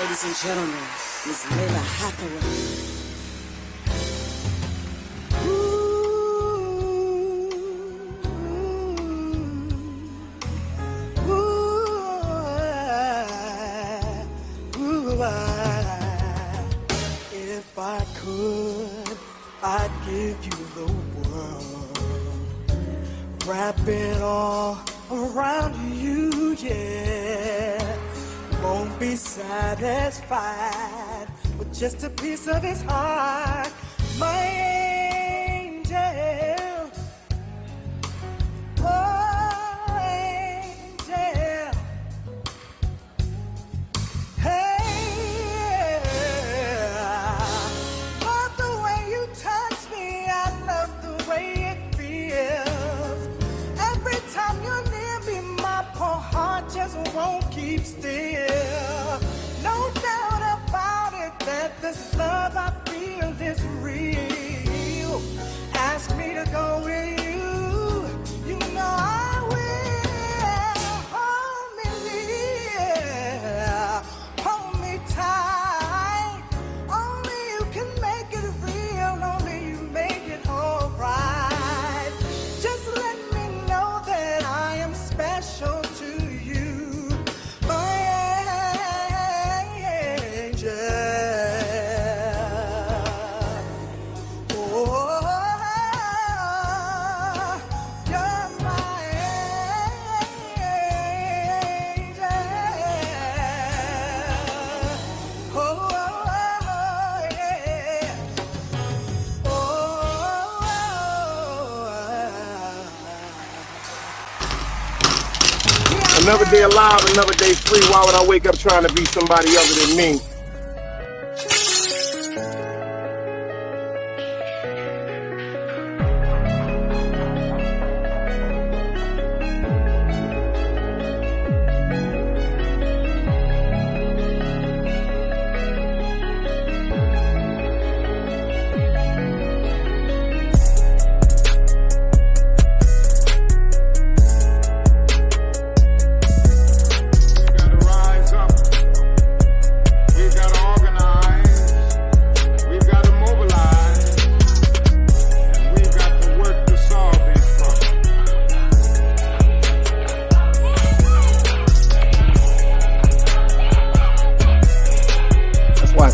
Ladies and gentlemen, Miss Layla Hathaway. If I could, I'd give you the world, wrap it all around you, yeah. Won't be satisfied with just a piece of his heart, my angel. Oh, angel. Hey, love the way you touch me. I love the way it feels. Every time you're near me, my poor heart just won't keep still. No doubt about it that this love I feel is real. Ask me to go with you, you know I will. Hold me near, hold me tight. Only you can make it real, only you make it alright. Just let me know that I am special to you, my angel. Oh, you're my angel. Oh, yeah. Another day alive, another day free. Why would I wake up trying to be somebody other than me?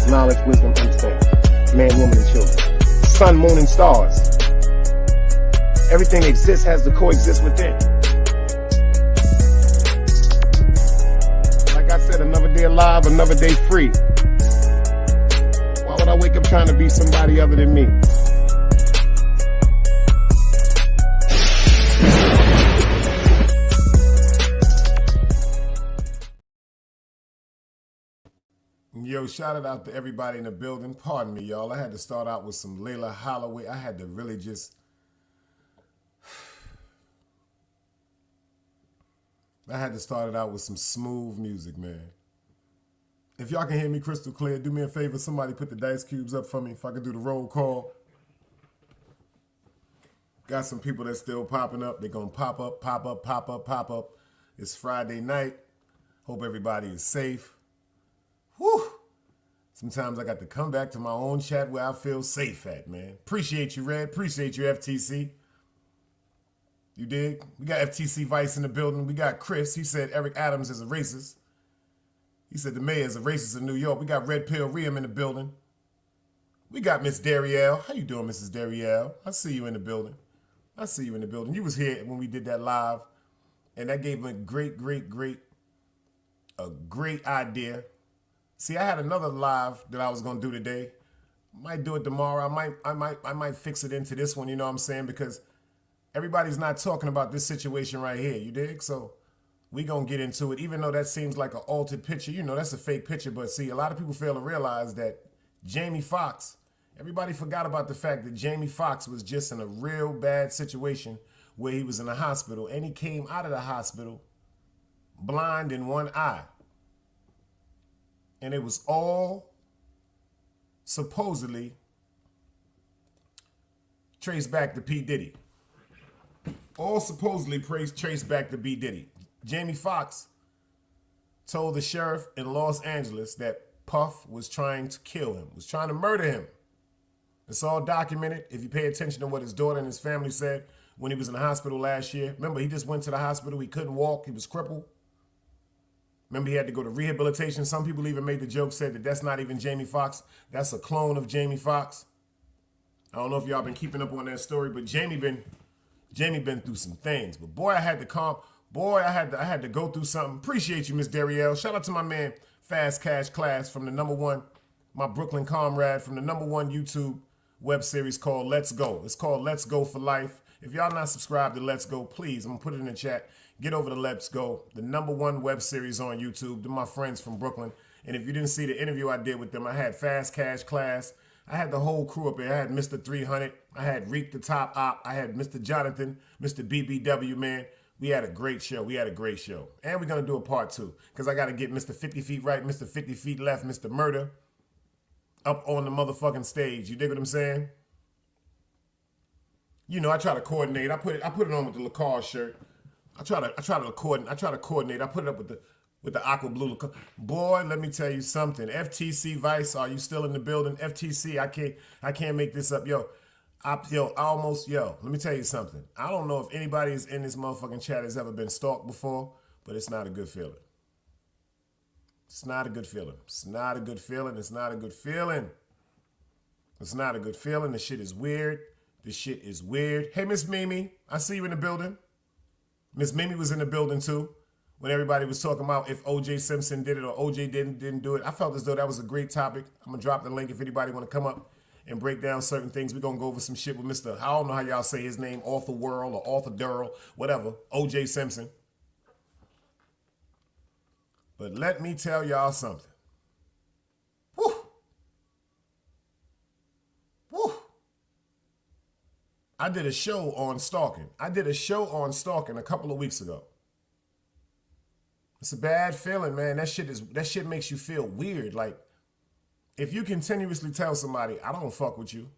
Knowledge, wisdom, understanding. Man, woman, and children. Sun, moon, and stars. Everything exists has to coexist within. Like I said, another day alive, another day free. Why would I wake up trying to be somebody other than me? Yo, shout it out to everybody in the building. Pardon me, y'all. I had to start out with some Layla Holloway. I had to really just... I had to start it out with some smooth music, man. If y'all can hear me crystal clear, do me a favor. Somebody put the dice cubes up for me if I could do the roll call. Got some people that's still popping up. They're going to pop up, pop up, pop up, pop up. It's Friday night. Hope everybody is safe. Whew. Sometimes I got to come back to my own chat where I feel safe at, man. Appreciate you, Red. Appreciate you, FTC. You dig? We got FTC Vice in the building. We got Chris. He said Eric Adams is a racist. He said the mayor is a racist in New York. We got Red Pill Riem in the building. We got Miss Darielle. How you doing, Mrs. Darielle? I see you in the building. I see you in the building. You was here when we did that live, and that gave me a great idea. See, I had another live that I was gonna do today. Might do it tomorrow. I might fix it into this one. You know what I'm saying? Because everybody's not talking about this situation right here. You dig? So we gonna get into it. Even though that seems like an altered picture, you know, that's a fake picture. But see, a lot of people fail to realize that Jamie Foxx. Everybody forgot about the fact that Jamie Foxx was just in a real bad situation where he was in the hospital, and he came out of the hospital blind in one eye. And it was all supposedly traced back to P. Diddy. All supposedly traced back to B. Diddy. Jamie Foxx told the sheriff in Los Angeles that Puff was trying to kill him, was trying to murder him. It's all documented. If you pay attention to what his daughter and his family said when he was in the hospital last year. Remember, he just went to the hospital. He couldn't walk. He was crippled. Remember, he had to go to rehabilitation. Some people even made the joke, said that that's not even Jamie Foxx. That's a clone of Jamie Foxx. I don't know if y'all been keeping up on that story, but Jamie been through some things. But boy, I had to go through something. Appreciate you, Miss Darielle. Shout out to my man, Fast Cash Class from the #1, my Brooklyn comrade from the #1 YouTube web series called Let's Go. It's called Let's Go for Life. If y'all not subscribed to Let's Go, please, I'm gonna put it in the chat. Get over to Let's Go, the #1 web series on YouTube. They're my friends from Brooklyn. And if you didn't see the interview I did with them, I had Fast Cash Class. I had the whole crew up there. I had Mr. 300. I had Reek the Top Op. I had Mr. Jonathan, Mr. BBW, man. We had a great show. And we're going to do a part 2 because I got to get Mr. 50 Feet Right, Mr. 50 Feet Left, Mr. Murder up on the motherfucking stage. You dig what I'm saying? You know, I try to coordinate. I put it on with the Lacoste shirt. I try to coordinate. I put it up with the aqua blue. Boy, let me tell you something. FTC Vice, are you still in the building? FTC, I can't make this up. Let me tell you something. I don't know if anybody is in this motherfucking chat has ever been stalked before, but it's not a good feeling. It's not a good feeling. It's not a good feeling. It's not a good feeling. It's not a good feeling. The shit is weird. The shit is weird. Hey, Miss Mimi, I see you in the building. Miss Mimi was in the building too when everybody was talking about if OJ Simpson did it or OJ didn't do it. I felt as though that was a great topic. I'm going to drop the link if anybody want to come up and break down certain things. We're going to go over some shit with Mr. I don't know how y'all say his name, Arthur World or Arthur Durrell, whatever, OJ Simpson. But let me tell y'all something. Woo! Woo! I did a show on stalking. A couple of weeks ago. It's a bad feeling, man. That shit makes you feel weird. Like, if you continuously tell somebody, I don't fuck with you,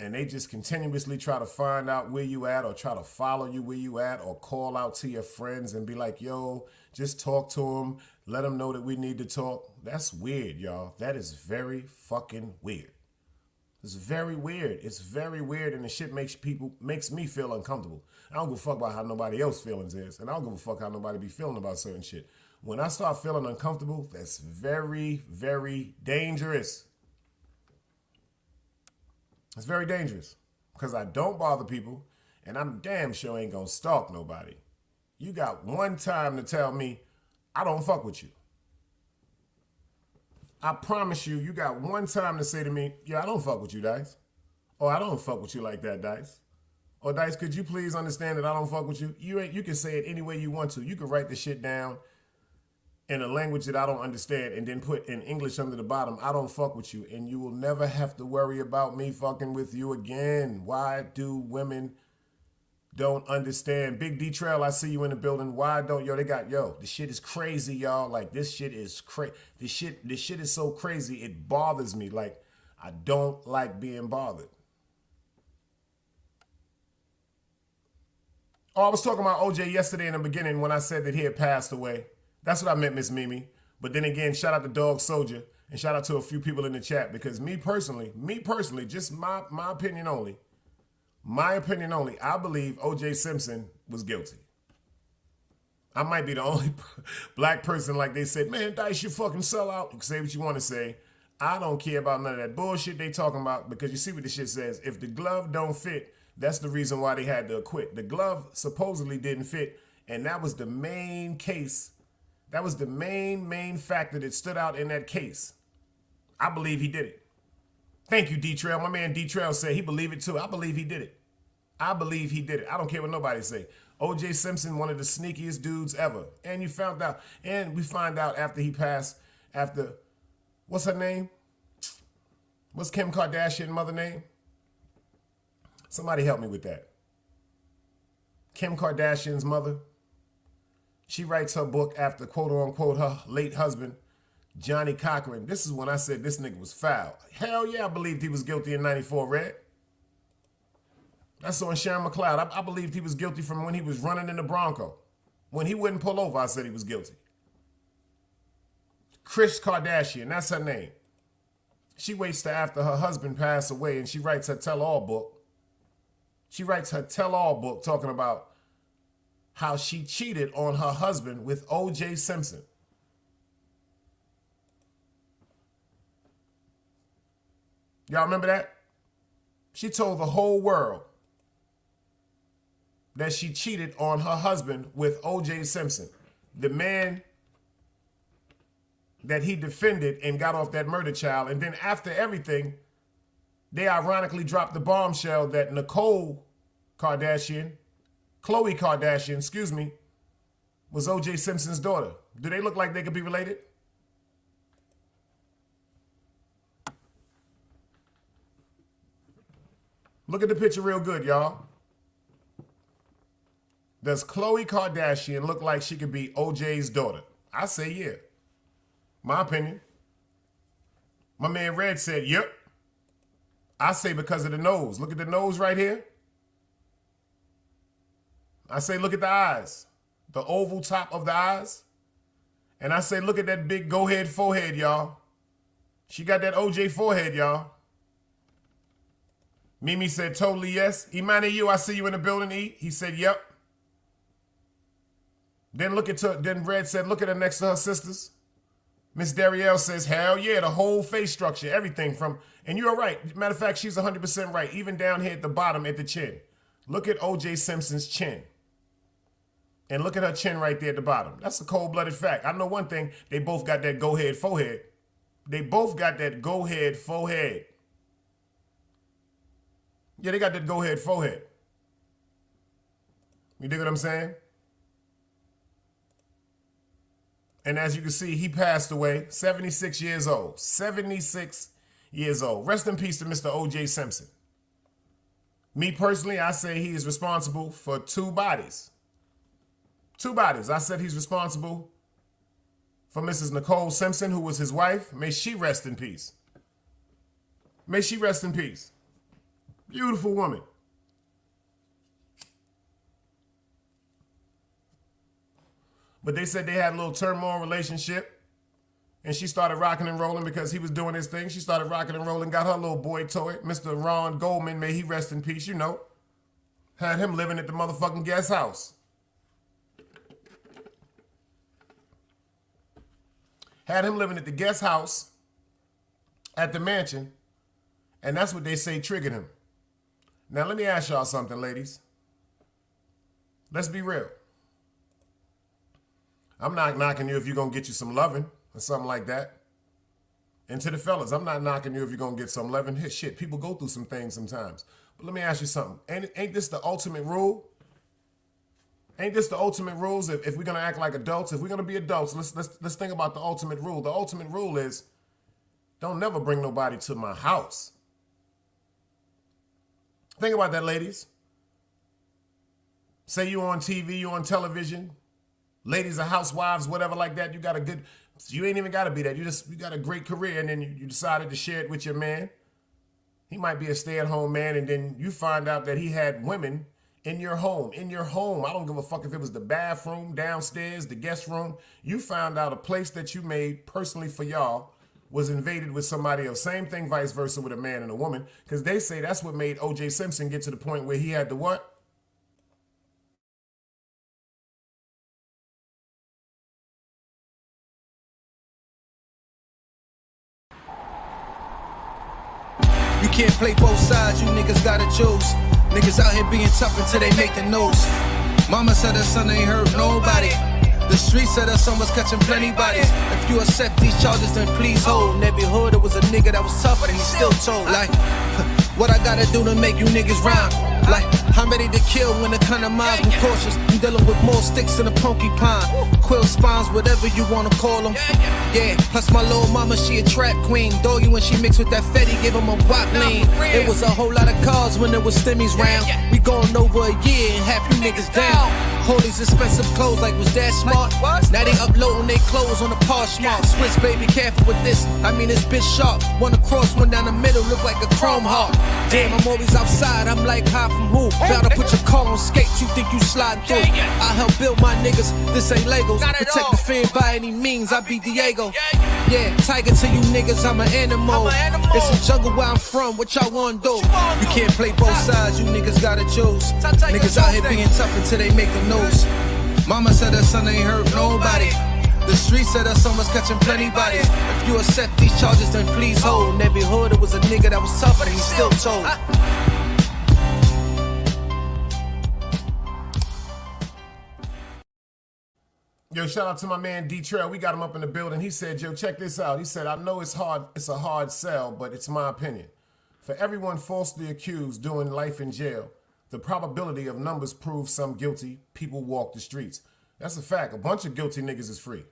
and they just continuously try to find out where you at or try to follow you where you at or call out to your friends and be like, yo, just talk to them, let them know that we need to talk. That's weird, y'all. That is very fucking weird. It's very weird. It's very weird, and the shit makes me feel uncomfortable. I don't give a fuck about how nobody else's feelings is, and I don't give a fuck how nobody be feeling about certain shit. When I start feeling uncomfortable, that's very, very dangerous. It's very dangerous because I don't bother people, and I'm damn sure ain't gonna stalk nobody. You got one time to tell me I don't fuck with you. I promise you, you got one time to say to me, yeah, I don't fuck with you, Dice. Or I don't fuck with you like that, Dice. Or Dice, could you please understand that I don't fuck with you? You can say it any way you want to. You can write the shit down in a language that I don't understand and then put in English under the bottom, I don't fuck with you. And you will never have to worry about me fucking with you again. Why do women don't understand? Big D Trail, I see you in the building. Why don't, the shit is crazy, y'all. Like, this shit is crazy. This shit is so crazy, it bothers me. Like, I don't like being bothered. Oh, I was talking about OJ yesterday in the beginning when I said that he had passed away. That's what I meant, Miss Mimi. But then again, shout out to Dog Soldier and shout out to a few people in the chat because me personally, just my opinion only, I believe OJ Simpson was guilty. I might be the only black person like they said, man, Dice, you fucking sell out. You can say what you want to say. I don't care about none of that bullshit they talking about because you see what the shit says. If the glove don't fit, that's the reason why they had to acquit. The glove supposedly didn't fit, and that was the main case. That was the main factor that stood out in that case. I believe he did it. Thank you, D-Trail. My man D-Trail said he believed it too. I believe he did it. I don't care what nobody say. O.J. Simpson, one of the sneakiest dudes ever. And we find out after he passed, what's her name? What's Kim Kardashian's mother name? Somebody help me with that. Kim Kardashian's mother. She writes her book after, quote unquote, her late husband, Johnny Cochran. This is when I said this nigga was foul. Hell yeah, I believed he was guilty in 94 Red. That's on Sharon McLeod. I believed he was guilty from when he was running in the Bronco. When he wouldn't pull over, I said he was guilty. Kris Kardashian, that's her name. She waits till after her husband passed away and she writes her tell-all book. She writes her tell-all book talking about how she cheated on her husband with OJ Simpson. Y'all remember that? She told the whole world that she cheated on her husband with OJ Simpson, the man that he defended and got off that murder trial. And then after everything, they ironically dropped the bombshell that Nicole Kardashian, Khloe Kardashian, excuse me, was OJ Simpson's daughter. Do they look like they could be related? Look at the picture real good, y'all. Does Khloe Kardashian look like she could be OJ's daughter? I say yeah. My opinion. My man Red said, yep. I say because of the nose. Look at the nose right here. I say look at the eyes. The oval top of the eyes. And I say look at that big go-ahead forehead, y'all. She got that OJ forehead, y'all. Mimi said totally yes. Imani, I see you in the building, E. He said yep. Then Red said look at her next to her sisters. Miss Darielle says, hell yeah, the whole face structure, everything from, and you're right. Matter of fact, she's 100% right. Even down here at the bottom at the chin. Look at OJ Simpson's chin. And look at her chin right there at the bottom. That's a cold-blooded fact. I know one thing, they both got that go-ahead forehead. They both got that go-ahead forehead. Yeah, they got that go-ahead forehead. You dig what I'm saying? And as you can see, he passed away, 76 years old. 76 years old. Rest in peace to Mr. O.J. Simpson. Me personally, I say he is responsible for two bodies. Two bodies. I said he's responsible for Mrs. Nicole Simpson, who was his wife. May she rest in peace. May she rest in peace. Beautiful woman. But they said they had a little turmoil relationship. And she started rocking and rolling because he was doing his thing. She started rocking and rolling, got her little boy toy. Mr. Ron Goldman, may he rest in peace, you know. Had him living at the motherfucking guest house. Had him living at the guest house at the mansion. And that's what they say triggered him. Now, let me ask y'all something, ladies. Let's be real. I'm not knocking you if you're going to get you some loving or something like that. And to the fellas, I'm not knocking you if you're going to get some loving. Shit, people go through some things sometimes. But let me ask you something. Ain't this the ultimate rule? Ain't this the ultimate rules if we're going to act like adults? If we're going to be adults, let's think about the ultimate rule. The ultimate rule is don't never bring nobody to my house. Think about that, ladies. Say you on TV, you on television. Ladies are housewives, whatever like that. You ain't even got to be that. You got a great career, and then you decided to share it with your man. He might be a stay-at-home man, and then you find out that he had women in your home. In your home. I don't give a fuck if it was the bathroom, downstairs, the guest room. You found out a place that you made personally for y'all was invaded with somebody else. Same thing, vice versa with a man and a woman, because they say that's what made O.J. Simpson get to the point where he had to what? You can't play both sides, you niggas gotta choose. Niggas out here being tough until they make the news. Mama said her son ain't hurt nobody. The street said her son was catching plenty bodies. If you accept these charges, then please hold. In every hood, it was a nigga that was tough, and he still told. Like, what I gotta do to make you niggas rhyme? Like, I'm ready to kill when the kind of minds be cautious. I'm dealing with more sticks than a porcupine. Quill spines, whatever you wanna call them. Yeah, plus my little mama, she a trap queen. Doggy when she mixed with that Fetty, give him a wop lean. It was a whole lot of cars when there was stimmies round. We going over a year and half you niggas down. All these expensive clothes, like was that smart? Now they uploading their clothes on the Poshmark. Swiss baby, careful with this. I mean, this bitch sharp. One across, one down the middle, look like a chrome heart. Damn, I'm always outside. I'm like, high from who? Bound to put your car on skates. You think you slide through? I help build my niggas. This ain't Legos. Protect the fan by any means. I be Diego. Yeah, tiger to you niggas. I'm an animal. It's a jungle where I'm from. What y'all wanna do? You can't play both sides. You niggas gotta choose. Niggas out here being tough until they make the news. Mama said her son ain't hurt nobody. The street said her son was catching plenty bodies. If you accept these charges, then please hold. In every hood, it was a nigga that was tough, but he still told. Yo, shout out to my man D-Trail. We got him up in the building. He said, yo, check this out. He said, I know it's hard. It's a hard sell, but it's my opinion. For everyone falsely accused doing life in jail, the probability of numbers prove some guilty people walk the streets. That's a fact. A bunch of guilty niggas is free.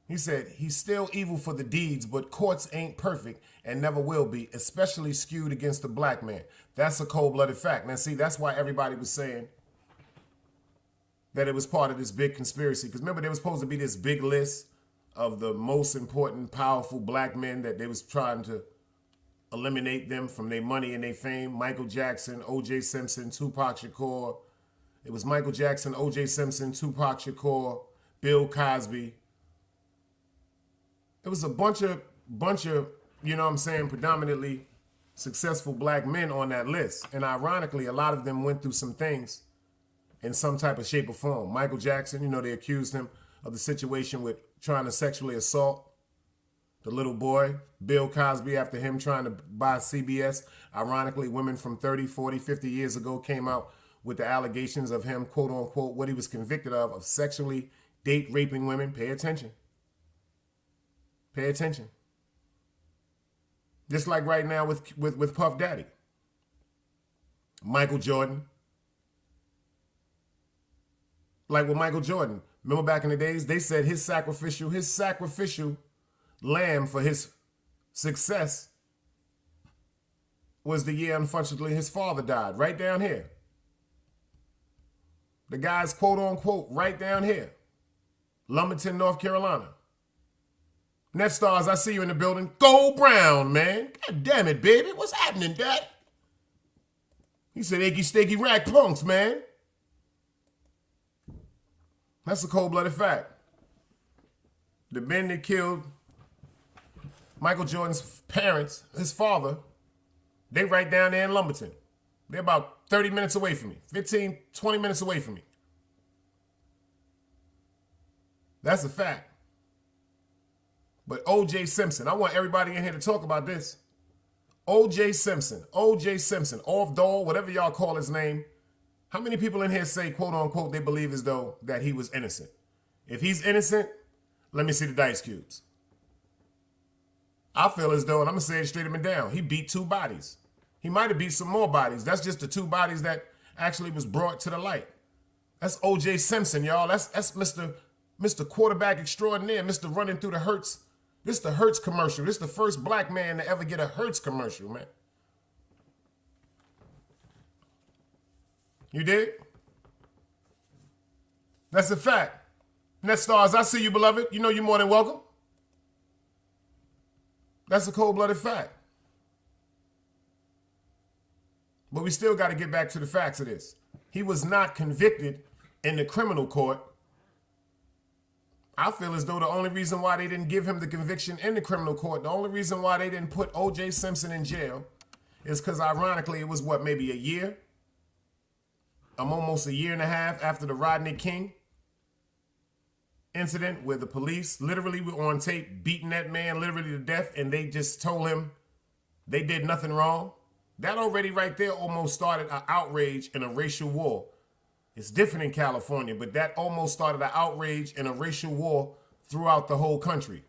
He said, he's still evil for the deeds, but courts ain't perfect and never will be, especially skewed against the black man. That's a cold-blooded fact. Now, see, that's why everybody was saying that it was part of this big conspiracy. Because remember, there was supposed to be this big list of the most important, powerful black men that they was trying to eliminate them from their money and their fame. Michael Jackson, OJ Simpson, Tupac Shakur. It was Michael Jackson, OJ Simpson, Tupac Shakur, Bill Cosby. It was a bunch of, you know what I'm saying, predominantly successful black men on that list. And ironically, a lot of them went through some things in some type of shape or form. Michael Jackson, you know, they accused him of the situation with trying to sexually assault the little boy. Bill Cosby, after him trying to buy CBS. Ironically, women from 30, 40, 50 years ago came out with the allegations of him, quote unquote, what he was convicted of sexually date raping women. Pay attention. Pay attention. Just like right now with Puff Daddy. Michael Jordan. Like with Michael Jordan. Remember back in the days, they said his sacrificial lamb for his success was the year, unfortunately, his father died. Right down here. The guy's quote unquote right down here. Lumberton, North Carolina. Net Stars, I see you in the building. Go Brown, man. God damn it, baby. What's happening, Dad? He said, achy, steaky, rack punks, man. That's a cold-blooded fact. The men that killed Michael Jordan's parents, his father, they right down there in Lumberton. They're about 30 minutes away from me. 15, 20 minutes away from me. That's a fact. But OJ Simpson, I want everybody in here to talk about this. OJ Simpson, off dole, whatever y'all call his name. How many people in here say, quote unquote, they believe as though that he was innocent? If he's innocent, let me see the dice cubes. I feel as though, and I'm going to say it straight up and down, he beat 2 bodies. He might have beat some more bodies. That's just the 2 bodies that actually was brought to the light. That's OJ Simpson, y'all. That's Mr. Quarterback Extraordinaire, Mr. Running Through the Hurts. This is the Hertz commercial. This is the first black man to ever get a Hertz commercial, man. You did? That's a fact. Net Stars, I see you, beloved. You know you're more than welcome. That's a cold-blooded fact. But we still got to get back to the facts of this. He was not convicted in the criminal court. I feel as though the only reason why they didn't give him the conviction in the criminal court, the only reason why they didn't put O.J. Simpson in jail is because ironically it was what, maybe a year? Almost a year and a half after the Rodney King incident where the police literally were on tape beating that man literally to death and they just told him they did nothing wrong. That already right there almost started an outrage and a racial war. It's different in California, but that almost started an outrage and a racial war throughout the whole country.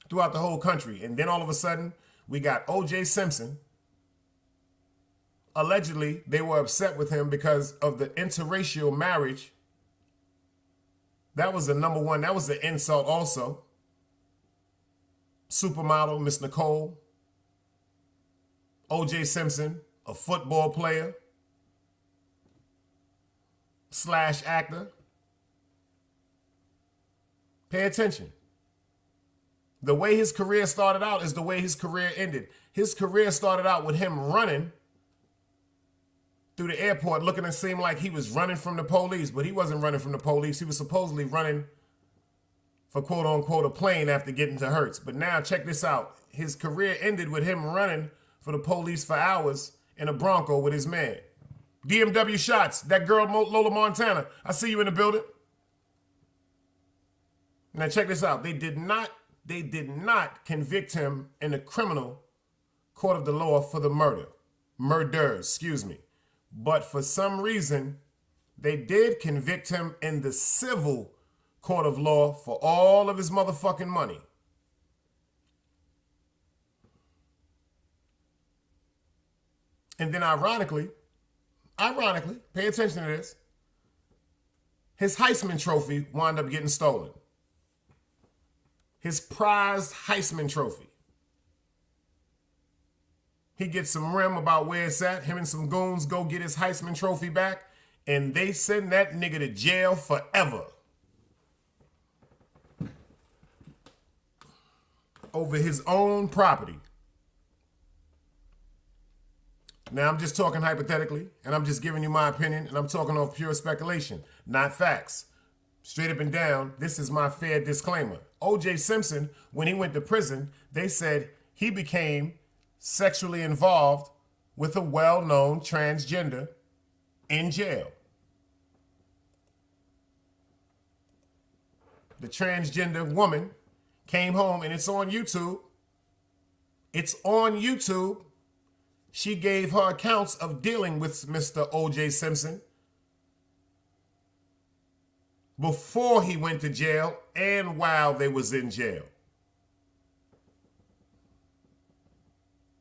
Throughout the whole country. And then all of a sudden, we got O.J. Simpson. Allegedly, they were upset with him because of the interracial marriage. That was the number one. That was the insult also. Supermodel, Miss Nicole. O.J. Simpson, a football player. slash actor. Pay attention. The way his career started out is the way his career ended. His career started out with him running through the airport, looking to seem like he was running from the police, but he wasn't running from the police. He was supposedly running for quote unquote a plane after getting to Hertz. But now check this out. His career ended with him running for the police for hours in a Bronco with his man. DMW shots, that girl Lola Montana. I see you in the building. Now check this out. They did not convict him in the criminal court of the law for the murders, excuse me. But for some reason, they did convict him in the civil court of law for all of his motherfucking money. And then ironically, pay attention to this, his Heisman Trophy wound up getting stolen. His prized Heisman Trophy. He gets some rim about where it's at. Him and some goons go get his Heisman Trophy back, and they send that nigga to jail forever. Over his own property. Now, I'm just talking hypothetically, and I'm just giving you my opinion, and I'm talking off pure speculation, not facts. Straight up and down, this is my fair disclaimer. OJ Simpson, when he went to prison, they said he became sexually involved with a well-known transgender in jail. The transgender woman came home, and it's on YouTube. It's on YouTube. She gave her accounts of dealing with Mr. OJ Simpson before he went to jail and while they was in jail.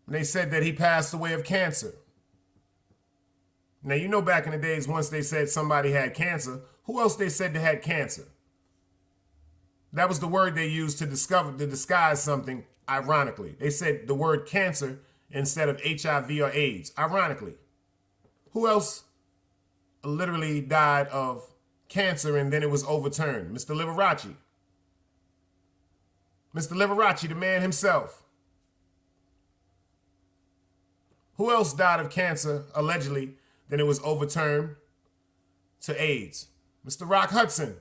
And they said that he passed away of cancer. Now, you know back in the days, once they said somebody had cancer, who else they said they had cancer? That was the word they used to disguise something, ironically. They said the word cancer instead of HIV or AIDS, ironically. Who else literally died of cancer and then it was overturned? Mr. Liberace. Mr. Liberace, the man himself. Who else died of cancer, allegedly, then it was overturned to AIDS? Mr. Rock Hudson.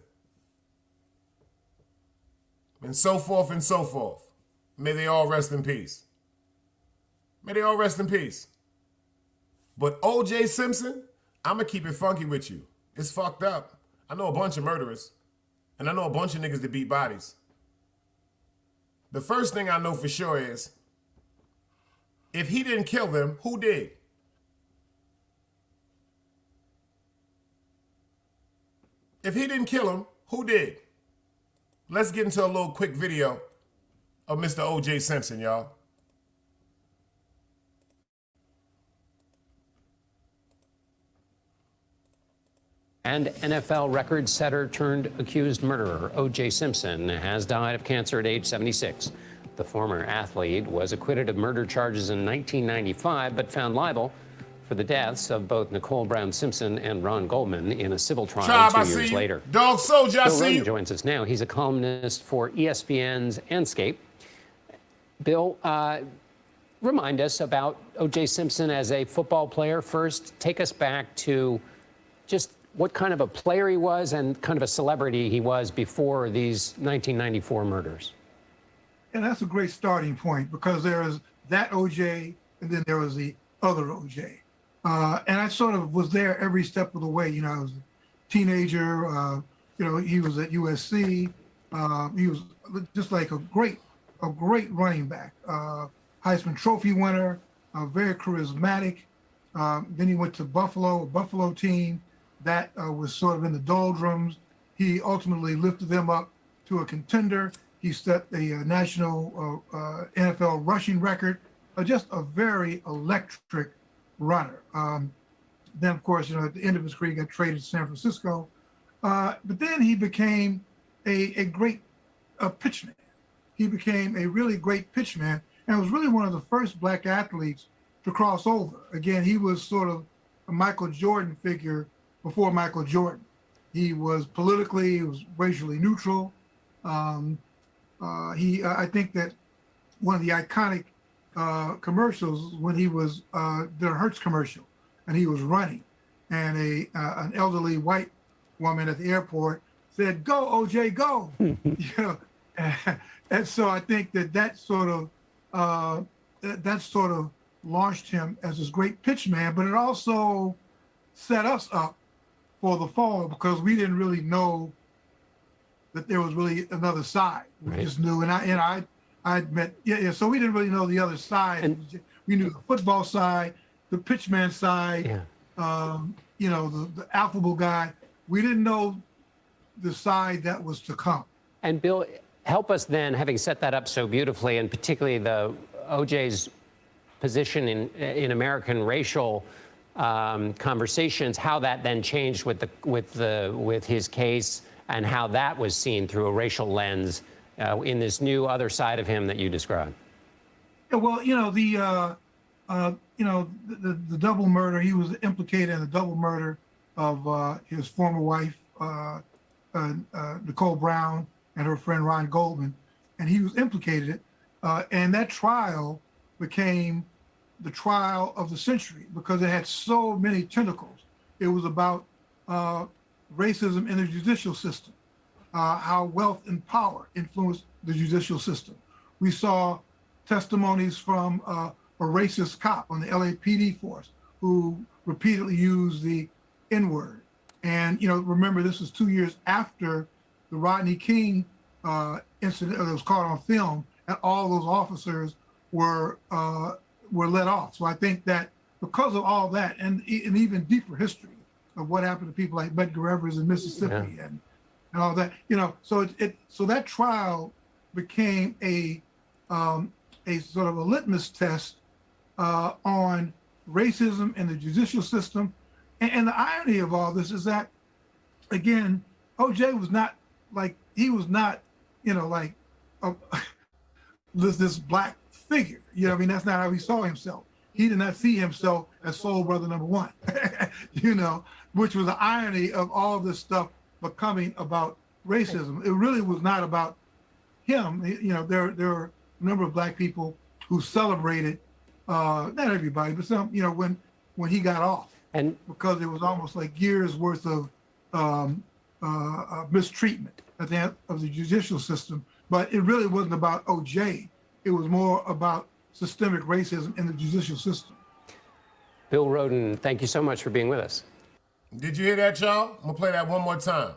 And so forth and so forth. May they all rest in peace. May they all rest in peace. But OJ Simpson, I'm going to keep it funky with you. It's fucked up. I know a bunch of murderers. And I know a bunch of niggas that beat bodies. The first thing I know for sure is, if he didn't kill them, who did? If he didn't kill him, who did? Let's get into a little quick video of Mr. OJ Simpson, y'all. And NFL record setter turned accused murderer O.J. Simpson has died of cancer at age 76. The former athlete was acquitted of murder charges in 1995, but found liable for the deaths of both Nicole Brown Simpson and Ron Goldman in a civil trial 2 years later. Dog Soldier, I Bill see Roden you. joins us now. He's a columnist for ESPN's Anscape. Bill, remind us about O.J. Simpson as a football player. First, take us back to just what kind of a player he was and kind of a celebrity he was before these 1994 murders. And that's a great starting point, because there is that OJ and then there was the other OJ. And I sort of was there every step of the way. You know, I was a teenager. You know, he was at USC. He was just like a great running back. Heisman Trophy winner, very charismatic. Then he went to Buffalo, a Buffalo team that was sort of in the doldrums. He ultimately lifted them up to a contender. He set a national NFL rushing record. Just a very electric runner. Then, of course, you know, at the end of his career, he got traded to San Francisco. But then he became a great pitchman. He became a really great pitchman, and was really one of the first black athletes to cross over. Again, he was sort of a Michael Jordan figure before Michael Jordan. He was politically, he was racially neutral. I think that one of the iconic commercials when he was the Hertz commercial, and he was running, and an elderly white woman at the airport said, "Go, OJ, go!" And so I think that sort of launched him as this great pitch man, but it also set us up for the fall because we didn't really know that there was really another side. We just knew, and I admit, so we didn't really know the other side. And we knew the football side, the pitchman side, the affable guy. We didn't know the side that was to come. And Bill, help us then, having set that up so beautifully, and particularly the OJ's position in American racial conversations, how that then changed with his case, and how that was seen through a racial lens in this new other side of him that you described. Yeah, well, the double murder. He was implicated in the double murder of his former wife, Nicole Brown, and her friend Ron Goldman, and he was implicated. And that trial became the trial of the century because it had so many tentacles. It was about racism in the judicial system, how wealth and power influenced the judicial system. We saw testimonies from a racist cop on the LAPD force who repeatedly used the N-word. And, remember, this was 2 years after the Rodney King incident that was caught on film, and all those officers were let off. So I think that because of all that, and even deeper history of what happened to people like Medgar Evers in Mississippi and all that, so that trial became a sort of a litmus test on racism in the judicial system. And the irony of all this is that, again, OJ was not like, he was not, like this black figure. That's not how he saw himself. He did not see himself as soul brother number one, which was the irony of all this stuff becoming about racism. It really was not about him. There were a number of black people who celebrated, not everybody, but some, when he got off. And because it was almost like years worth of mistreatment at the end of the judicial system. But it really wasn't about OJ. It was more about systemic racism in the judicial system. Bill Rhoden, thank you so much for being with us. Did you hear that, y'all? I'm gonna play that one more time.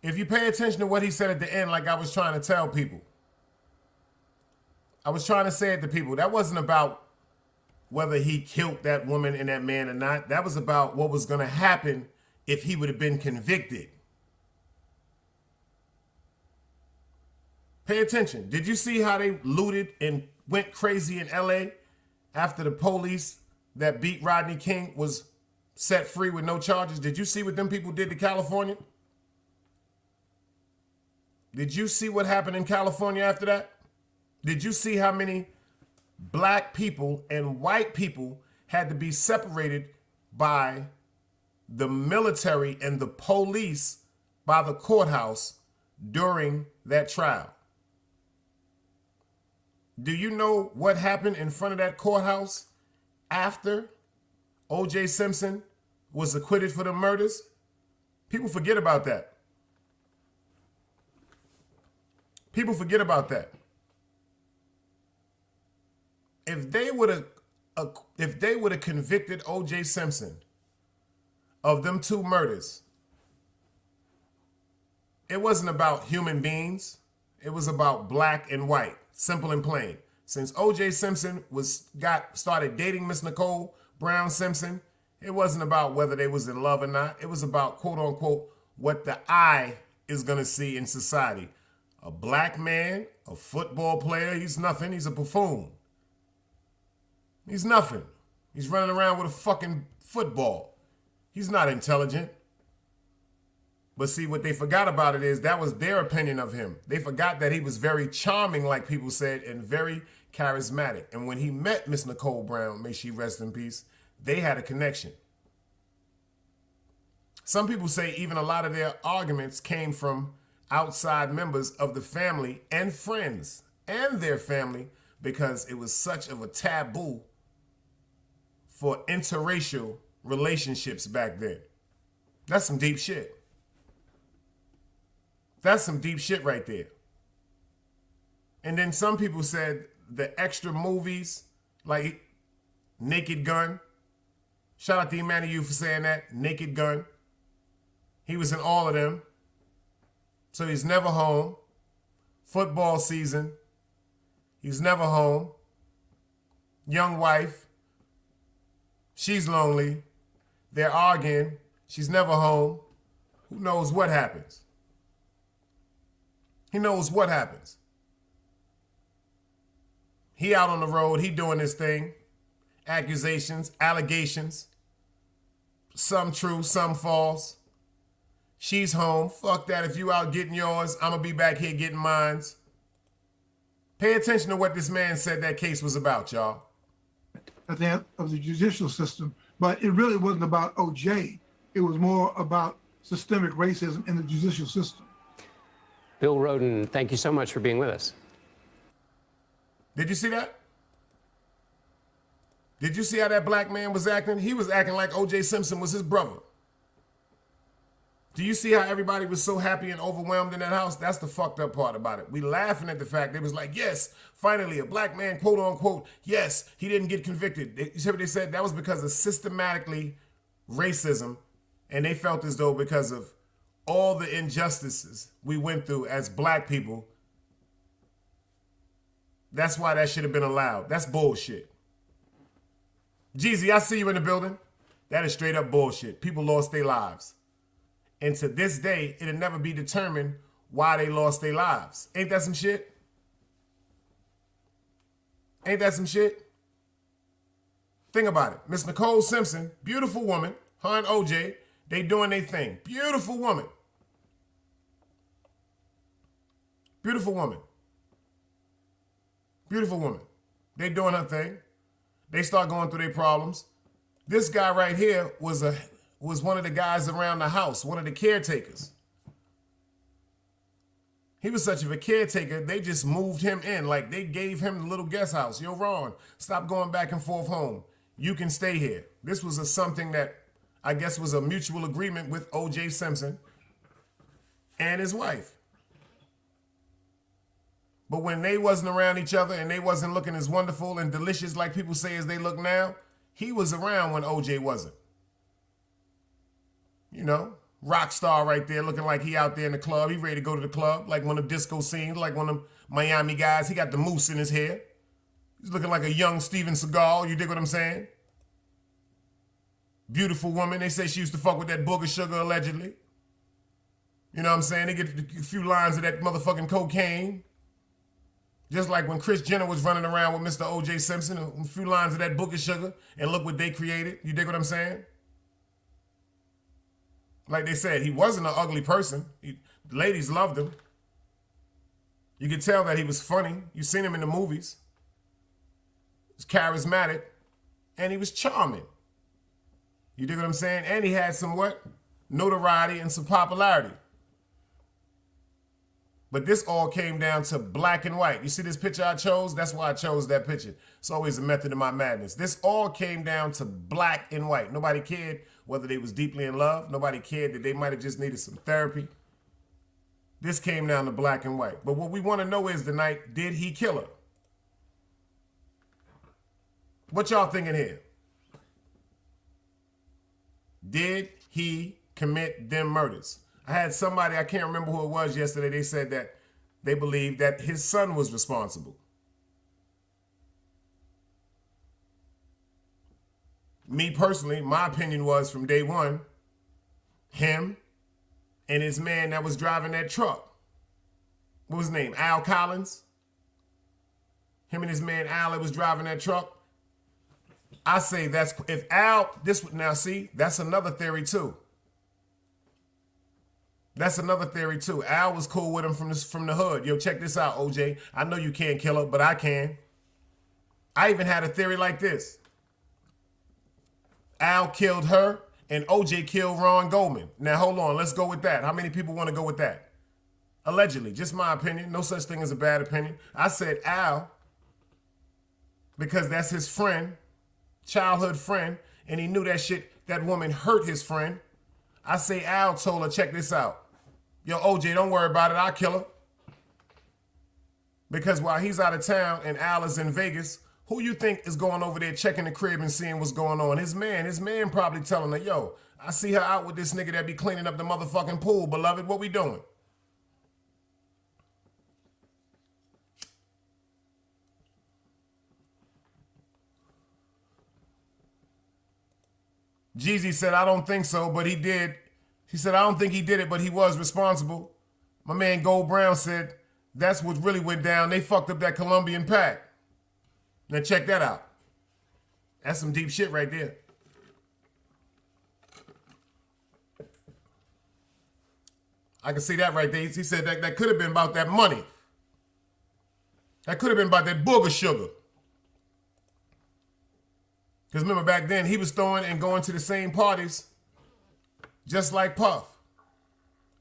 If you pay attention to what he said at the end, like I was trying to tell people, I was trying to say it to people, that wasn't about whether he killed that woman and that man or not. That was about what was gonna happen if he would have been convicted. Pay attention. Did you see how they looted and went crazy in LA after the police that beat Rodney King was set free with no charges? Did you see what them people did to California? Did you see what happened in California after that? Did you see how many black people and white people had to be separated by the military and the police by the courthouse during that trial? Do you know what happened in front of that courthouse after O.J. Simpson was acquitted for the murders? People forget about that. People forget about that. If they would have convicted O.J. Simpson of them two murders, it wasn't about human beings. It was about black and white. Simple and plain. Since O.J. Simpson started dating Miss Nicole Brown Simpson, it wasn't about whether they was in love or not. It was about, quote unquote, what the eye is going to see in society. A black man, a football player, he's nothing. He's a buffoon. He's nothing. He's running around with a fucking football. He's not intelligent. But see, what they forgot about it is that was their opinion of him. They forgot that he was very charming, like people said, and very charismatic. And when he met Miss Nicole Brown, may she rest in peace, they had a connection. Some people say even a lot of their arguments came from outside members of the family and friends and their family because it was such of a taboo for interracial relationships back then. That's some deep shit. That's some deep shit right there. And then some people said the extra movies like Naked Gun. Shout out to Emmanuel for saying that. Naked Gun. He was in all of them. So he's never home. Football season. He's never home. Young wife. She's lonely. They're arguing. She's never home. Who knows what happens? He knows what happens. He out on the road. He doing his thing. Accusations, allegations. Some true, some false. She's home. Fuck that. If you out getting yours, I'm going to be back here getting mines. Pay attention to what this man said that case was about, y'all. At the end of the judicial system, but it really wasn't about OJ. It was more about systemic racism in the judicial system. Bill Roden, thank you so much for being with us. Did you see that? Did you see how that black man was acting? He was acting like O.J. Simpson was his brother. Do you see how everybody was so happy and overwhelmed in that house? That's the fucked up part about it. We laughing at the fact they was like, yes, finally a black man, quote unquote, yes, he didn't get convicted. You see what they said? That was because of systematically racism, and they felt as though because of all the injustices we went through as black people, that's why that should have been allowed. That's bullshit. Jeezy, I see you in the building. That is straight up bullshit. People lost their lives. And to this day, it'll never be determined why they lost their lives. Ain't that some shit? Ain't that some shit? Think about it. Miss Nicole Simpson, beautiful woman, her and OJ, they doing their thing. Beautiful woman. Beautiful woman. Beautiful woman. They doing her thing. They start going through their problems. This guy right here was one of the guys around the house, one of the caretakers. He was such of a caretaker, they just moved him in. Like they gave him the little guest house. Yo, Ron, stop going back and forth home. You can stay here. This was something that I guess was a mutual agreement with O.J. Simpson and his wife. But when they wasn't around each other and they wasn't looking as wonderful and delicious like people say as they look now, he was around when OJ wasn't. You know, rock star right there looking like he out there in the club. He ready to go to the club like one of the disco scenes, like one of them Miami guys. He got the mousse in his hair. He's looking like a young Steven Seagal. You dig what I'm saying? Beautiful woman. They say she used to fuck with that booger sugar allegedly. You know what I'm saying? They get a few lines of that motherfucking cocaine. Just like when Kris Jenner was running around with Mr. O.J. Simpson, a few lines of that booger sugar, and look what they created. You dig what I'm saying? Like they said, he wasn't an ugly person. The ladies loved him. You could tell that he was funny. You seen him in the movies. He was charismatic, and he was charming. You dig what I'm saying? And he had some what? Notoriety and some popularity. But this all came down to black and white. You see this picture I chose? That's why I chose that picture. It's always a method of my madness. This all came down to black and white. Nobody cared whether they was deeply in love. Nobody cared that they might have just needed some therapy. This came down to black and white. But what we want to know is tonight, did he kill her? What y'all thinking here? Did he commit them murders? I had somebody, I can't remember who it was yesterday, they said that they believed that his son was responsible. Me personally, my opinion was from day one, him and his man that was driving that truck. What was his name? Al Collins? Him and his man Al that was driving that truck. I say that's, if Al, now see, that's another theory too. That's another theory too. Al was cool with him from the hood. Yo, check this out, OJ. I know you can't kill her, but I can. I even had a theory like this. Al killed her and OJ killed Ron Goldman. Now, hold on. Let's go with that. How many people want to go with that? Allegedly. Just my opinion. No such thing as a bad opinion. I said Al because that's his friend, childhood friend, and he knew that woman hurt his friend. I say Al told her, check this out. Yo, OJ, don't worry about it. I'll kill her. Because while he's out of town and Al is in Vegas, who you think is going over there checking the crib and seeing what's going on? His man probably telling her, yo, I see her out with this nigga that be cleaning up the motherfucking pool, beloved. What we doing? Jeezy said, I don't think so, but he did. He said, I don't think he did it, but he was responsible. My man Gold Brown said, that's what really went down. They fucked up that Colombian pack. Now check that out. That's some deep shit right there. I can see that right there. He said that could have been about that money. That could have been about that booger sugar. Because remember back then, he was throwing and going to the same parties just like Puff.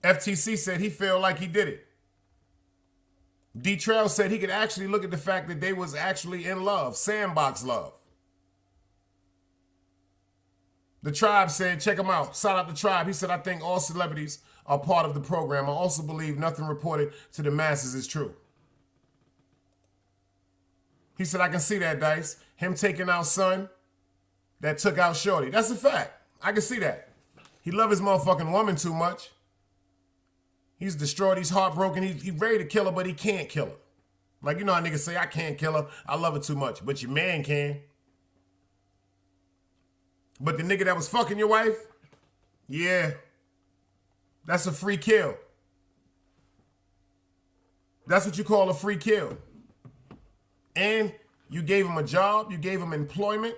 FTC said he felt like he did it. D-Trail said he could actually look at the fact that they was actually in love, sandbox love. The Tribe said, check him out. Shout out the Tribe. He said, I think all celebrities are part of the program. I also believe nothing reported to the masses is true. He said, I can see that, Dice. Him taking out Son that took out Shorty. That's a fact. I can see that. He love his motherfucking woman too much. He's destroyed. He's heartbroken. He's ready to kill her, but he can't kill her. Like, you know how niggas say, I can't kill her. I love her too much. But your man can. But the nigga that was fucking your wife, yeah, that's a free kill. That's what you call a free kill. And you gave him a job. You gave him employment.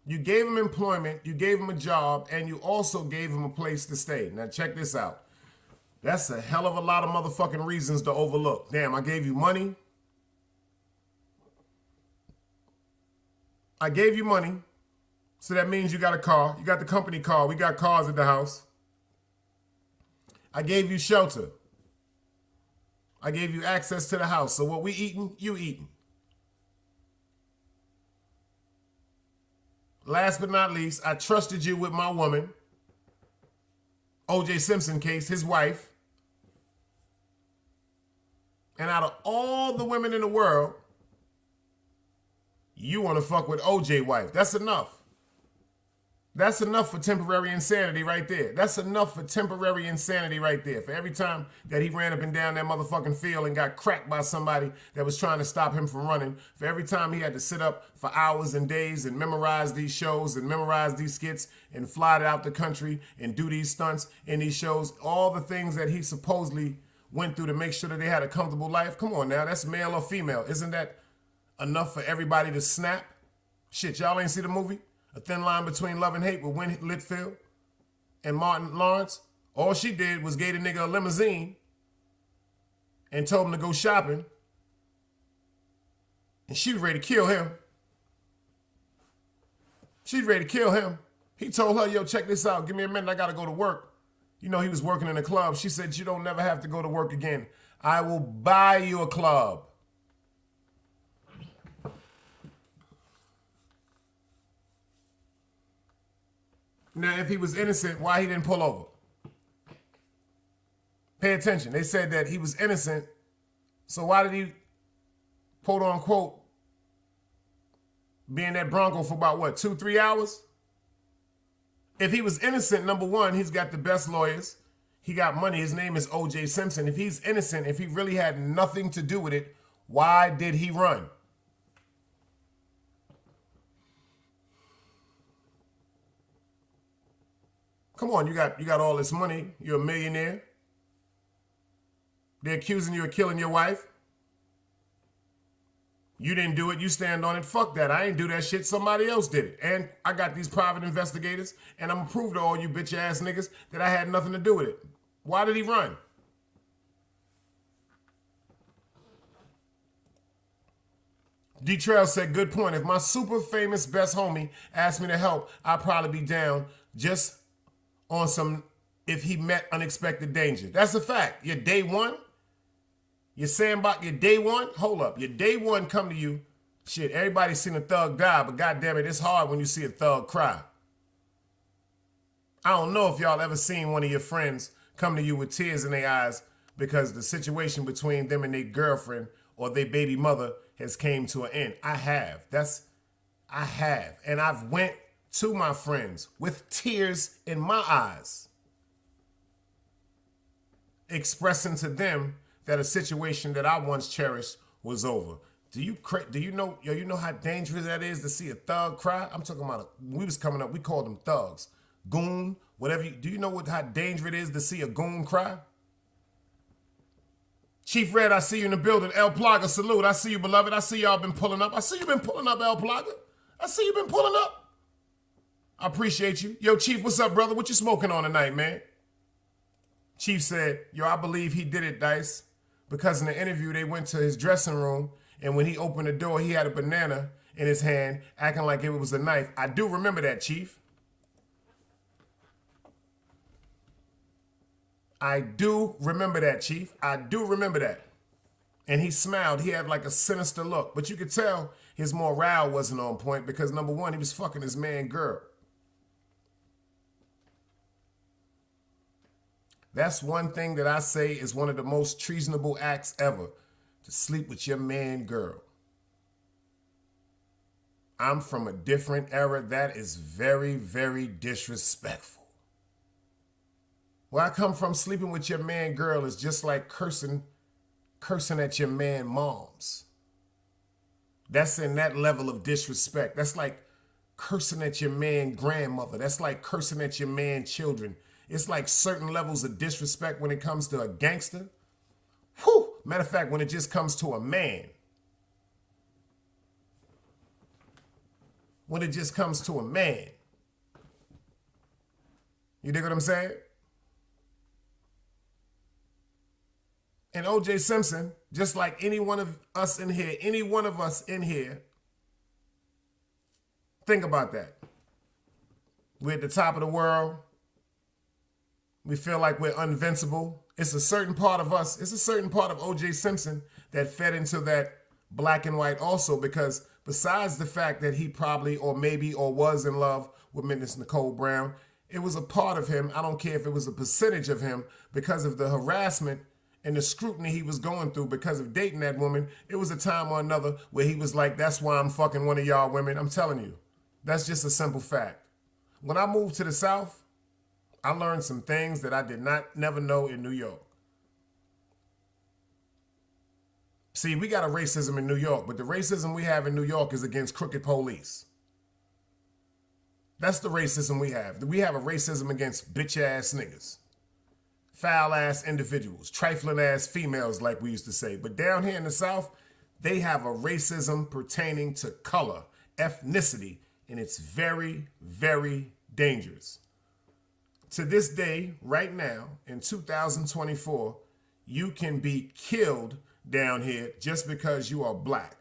You gave him employment, you gave him a job, and you also gave him a place to stay. Now check this out. That's a hell of a lot of motherfucking reasons to overlook. Damn, I gave you money. I gave you money, so that means you got a car. You got the company car. We got cars at the house. I gave you shelter. I gave you access to the house. So what we eating, you eating. Last but not least, I trusted you with my woman, OJ Simpson case, his wife. And out of all the women in the world, you want to fuck with OJ wife. That's enough. That's enough for temporary insanity right there. That's enough for temporary insanity right there. For every time that he ran up and down that motherfucking field and got cracked by somebody that was trying to stop him from running. For every time he had to sit up for hours and days and memorize these shows and memorize these skits and fly out the country and do these stunts in these shows. All the things that he supposedly went through to make sure that they had a comfortable life. Come on now, that's male or female. Isn't that enough for everybody to snap? Shit, y'all ain't see the movie? A Thin Line Between Love and Hate with Win Litfield and Martin Lawrence. All she did was gave the nigga a limousine and told him to go shopping. And she was ready to kill him. She's ready to kill him. He told her, yo, check this out. Give me a minute. I got to go to work. You know, he was working in a club. She said, you don't never have to go to work again. I will buy you a club. Now, if he was innocent, why he didn't pull over? Pay attention. They said that he was innocent, so why did he, quote unquote, be in that Bronco for about, what, 2-3 hours? If he was innocent, number one, he's got the best lawyers. He got money. His name is OJ Simpson. If he's innocent, if he really had nothing to do with it, why did he run? Come on, you got all this money. You're a millionaire. They're accusing you of killing your wife. You didn't do it. You stand on it. Fuck that. I ain't do that shit. Somebody else did it. And I got these private investigators, and I'm going to prove to all you bitch ass niggas that I had nothing to do with it. Why did he run? D-Trail said, good point. If my super famous best homie asked me to help, I'd probably be down just on some if he met unexpected danger. That's a fact. Your day one, you're saying about your day one? Hold up. Your day one come to you. Shit, everybody's seen a thug die, but goddamn it, it's hard when you see a thug cry. I don't know if y'all ever seen one of your friends come to you with tears in their eyes because the situation between them and their girlfriend or their baby mother has came to an end. I have. I have. And I've went to my friends with tears in my eyes, expressing to them that a situation that I once cherished was over. Do you know how dangerous that is to see a thug cry? I'm talking about we was coming up, we called them thugs. Goon, whatever. Do you know how dangerous it is to see a goon cry? Chief Red, I see you in the building. El Plaga, salute. I see you, beloved. I see y'all been pulling up. I see you been pulling up, El Plaga. I see you been pulling up. I appreciate you. Yo, Chief, what's up, brother? What you smoking on tonight, man? Chief said, yo, I believe he did it, Dice, because in the interview, they went to his dressing room, and when he opened the door, he had a banana in his hand, acting like it was a knife. I do remember that, Chief. I do remember that, Chief. I do remember that. And he smiled. He had like a sinister look. But you could tell his morale wasn't on point because, number one, he was fucking his man girl. That's one thing that I say is one of the most treasonable acts ever, to sleep with your man girl. I'm from a different era. That is very, very disrespectful. Where I come from, sleeping with your man girl is just like cursing at your man moms. That's in that level of disrespect. That's like cursing at your man grandmother. That's like cursing at your man children. It's like certain levels of disrespect when it comes to a gangster. Whew. Matter of fact, when it just comes to a man. When it just comes to a man. You dig what I'm saying? And OJ Simpson, just like any one of us in here, think about that. We're at the top of the world. We feel like we're invincible. It's a certain part of us, it's a certain part of OJ Simpson that fed into that black and white also, because besides the fact that he probably or maybe or was in love with Miss Nicole Brown, it was a part of him. I don't care if it was a percentage of him, because of the harassment and the scrutiny he was going through because of dating that woman. It was a time or another where he was like, that's why I'm fucking one of y'all women. I'm telling you, that's just a simple fact. When I moved to the South, I learned some things that I did never know in New York. See, we got a racism in New York, but the racism we have in New York is against crooked police. That's the racism we have. We have a racism against bitch-ass niggas. Foul-ass individuals, trifling-ass females, like we used to say. But down here in the South, they have a racism pertaining to color, ethnicity, and it's very, very dangerous. To this day, right now, in 2024, you can be killed down here just because you are black.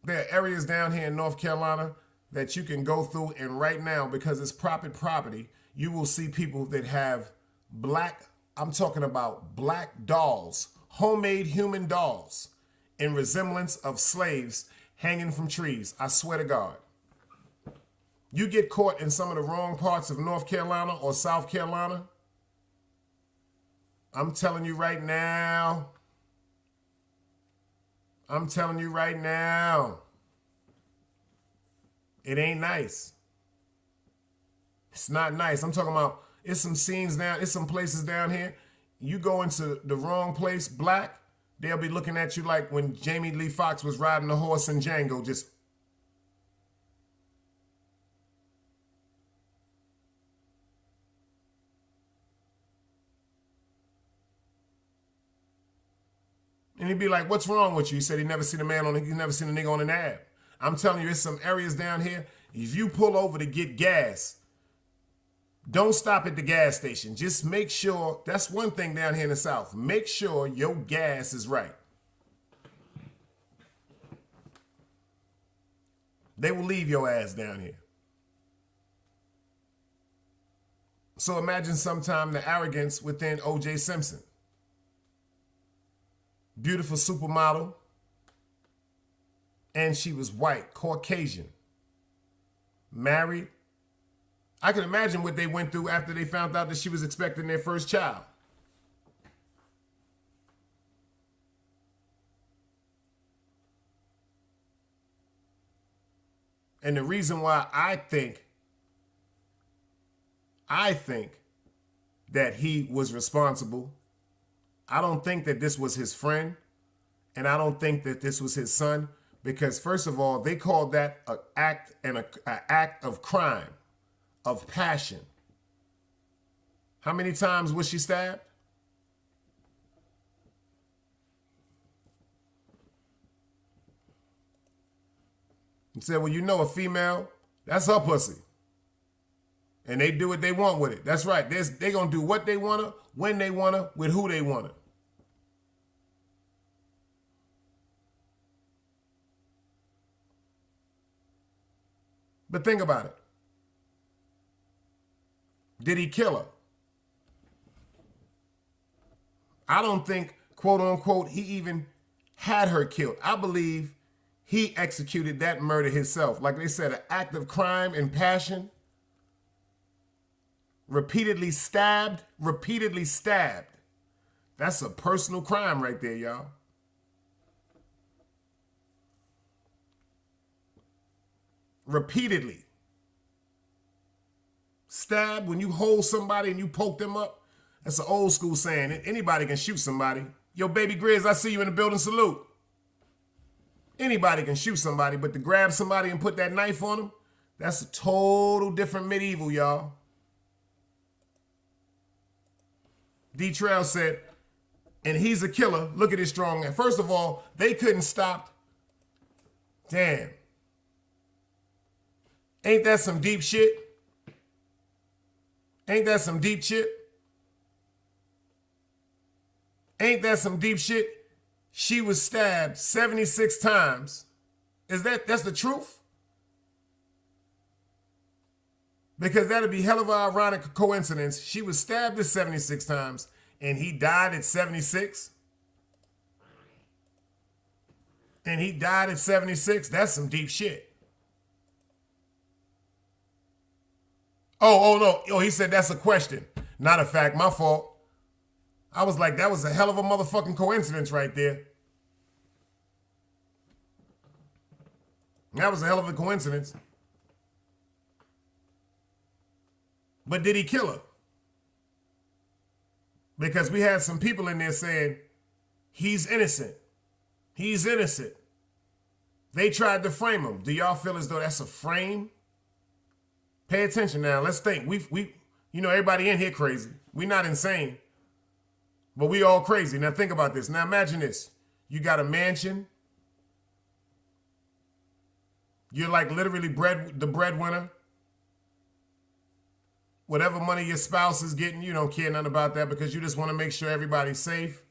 There are areas down here in North Carolina that you can go through, and right now, because it's private property, you will see people that have black, I'm talking about black dolls, homemade human dolls, in resemblance of slaves hanging from trees. I swear to God. You get caught in some of the wrong parts of North Carolina or South Carolina, I'm telling you right now, it ain't nice. It's not nice. I'm talking about, it's some scenes down, it's some places down here. You go into the wrong place, black, they'll be looking at you like when Jamie Lee Foxx was riding the horse in Django, just. And he'd be like, what's wrong with you? He said he never seen a nigga on an ab. I'm telling you, there's some areas down here, if you pull over to get gas, don't stop at the gas station. Just make sure, that's one thing down here in the South, make sure your gas is right. They will leave your ass down here. So imagine sometime the arrogance within OJ Simpson. Beautiful supermodel. And she was white, Caucasian. Married. I can imagine what they went through after they found out that she was expecting their first child. And the reason why I think that he was responsible, I don't think that this was his friend, and I don't think that this was his son, because first of all, they called that an act of crime, of passion. How many times was she stabbed? He said, well, you know, a female, that's her pussy. And they do what they want with it. That's right. They're going to do what they want to, when they want to, with who they want to. But think about it. Did he kill her? I don't think, quote unquote, he even had her killed. I believe he executed that murder himself. Like they said, an act of crime and passion. Repeatedly stabbed. That's a personal crime right there, y'all. Repeatedly. Stab, when you hold somebody and you poke them up, that's an old school saying. Anybody can shoot somebody. Yo, baby Grizz, I see you in the building, salute. Anybody can shoot somebody, but to grab somebody and put that knife on them, that's a total different medieval, y'all. D. Trail said, and he's a killer. Look at his strong man. First of all, they couldn't stop. Damn. Ain't that some deep shit? Ain't that some deep shit? Ain't that some deep shit? She was stabbed 76 times. That's the truth? Because that'd be hell of an ironic coincidence. She was stabbed at 76 times and he died at 76. And he died at 76. That's some deep shit. Oh, no. Oh, he said that's a question. Not a fact. My fault. I was like, that was a hell of a motherfucking coincidence right there. That was a hell of a coincidence. But did he kill her? Because we had some people in there saying, he's innocent. He's innocent. They tried to frame him. Do y'all feel as though that's a frame? Pay attention now. Let's think. We everybody in here crazy. We not insane. But we all crazy. Now think about this. Now imagine this. You got a mansion. You're like literally the breadwinner. Whatever money your spouse is getting, you don't care nothing about that because you just want to make sure everybody's safe.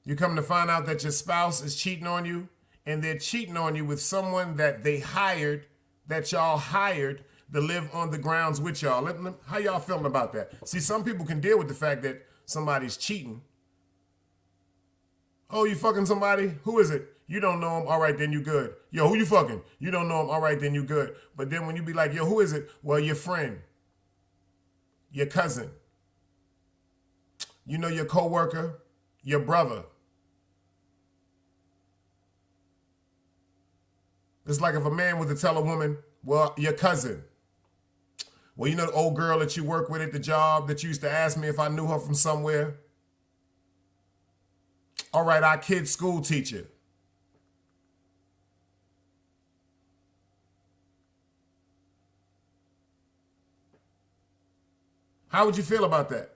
You come to find out that your spouse is cheating on you, and they're cheating on you with someone that they hired, that y'all hired to live on the grounds with y'all. How y'all feeling about that? See, some people can deal with the fact that somebody's cheating. Oh, you fucking somebody? Who is it? You don't know him? All right, then you good. Yo, who you fucking? You don't know him? All right, then you good. But then when you be like, yo, who is it? Well, your friend. Your cousin. You know, your coworker. Your brother. It's like if a man was to tell a woman, well, your cousin. Well, you know the old girl that you work with at the job that used to ask me if I knew her from somewhere? All right, our kid's school teacher. How would you feel about that?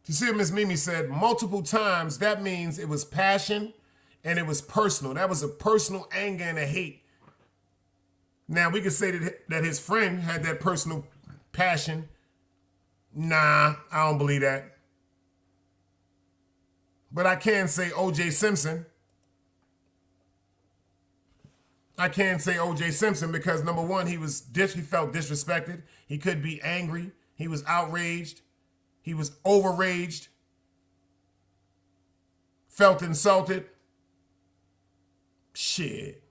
You see what Miss Mimi said? Multiple times, that means it was passion and it was personal. That was a personal anger and a hate. Now, we could say that his friend had that personal passion. Nah, I don't believe that. But I can say OJ Simpson. I can say OJ Simpson because number one, he felt disrespected. He could be angry. He was outraged. He was overraged. Felt insulted. Shit.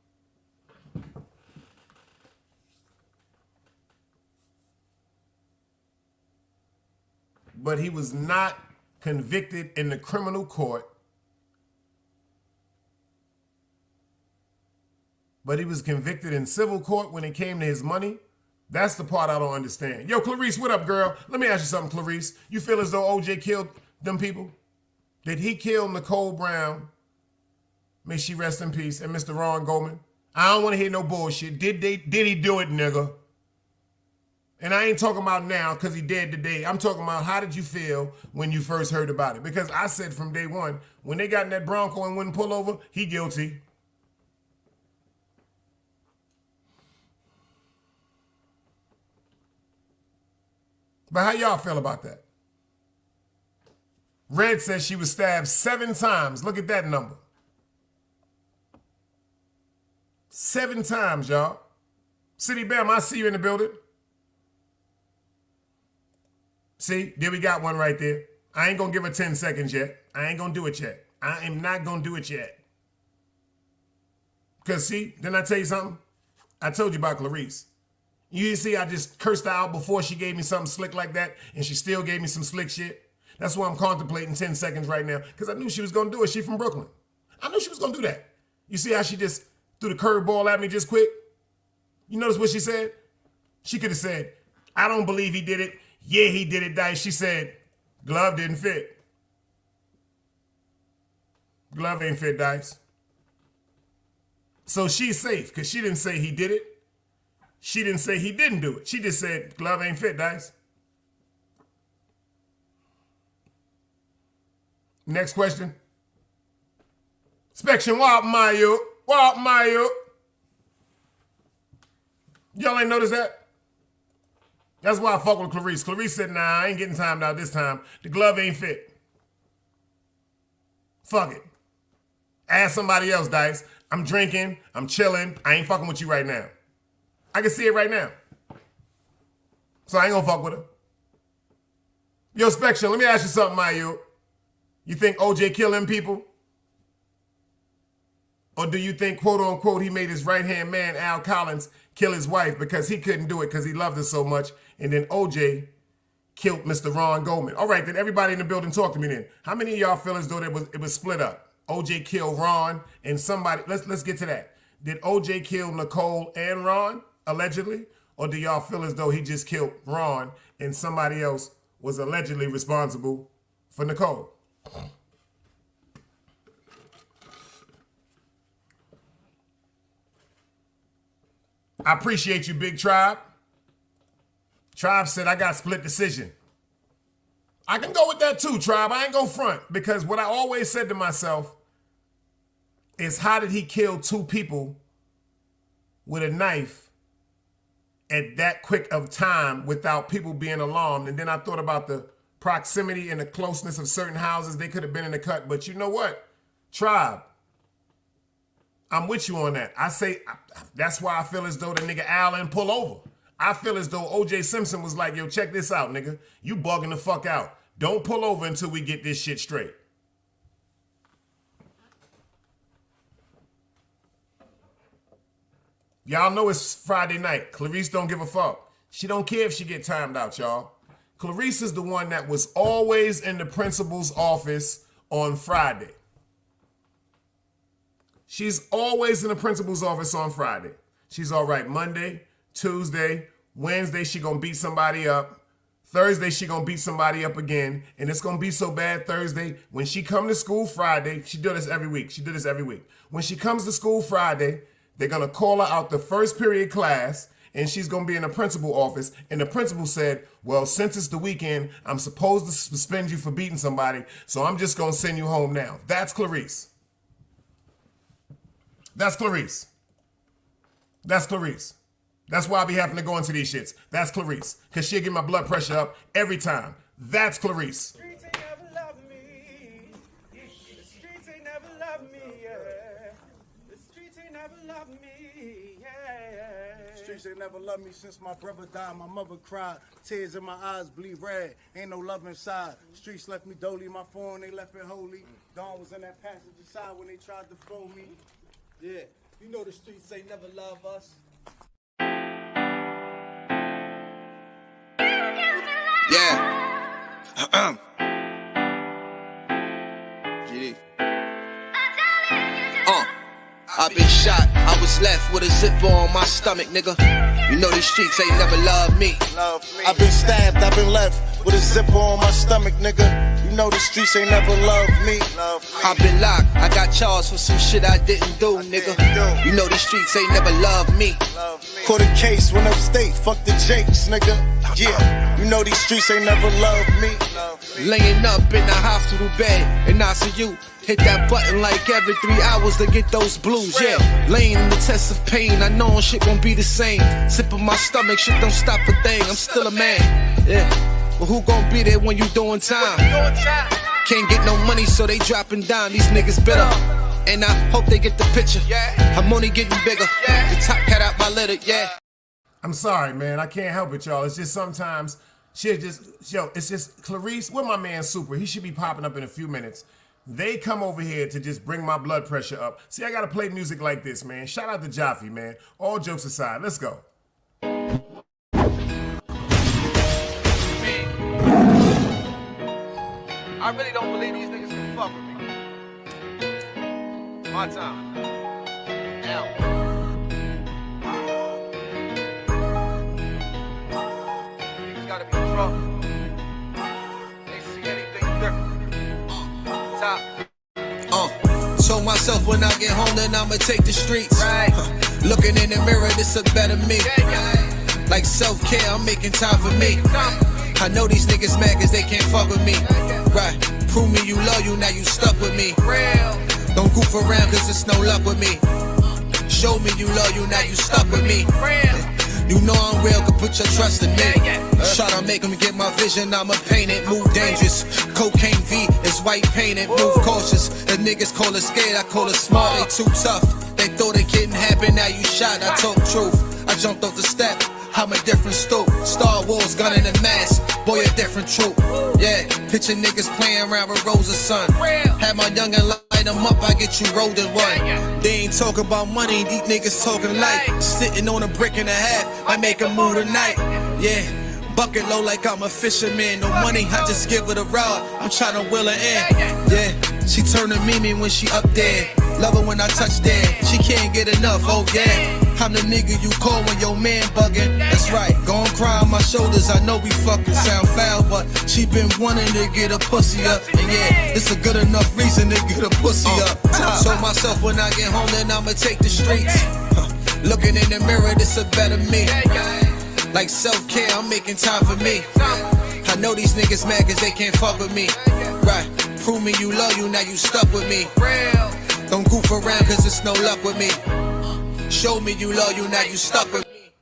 But he was not convicted in the criminal court. But he was convicted in civil court when it came to his money. That's the part I don't understand. Yo, Clarice, what up, girl? Let me ask you something, Clarice. You feel as though OJ killed them people? Did he kill Nicole Brown? May she rest in peace. And Mr. Ron Goldman? I don't want to hear no bullshit. Did he do it, nigga? And I ain't talking about now because he dead today. I'm talking about how did you feel when you first heard about it? Because I said from day one, when they got in that Bronco and wouldn't pull over, he guilty. But how y'all feel about that? Red says she was stabbed 7 times. Look at that number. 7 times, y'all. City Bam, I see you in the building. See, there we got one right there. I ain't gonna give her 10 seconds yet. I ain't gonna do it yet. I am not gonna do it yet. Because see, didn't I tell you something? I told you about Clarice. You see, I just cursed her out before she gave me something slick like that, and she still gave me some slick shit. That's why I'm contemplating 10 seconds right now, because I knew she was gonna do it. She from Brooklyn. I knew she was gonna do that. You see how she just threw the curveball at me just quick? You notice what she said? She could have said, I don't believe he did it. Yeah, he did it, Dice. She said, glove didn't fit. Glove ain't fit, Dice. So she's safe, because she didn't say he did it. She didn't say he didn't do it. She just said, glove ain't fit, Dice. Next question. Inspection, what up, Mayo? What up, Mayo? Y'all ain't noticed that? That's why I fuck with Clarice. Clarice said, nah, I ain't getting timed out this time. The glove ain't fit. Fuck it. Ask somebody else, Dice. I'm drinking. I'm chilling. I ain't fucking with you right now. I can see it right now. So I ain't gonna fuck with her. Yo, Spection, let me ask you something, Mayu. You think OJ killed them people? Or do you think, quote unquote, he made his right-hand man, Al Collins, kill his wife because he couldn't do it because he loved her so much, and then OJ killed Mr. Ron Goldman? All right, then everybody in the building talk to me then. How many of y'all feel as though it was split up? OJ killed Ron and somebody, let's get to that. Did OJ kill Nicole and Ron, allegedly? Or do y'all feel as though he just killed Ron and somebody else was allegedly responsible for Nicole? I appreciate you, Big Tribe. Tribe said I got split decision. I can go with that too, Tribe. I ain't gonna front, because what I always said to myself is, how did he kill 2 people with a knife at that quick of time without people being alarmed? And then I thought about the proximity and the closeness of certain houses. They could have been in the cut. But you know what? Tribe, I'm with you on that. I say, that's why I feel as though the nigga Allen pull over. I feel as though OJ Simpson was like, yo, check this out, nigga. You bugging the fuck out. Don't pull over until we get this shit straight. Y'all know it's Friday night. Clarice don't give a fuck. She don't care if she get timed out, y'all. Clarice is the one that was always in the principal's office on Friday. She's always in the principal's office on Friday. She's all right Monday, Tuesday, Wednesday, she gonna beat somebody up. Thursday, she gonna beat somebody up again. And it's gonna be so bad Thursday. When she come to school Friday, she do this every week. When she comes to school Friday, they're gonna call her out the first period class, and she's gonna be in the principal office. And the principal said, well, since it's the weekend, I'm supposed to suspend you for beating somebody, so I'm just gonna send you home now. That's Clarice. That's Clarice. That's Clarice. That's why I be having to go into these shits. That's Clarice. Because she'll get my blood pressure up every time. That's Clarice. love me, yeah. Streets ain't never loved me since my brother died. My mother cried, tears in my eyes bleed red. Ain't no love inside. Streets left me dolly, my phone they left it holy. Dawn was in that passenger side when they tried to phone me. Yeah, you know the streets ain't never love us. Yeah. GD. I've been shot, I was left with a zipper on my stomach, nigga. You know these streets ain't never loved me. I've been stabbed, I've been left with a zipper on my stomach, nigga. You know the streets ain't never loved me. I've been locked, I got charged for some shit I didn't do, nigga. You know these streets ain't never loved me. Caught a case, went upstate, fuck the Jakes, nigga. Yeah, you know these streets ain't never loved me. Laying up in the hospital bed in ICU. Hit that button like every 3 hours to get those blues, yeah. Laying in the test of pain, I know shit won't be the same. Sipping my stomach, shit don't stop a thing, I'm still a man, yeah. But who gon' be there when you doing time? Can't get no money, so they dropping down, these niggas bitter. And I hope they get the picture, I'm only getting bigger. The top cat out my litter, yeah. I'm sorry, man. I can't help it, y'all. It's just sometimes shit just, yo, it's just Clarice, where my man Super? He should be popping up in a few minutes. They come over here to just bring my blood pressure up. See, I gotta play music like this, man. Shout out to Jaffe, man. All jokes aside, let's go. I really don't believe these niggas can fuck with me. My time. Now. Niggas gotta be drunk. They see anything different. Top. Told myself when I get home that I'ma take the streets. Right. Looking in the mirror, this a better me. Like self-care, I'm making time for me. I know these niggas mad cause they can't fuck with me. Right, prove me you loyal, now you stuck with me. Don't goof around cause it's no luck with me. Show me you loyal, now you stuck with me. You know I'm real, can put your trust in me. Try to make them get my vision, I'ma paint it. Move dangerous, cocaine V is white painted. Move cautious, the niggas call it scared, I call it smart. They too tough, they thought it couldn't happen, now you shot. I talk truth, I jumped off the step, I'm a different stoop. Star Wars, gun in the mask, boy a different troop. Yeah, picture niggas playing around with Rosa son. Had my youngin' light them up, I get you rolled in one. They ain't talking about money, these niggas talking light. Sitting on a brick and a half, I make a move tonight. Yeah, bucket low like I'm a fisherman. No money, I just give her the rod, I'm tryna wheel her in. Yeah, she turning Mimi when she up there. Love her when I touch there, she can't get enough, oh yeah. I'm the nigga you call when your man bugging. That's right, gon' cry on my shoulders. I know we fucking sound foul, but she been wanting to get a pussy up. And yeah, it's a good enough reason to get a pussy up. Told myself when I get home, then I'ma take the streets. Looking in the mirror, this a better me. Like self-care, I'm making time for me. I know these niggas mad cause they can't fuck with me. Right, prove me you love you, now you stuck with me. Don't goof around cause it's no luck with me. Show me you loyal, now you stuck with me.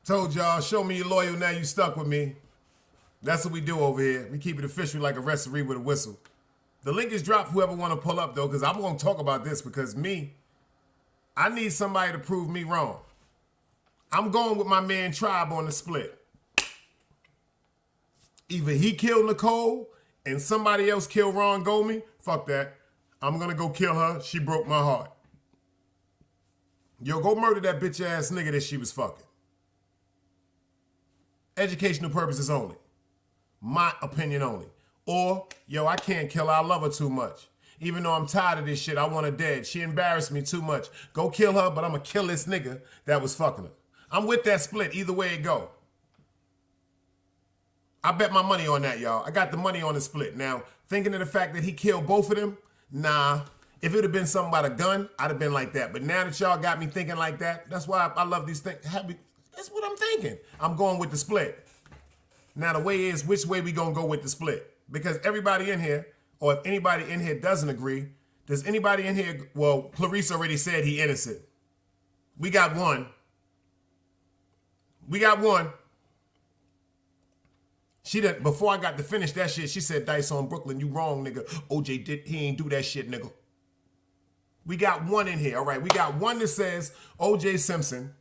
Told y'all, show me you loyal, now you stuck with me. That's what we do over here. We keep it official like a referee with a whistle. The link is dropped, whoever want to pull up though, because I'm going to talk about this because I need somebody to prove me wrong. I'm going with my man Tribe on the split. Either he killed Nicole and somebody else killed Ron Goldman. Fuck that. I'm going to go kill her. She broke my heart. Yo, go murder that bitch ass nigga that she was fucking. Educational purposes only. My opinion only. Or, yo, I can't kill her. I love her too much. Even though I'm tired of this shit, I want her dead. She embarrassed me too much. Go kill her, but I'm gonna kill this nigga that was fucking her. I'm with that split, either way it go. I bet my money on that, y'all. I got the money on the split. Now, thinking of the fact that he killed both of them, nah. If it would have been something about a gun, I'd have been like that. But now that y'all got me thinking like that, that's why I love these things. That's what I'm thinking. I'm going with the split. Now the way is, which way we gonna go with the split? Because everybody in here, or if anybody in here doesn't agree, does anybody in here, well, Clarice already said he innocent. We got one. She done, before I got to finish that shit, she said, Dice on Brooklyn, you wrong, nigga. OJ he ain't do that shit, nigga. We got one in here. All right, we got one that says OJ Simpson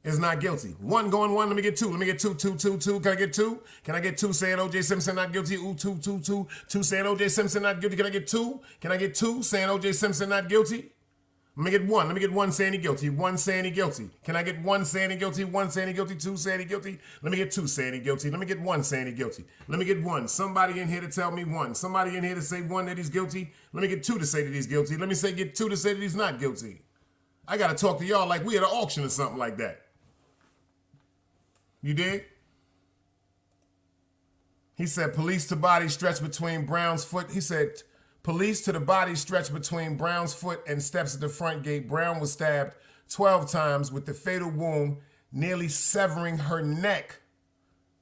is not guilty. One going one. Let me get two. Let me get two. Can I get two? Can I get two saying OJ Simpson not guilty? Ooh, two. Two saying OJ Simpson not guilty. Can I get two? Can I get two saying OJ Simpson not guilty? Let me get one. Let me get one saying he guilty. One saying he guilty. Can I get one saying he guilty? One saying he guilty. Two saying he guilty. Let me get two saying he guilty. Let me get one saying he guilty. Let me get one. Somebody in here to tell me one. Somebody in here to say one that he's guilty. Let me get two to say that he's guilty. Let me get two to say that he's not guilty. I got to talk to y'all like we at an auction or something like that. You dig? He said police to body stretched between Brown's foot. He said police to the body stretched between Brown's foot and steps at the front gate. Brown was stabbed 12 times with the fatal wound, nearly severing her neck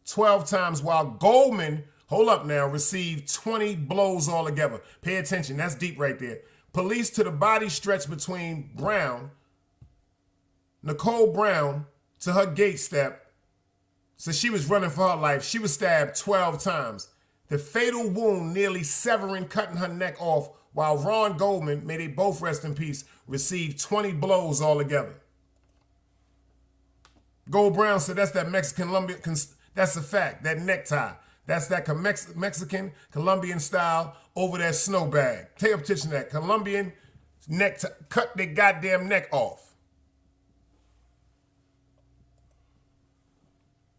12 times, while Goldman, hold up now, received 20 blows altogether. Pay attention. That's deep right there. Police to the body stretched between Nicole Brown, to her gate step. So she was running for her life. She was stabbed 12 times. The fatal wound nearly cutting her neck off, while Ron Goldman, may they both rest in peace, received 20 blows altogether. Gold Brown said that's that Mexican Colombian, that's a fact, that necktie. That's that Mexican Colombian style over that snow bag. Pay attention to that. Colombian necktie, cut their goddamn neck off.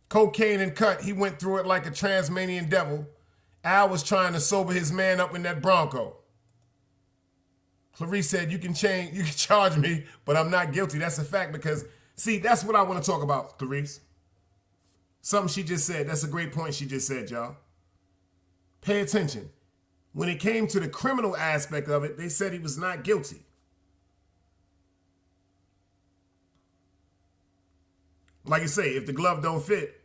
Cocaine and cut, he went through it like a Transmanian devil. Al was trying to sober his man up in that Bronco. Clarice said, you can charge me, but I'm not guilty. That's a fact because, see, that's what I want to talk about, Clarice. Something she just said. That's a great point she just said, y'all. Pay attention. When it came to the criminal aspect of it, they said he was not guilty. Like you say, if the glove don't fit,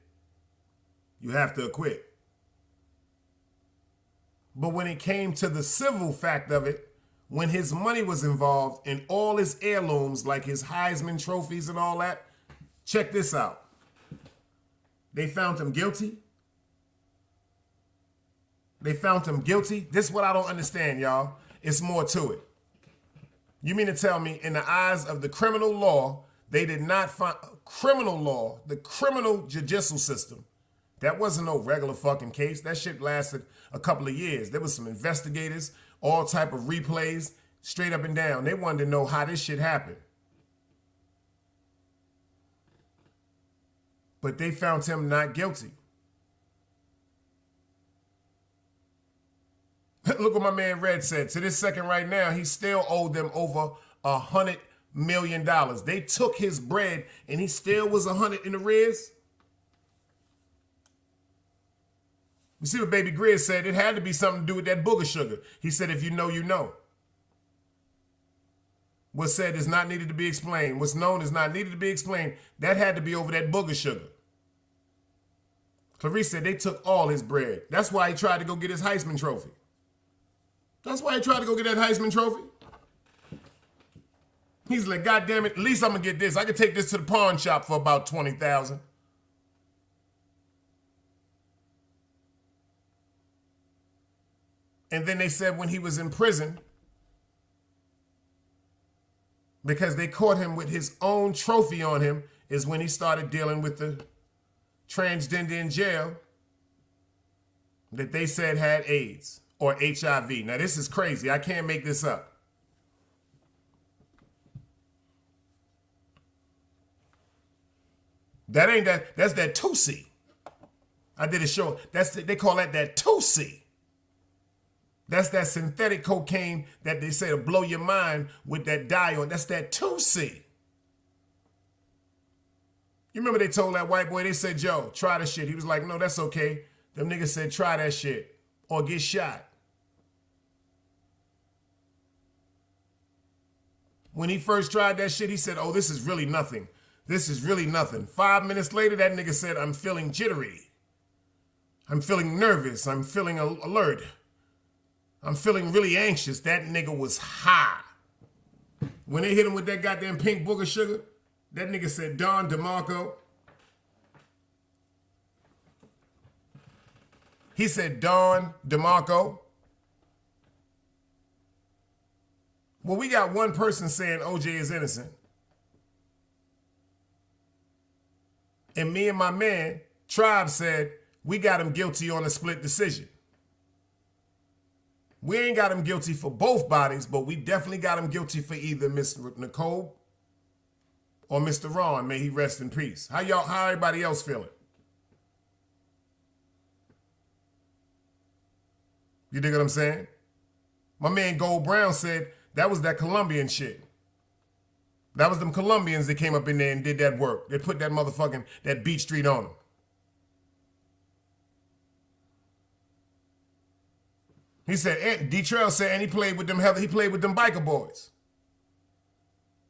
you have to acquit. But when it came to the civil fact of it, when his money was involved and all his heirlooms, like his Heisman trophies and all that, check this out. They found him guilty. They found him guilty. This is what I don't understand, y'all. It's more to it. You mean to tell me, in the eyes of the criminal law, they did not find criminal law, the criminal judicial system? That wasn't no regular fucking case. That shit lasted a couple of years. There was some investigators, all type of replays, straight up and down. They wanted to know how this shit happened. But they found him not guilty. Look what my man Red said. To this second right now, he still owed them over $100 million. They took his bread and he still was 100 in the arrears. You see what Baby Grizz said? It had to be something to do with that booger sugar. He said, if you know, you know. What's said is not needed to be explained. What's known is not needed to be explained. That had to be over that booger sugar. Clarice said they took all his bread. That's why he tried to go get his Heisman trophy. That's why he tried to go get that Heisman trophy. He's like, God damn it, at least I'm going to get this. I could take this to the pawn shop for about $20,000. And then they said when he was in prison, because they caught him with his own trophy on him, is when he started dealing with the transgender in jail that they said had AIDS or HIV. Now, this is crazy. I can't make this up. That ain't that. That's that 2C. I did a show. They call that 2C. That's that synthetic cocaine that they say to blow your mind with that dye on. That's that 2C. You remember they told that white boy, they said, Joe, try this shit. He was like, no, that's okay. Them niggas said, try that shit or get shot. When he first tried that shit, he said, oh, this is really nothing. This is really nothing. 5 minutes later, that nigga said, I'm feeling jittery. I'm feeling nervous. I'm feeling alert. I'm feeling really anxious. That nigga was high. When they hit him with that goddamn pink booger sugar, that nigga said, Don DeMarco. He said, Don DeMarco. Well, we got one person saying OJ is innocent. And me and my man, Tribe, said we got him guilty on a split decision. We ain't got him guilty for both bodies, but we definitely got him guilty for either Miss Nicole or Mr. Ron. May he rest in peace. How everybody else feeling? You dig what I'm saying? My man Gold Brown said that was that Colombian shit. That was them Colombians that came up in there and did that work. They put that motherfucking, that Beach Street on them. He said, D-Trail said, and he played with them biker boys.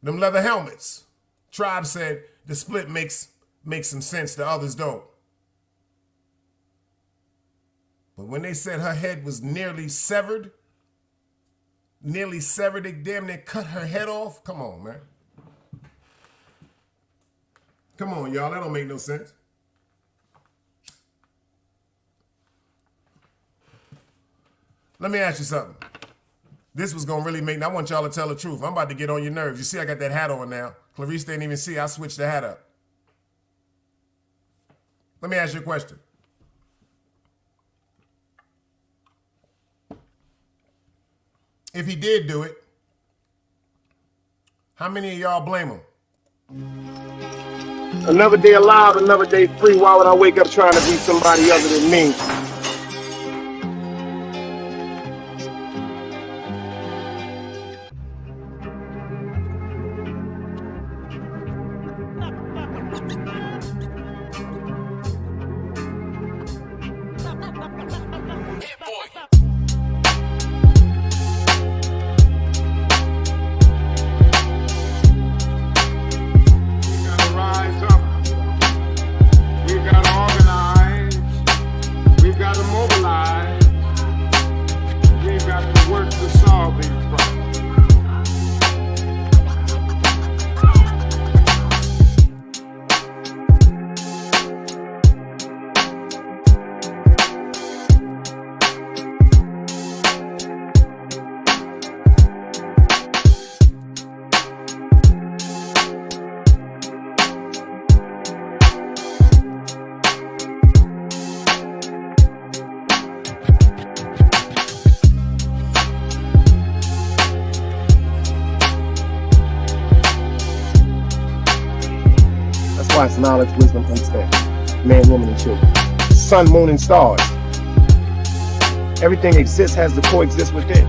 Them leather helmets. Tribe said the split makes some sense, the others don't. But when they said her head was nearly severed, they damn near cut her head off. Come on, man. Come on, y'all. That don't make no sense. Let me ask you something. This was going to really make... I want y'all to tell the truth. I'm about to get on your nerves. You see I got that hat on now. Clarice didn't even see. I switched the hat up. Let me ask you a question. If he did do it, how many of y'all blame him? Another day alive, another day free. Why would I wake up trying to be somebody other than me? It's knowledge, wisdom, understanding. Man, woman, and children. Sun, moon, and stars. Everything exists, has to coexist within.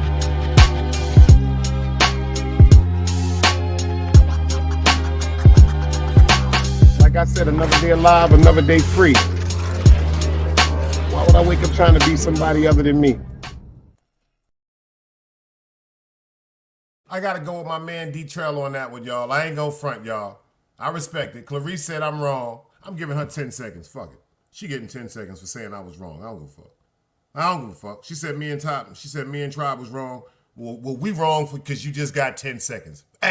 Like I said, another day alive, another day free. Why would I wake up trying to be somebody other than me? I got to go with my man D-Trail on that one, y'all. I ain't gonna front, y'all. I respect it. Clarice said I'm wrong. I'm giving her 10 seconds. Fuck it. She getting 10 seconds for saying I was wrong. I don't give a fuck. I don't give a fuck. She said me and Tribe was wrong. Well, we wrong because you just got 10 seconds. You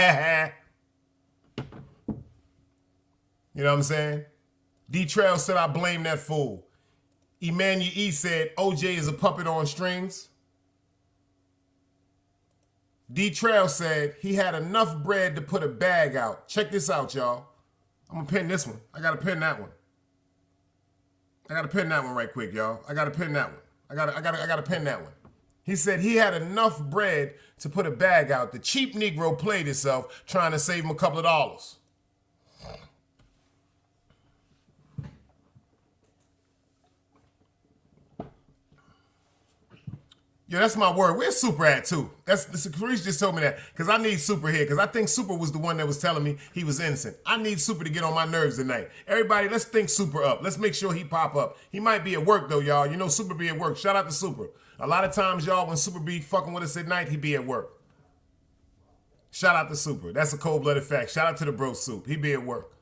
know what I'm saying? D-Trail said I blame that fool. Emmanuel E said OJ is a puppet on strings. D-Trail said he had enough bread to put a bag out. Check this out, y'all. I'm going to pin this one. I got to pin that one. I got to pin that one right quick, y'all. I got to pin that one. I got to pin that one. He said he had enough bread to put a bag out. The cheap Negro played himself trying to save him a couple of dollars. Yeah, that's my word. Where's Super at, too? Clarice just told me that because I need Super here because I think Super was the one that was telling me he was innocent. I need Super to get on my nerves tonight. Everybody, let's think Super up. Let's make sure he pop up. He might be at work, though, y'all. You know Super be at work. Shout out to Super. A lot of times, y'all, when Super be fucking with us at night, he be at work. Shout out to Super. That's a cold-blooded fact. Shout out to the bro Soup. He be at work.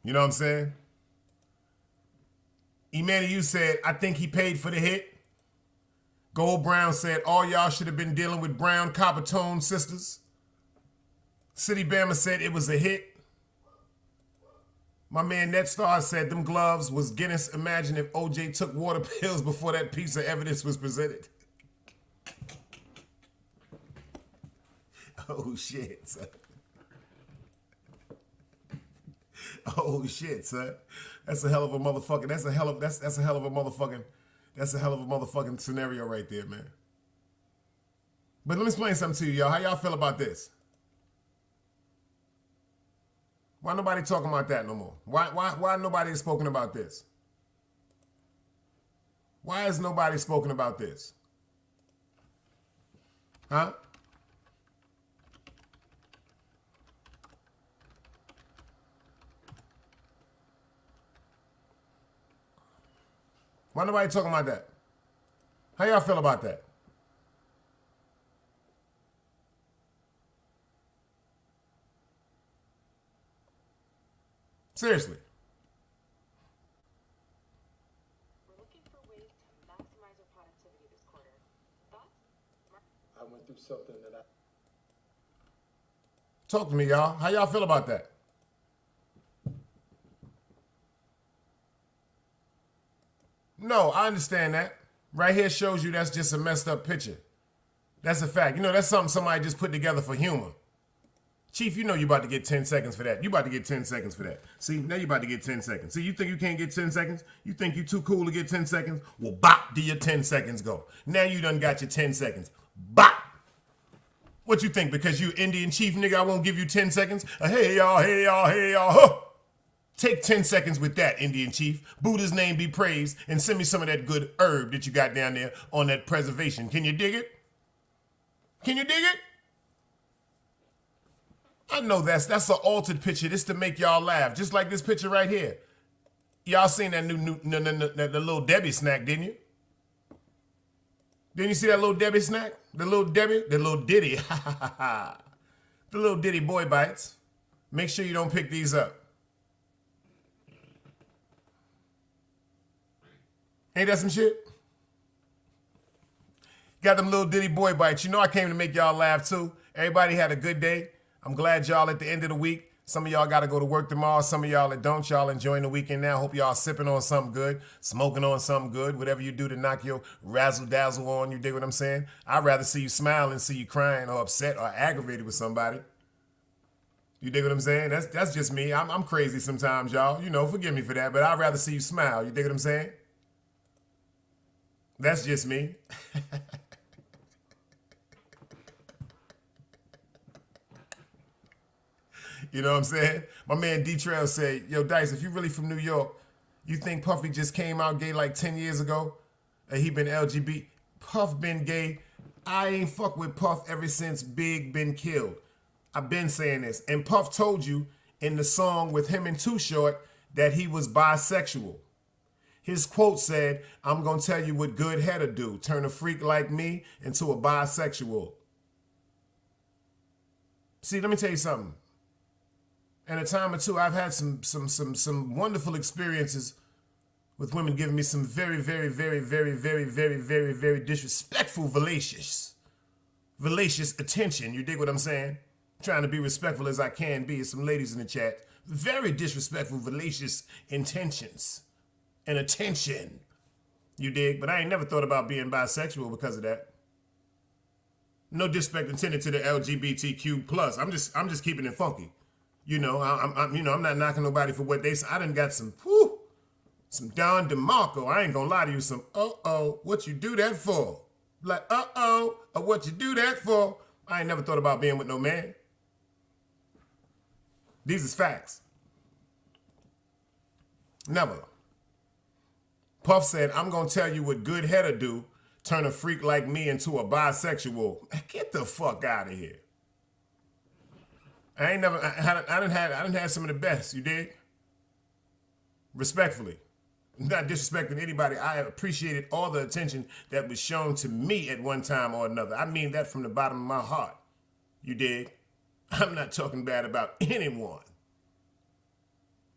You know what I'm saying? Emmanuel said, I think he paid for the hit. Gold Brown said, all y'all should have been dealing with brown copper tone sisters. City Bama said it was a hit. My man Net Star said them gloves was Guinness. Imagine if OJ took water pills before that piece of evidence was presented. Oh shit, son. Oh shit, son. That's a hell of a motherfucking. That's a hell of a motherfucking scenario right there, man. But let me explain something to you, y'all. How y'all feel about this? Why nobody talking about that no more? Why nobody has spoken about this? Why has nobody spoken about this? Huh? Why nobody talking about that? How y'all feel about that? Seriously. We're looking for ways to maximize our productivity this quarter. Thoughts? I went through something that I... Talk to me, y'all. How y'all feel about that? No, I understand that. Right here shows you that's just a messed up picture. That's a fact. You know, that's something somebody just put together for humor. Chief, you know you about to get 10 seconds for that. You about to get 10 seconds for that. See, now you about to get 10 seconds. See, you think you can't get 10 seconds? You think you too cool to get 10 seconds? Well, bop, do your 10 seconds go. Now you done got your 10 seconds. Bop. What you think? Because you Indian chief nigga, I won't give you 10 seconds? Hey, y'all, hey, y'all, hey, y'all. Huh. Take 10 seconds with that, Indian chief. Buddha's name be praised, and send me some of that good herb that you got down there on that preservation. Can you dig it? Can you dig it? I know that's an altered picture. This to make y'all laugh. Just like this picture right here. Y'all seen that the little Debbie snack, didn't you? Didn't you see that little Debbie snack? The little Debbie? The little Diddy. The little Diddy boy bites. Make sure you don't pick these up. Ain't that some shit? Got them little Diddy boy bites. You know I came to make y'all laugh too. Everybody had a good day. I'm glad y'all at the end of the week. Some of y'all got to go to work tomorrow. Some of y'all that don't, y'all enjoying the weekend now. Hope y'all sipping on something good, smoking on something good, whatever you do to knock your razzle-dazzle on. You dig what I'm saying? I'd rather see you smile than see you crying or upset or aggravated with somebody. You dig what I'm saying? That's just me. I'm crazy sometimes, y'all. You know, forgive me for that, but I'd rather see you smile. You dig what I'm saying? That's just me. You know what I'm saying? My man D-Trail said, yo, Dice, if you really from New York, you think Puffy just came out gay like 10 years ago? And he been LGBT? Puff been gay. I ain't fuck with Puff ever since Big been killed. I've been saying this. And Puff told you in the song with him and Too Short that he was bisexual. His quote said, I'm going to tell you what good head'll do. Turn a freak like me into a bisexual. See, let me tell you something. And a time or two, I've had some wonderful experiences with women giving me some very, very, very, very, very, very, very, very disrespectful, valacious attention. You dig what I'm saying? Trying to be respectful as I can be. Some ladies in the chat. Very disrespectful, valacious intentions and attention. You dig? But I ain't never thought about being bisexual because of that. No disrespect intended to the LGBTQ plus. I'm just keeping it funky. You know, I'm not knocking nobody for what they say. I done got some Don DeMarco. I ain't gonna lie to you. Some what you do that for? Like or what you do that for? I ain't never thought about being with no man. These is facts. Never. Puff said, I'm gonna tell you what good head'll do. Turn a freak like me into a bisexual. Get the fuck out of here. I done had some of the best, you dig? Respectfully. Not disrespecting anybody. I appreciated all the attention that was shown to me at one time or another. I mean that from the bottom of my heart. You dig? I'm not talking bad about anyone.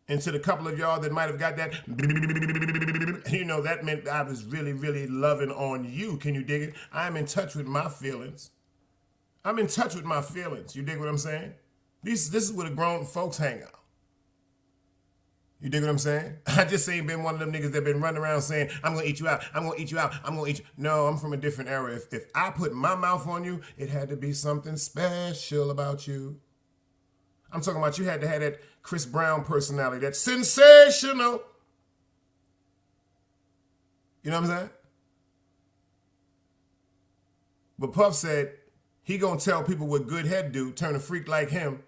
And to the couple of y'all that might have got that, you know, that meant I was really, really loving on you. Can you dig it? I'm in touch with my feelings. I'm in touch with my feelings. You dig what I'm saying? This is where the grown folks hang out. You dig what I'm saying? I just ain't been one of them niggas that been running around saying, I'm gonna eat you out, I'm gonna eat you out, I'm gonna eat you. No, I'm from a different era. If I put my mouth on you, it had to be something special about you. I'm talking about you had to have that Chris Brown personality, that sensational. You know what I'm saying? But Puff said he gonna tell people what good head do, turn a freak like him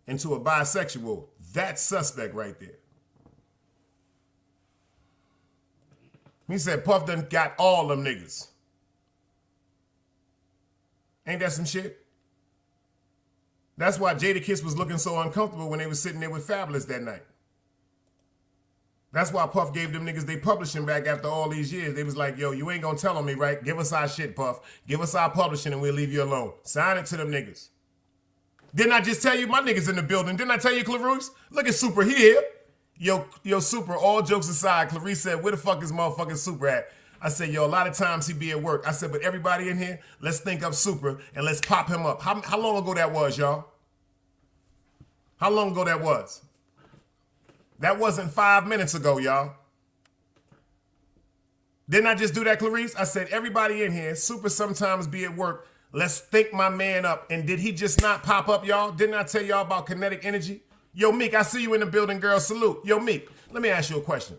into a bisexual. That's suspect right there. He said Puff done got all them niggas. Ain't that some shit? That's why Jadakiss was looking so uncomfortable when they was sitting there with Fabulous that night. That's why Puff gave them niggas they publishing back after all these years. They was like, yo, you ain't gonna tell on me, right? Give us our shit, Puff. Give us our publishing and we'll leave you alone. Sign it to them niggas. Didn't I just tell you my niggas in the building? Didn't I tell you, Clarice? Look at Super here. Yo, Super, all jokes aside, Clarice said, where the fuck is motherfucking Super at? I said, yo, a lot of times he be at work. I said, but everybody in here, let's think up Super and let's pop him up. How long ago that was, y'all? How long ago that was? That wasn't 5 minutes ago, y'all. Didn't I just do that, Clarice? I said, everybody in here, Super sometimes be at work. Let's think my man up. And did he just not pop up, y'all? Didn't I tell y'all about kinetic energy? Yo, Meek, I see you in the building, girl. Salute. Yo, Meek, let me ask you a question.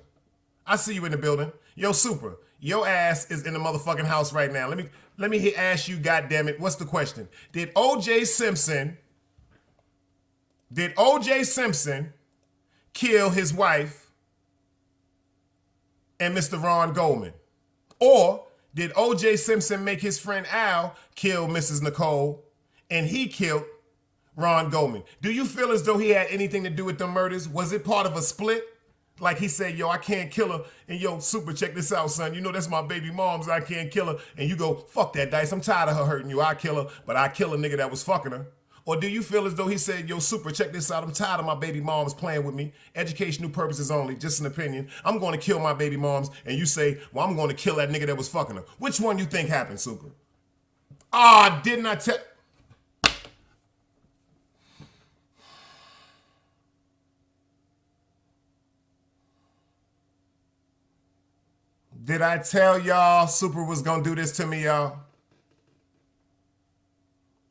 I see you in the building. Yo, Super, your ass is in the motherfucking house right now. Let me ask you, goddammit, what's the question? Did OJ Simpson kill his wife and Mr. Ron Goldman? Or did OJ Simpson make his friend Al kill Mrs. Nicole and he killed Ron Goldman? Do you feel as though he had anything to do with the murders? Was it part of a split? Like he said, yo, I can't kill her. And yo, Super, check this out, son. You know that's my baby mom's. I can't kill her. And you go, fuck that, Dice. I'm tired of her hurting you. I kill her, but I kill a nigga that was fucking her. Or do you feel as though he said, yo, Super, check this out. I'm tired of my baby moms playing with me. Educational purposes only, just an opinion. I'm going to kill my baby moms. And you say, well, I'm going to kill that nigga that was fucking her. Which one you think happened, Super? Ah, didn't I tell... Did I tell y'all Super was going to do this to me, y'all?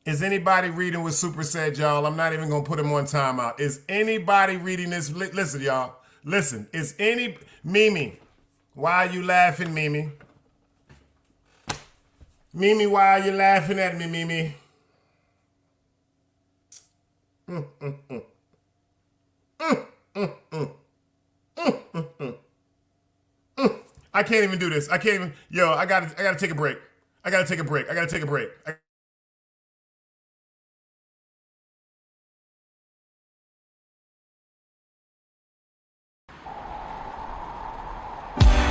Is anybody reading what Super said, y'all? I'm not even going to put him on timeout. Is anybody reading this? Listen, y'all. Listen. Is any... Mimi, why are you laughing, Mimi? Mimi, why are you laughing at me, Mimi? I can't even do this. I can't even... Yo, I gotta take a break. I gotta take a break.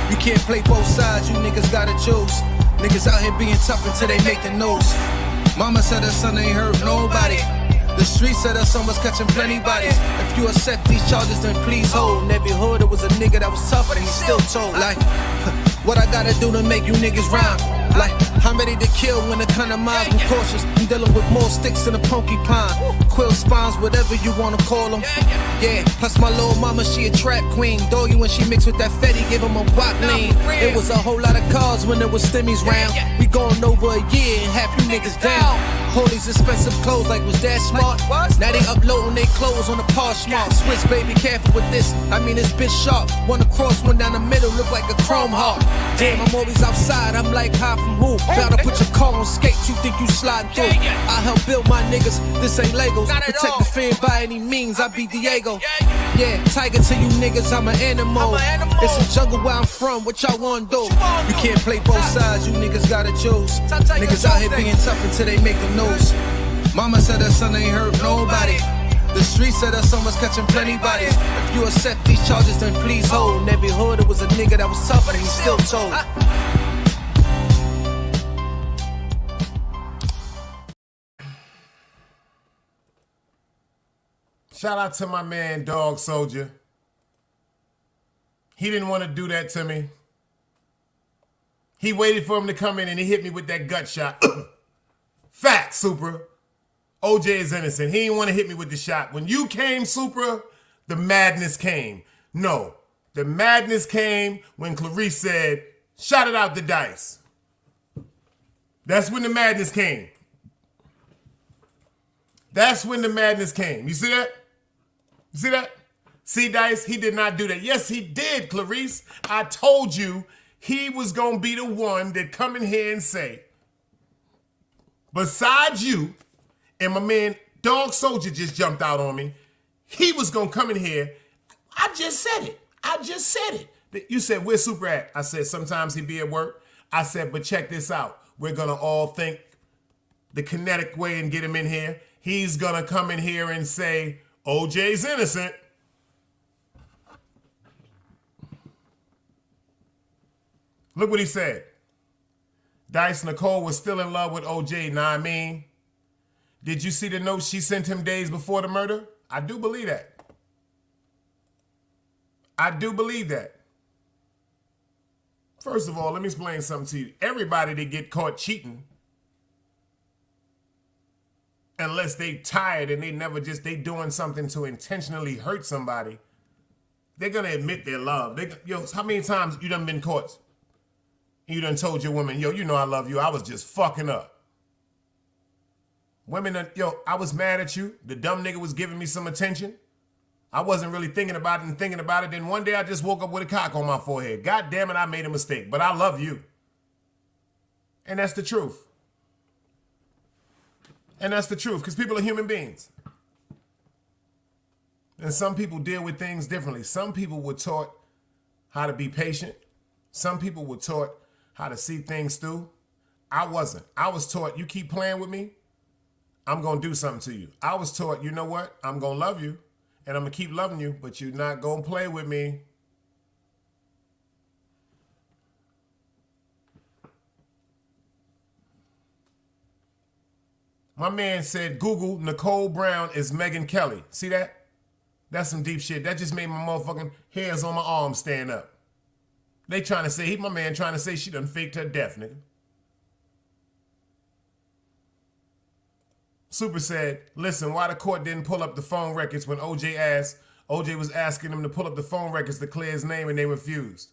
You can't play both sides, you niggas gotta choose. Niggas out here being tough until they make the news. Mama said her son ain't hurt nobody. The streets said her son was catching plenty bodies. If you accept these charges, then please hold. In every hood, it was a nigga that was tough, but he still told. Like, what I gotta do to make you niggas rhyme? Like, I'm ready to kill when the kind of mob I'm cautious. I'm dealing with more sticks than a porcupine. Quill spines, whatever you wanna call them. Yeah, plus my little mama, she a trap queen. Doggy when she mixed with that Fetty, give him a wop lean. It was a whole lot of cars when there was stimmies round. We going over a year and half you niggas down. All these expensive clothes, like was that smart? Now they uploading their clothes on the Poshmark. Switch, baby, careful with this. I mean, it's bitch sharp. One across, one down the middle, look like a chrome heart. Damn, I'm always outside. I'm like, high from who? Gotta put your car on skates. You think you slide through? I help build my niggas. This ain't Legos. Protect the fan by any means. I be Diego. Yeah, tiger to you niggas. I'm an animal. It's a jungle where I'm from. What y'all wanna do? You can't play both sides. You niggas gotta choose. Niggas out here being tough until they make the news. Mama said her son ain't hurt nobody. The streets said her son was catching plenty bodies. If you accept these charges, then please hold. In every hood, it was a nigga that was tough, but he still told. Shout out to my man, Dog Soldier. He didn't want to do that to me. He waited for him to come in and he hit me with that gut shot. Fact, Super. OJ is innocent. He didn't want to hit me with the shot. When you came, Super, the madness came. No. The madness came when Clarice said, shout it out the dice. That's when the madness came. That's when the madness came. You see that? You see that? See, Dice, he did not do that. Yes, he did, Clarice. I told you he was going to be the one that come in here and say, besides you, and my man Dog Soldier just jumped out on me, he was going to come in here. I just said it. I just said it. You said, where's Super at? I said, sometimes he be at work. I said, but check this out. We're going to all think the kinetic way and get him in here. He's going to come in here and say, OJ's innocent. Look what he said. Dice, Nicole was still in love with OJ, know what I mean? Did you see the note she sent him days before the murder? I do believe that. I do believe that. First of all, let me explain something to you. Everybody that get caught cheating, unless they tired and they doing something to intentionally hurt somebody, they're going to admit their love. Yo, how many times you done been caught? You done told your woman, yo, you know I love you. I was just fucking up. Women, yo, I was mad at you. The dumb nigga was giving me some attention. I wasn't really thinking about it and thinking about it. Then one day I just woke up with a cock on my forehead. God damn it, I made a mistake. But I love you. And that's the truth. And that's the truth, because people are human beings. And some people deal with things differently. Some people were taught how to be patient. Some people were taught how to see things through. I wasn't. I was taught, you keep playing with me, I'm going to do something to you. I was taught, you know what? I'm going to love you, and I'm going to keep loving you, but you're not going to play with me. My man said, Google Nicole Brown is Megyn Kelly. See that? That's some deep shit. That just made my motherfucking hairs on my arms stand up. They trying to say, my man trying to say she done faked her death, nigga. Super said, listen, why the court didn't pull up the phone records when OJ was asking them to pull up the phone records to clear his name and they refused.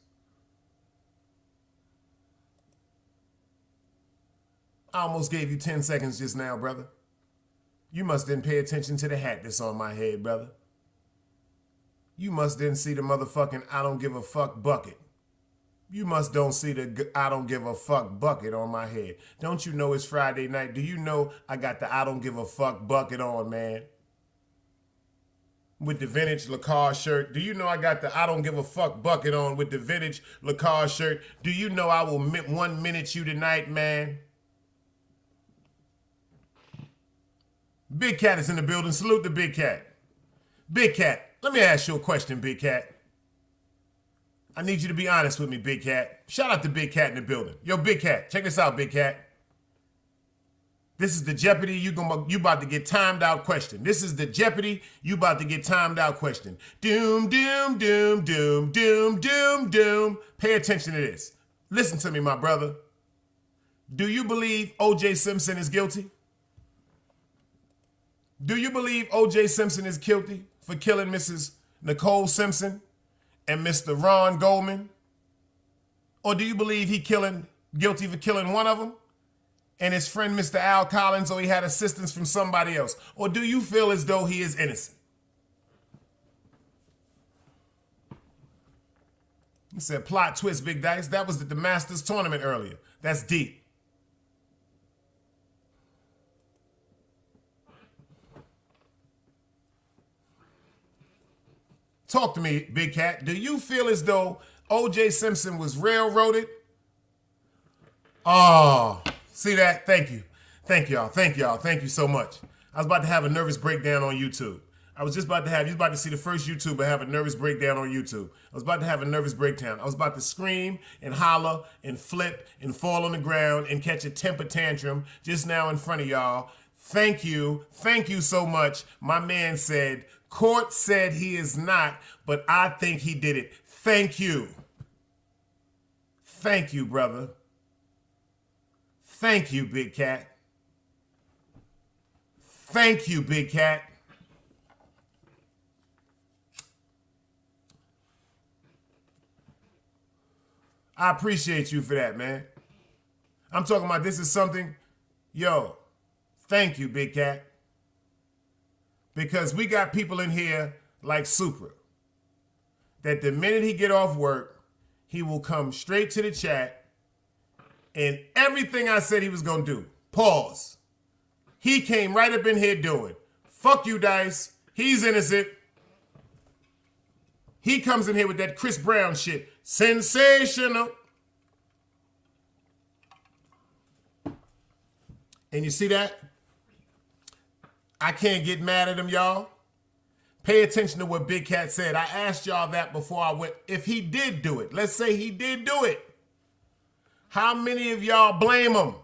I almost gave you 10 seconds just now, brother. You must didn't pay attention to the hat that's on my head, brother. You must didn't see the motherfucking I don't give a fuck bucket. You must don't see the I don't give a fuck bucket on my head. Don't you know it's Friday night? Do you know I got the I don't give a fuck bucket on, man? With the vintage Lacoste shirt. Do you know I got the I don't give a fuck bucket on with the vintage Lacoste shirt? Do you know I will 1 minute you tonight, man? Big Cat is in the building. Salute the Big Cat. Big Cat, let me ask you a question, Big Cat. I need you to be honest with me, Big Cat. Shout out to Big Cat in the building. Yo, Big Cat, check this out, Big Cat. This is the Jeopardy you about to get timed out question. This is the Jeopardy you about to get timed out question. Doom, doom, doom, doom, doom, doom, doom. Pay attention to this. Listen to me, my brother. Do you believe O.J. Simpson is guilty? Do you believe O.J. Simpson is guilty for killing Mrs. Nicole Simpson and Mr. Ron Goldman? Or do you believe he guilty for killing one of them and his friend Mr. Al Collins, or he had assistance from somebody else? Or do you feel as though he is innocent? He said, plot twist, Big Dice. That was at the Masters tournament earlier. That's deep. Talk to me, Big Cat. Do you feel as though O.J. Simpson was railroaded? Oh, see that? Thank you. Thank y'all. Thank y'all. Thank you so much. I was about to have a nervous breakdown on YouTube. I was just about to have, you was about to see the first YouTuber have a nervous breakdown on YouTube. I was about to have a nervous breakdown. I was about to scream and holler and flip and fall on the ground and catch a temper tantrum just now in front of y'all. Thank you. Thank you so much. My man said, court said he is not, but I think he did it. Thank you. Thank you, brother. Thank you, Big Cat. Thank you, Big Cat. I appreciate you for that, man. I'm talking about this is something, yo, thank you, Big Cat. Because we got people in here like Supra, that the minute he get off work, he will come straight to the chat and everything I said he was going to do, pause. He came right up in here doing, fuck you, Dice. He's innocent. He comes in here with that Chris Brown shit. Sensational. And you see that? I can't get mad at him, y'all. Pay attention to what Big Cat said. I asked y'all that before I went. If he did do it, let's say he did do it. How many of y'all blame him?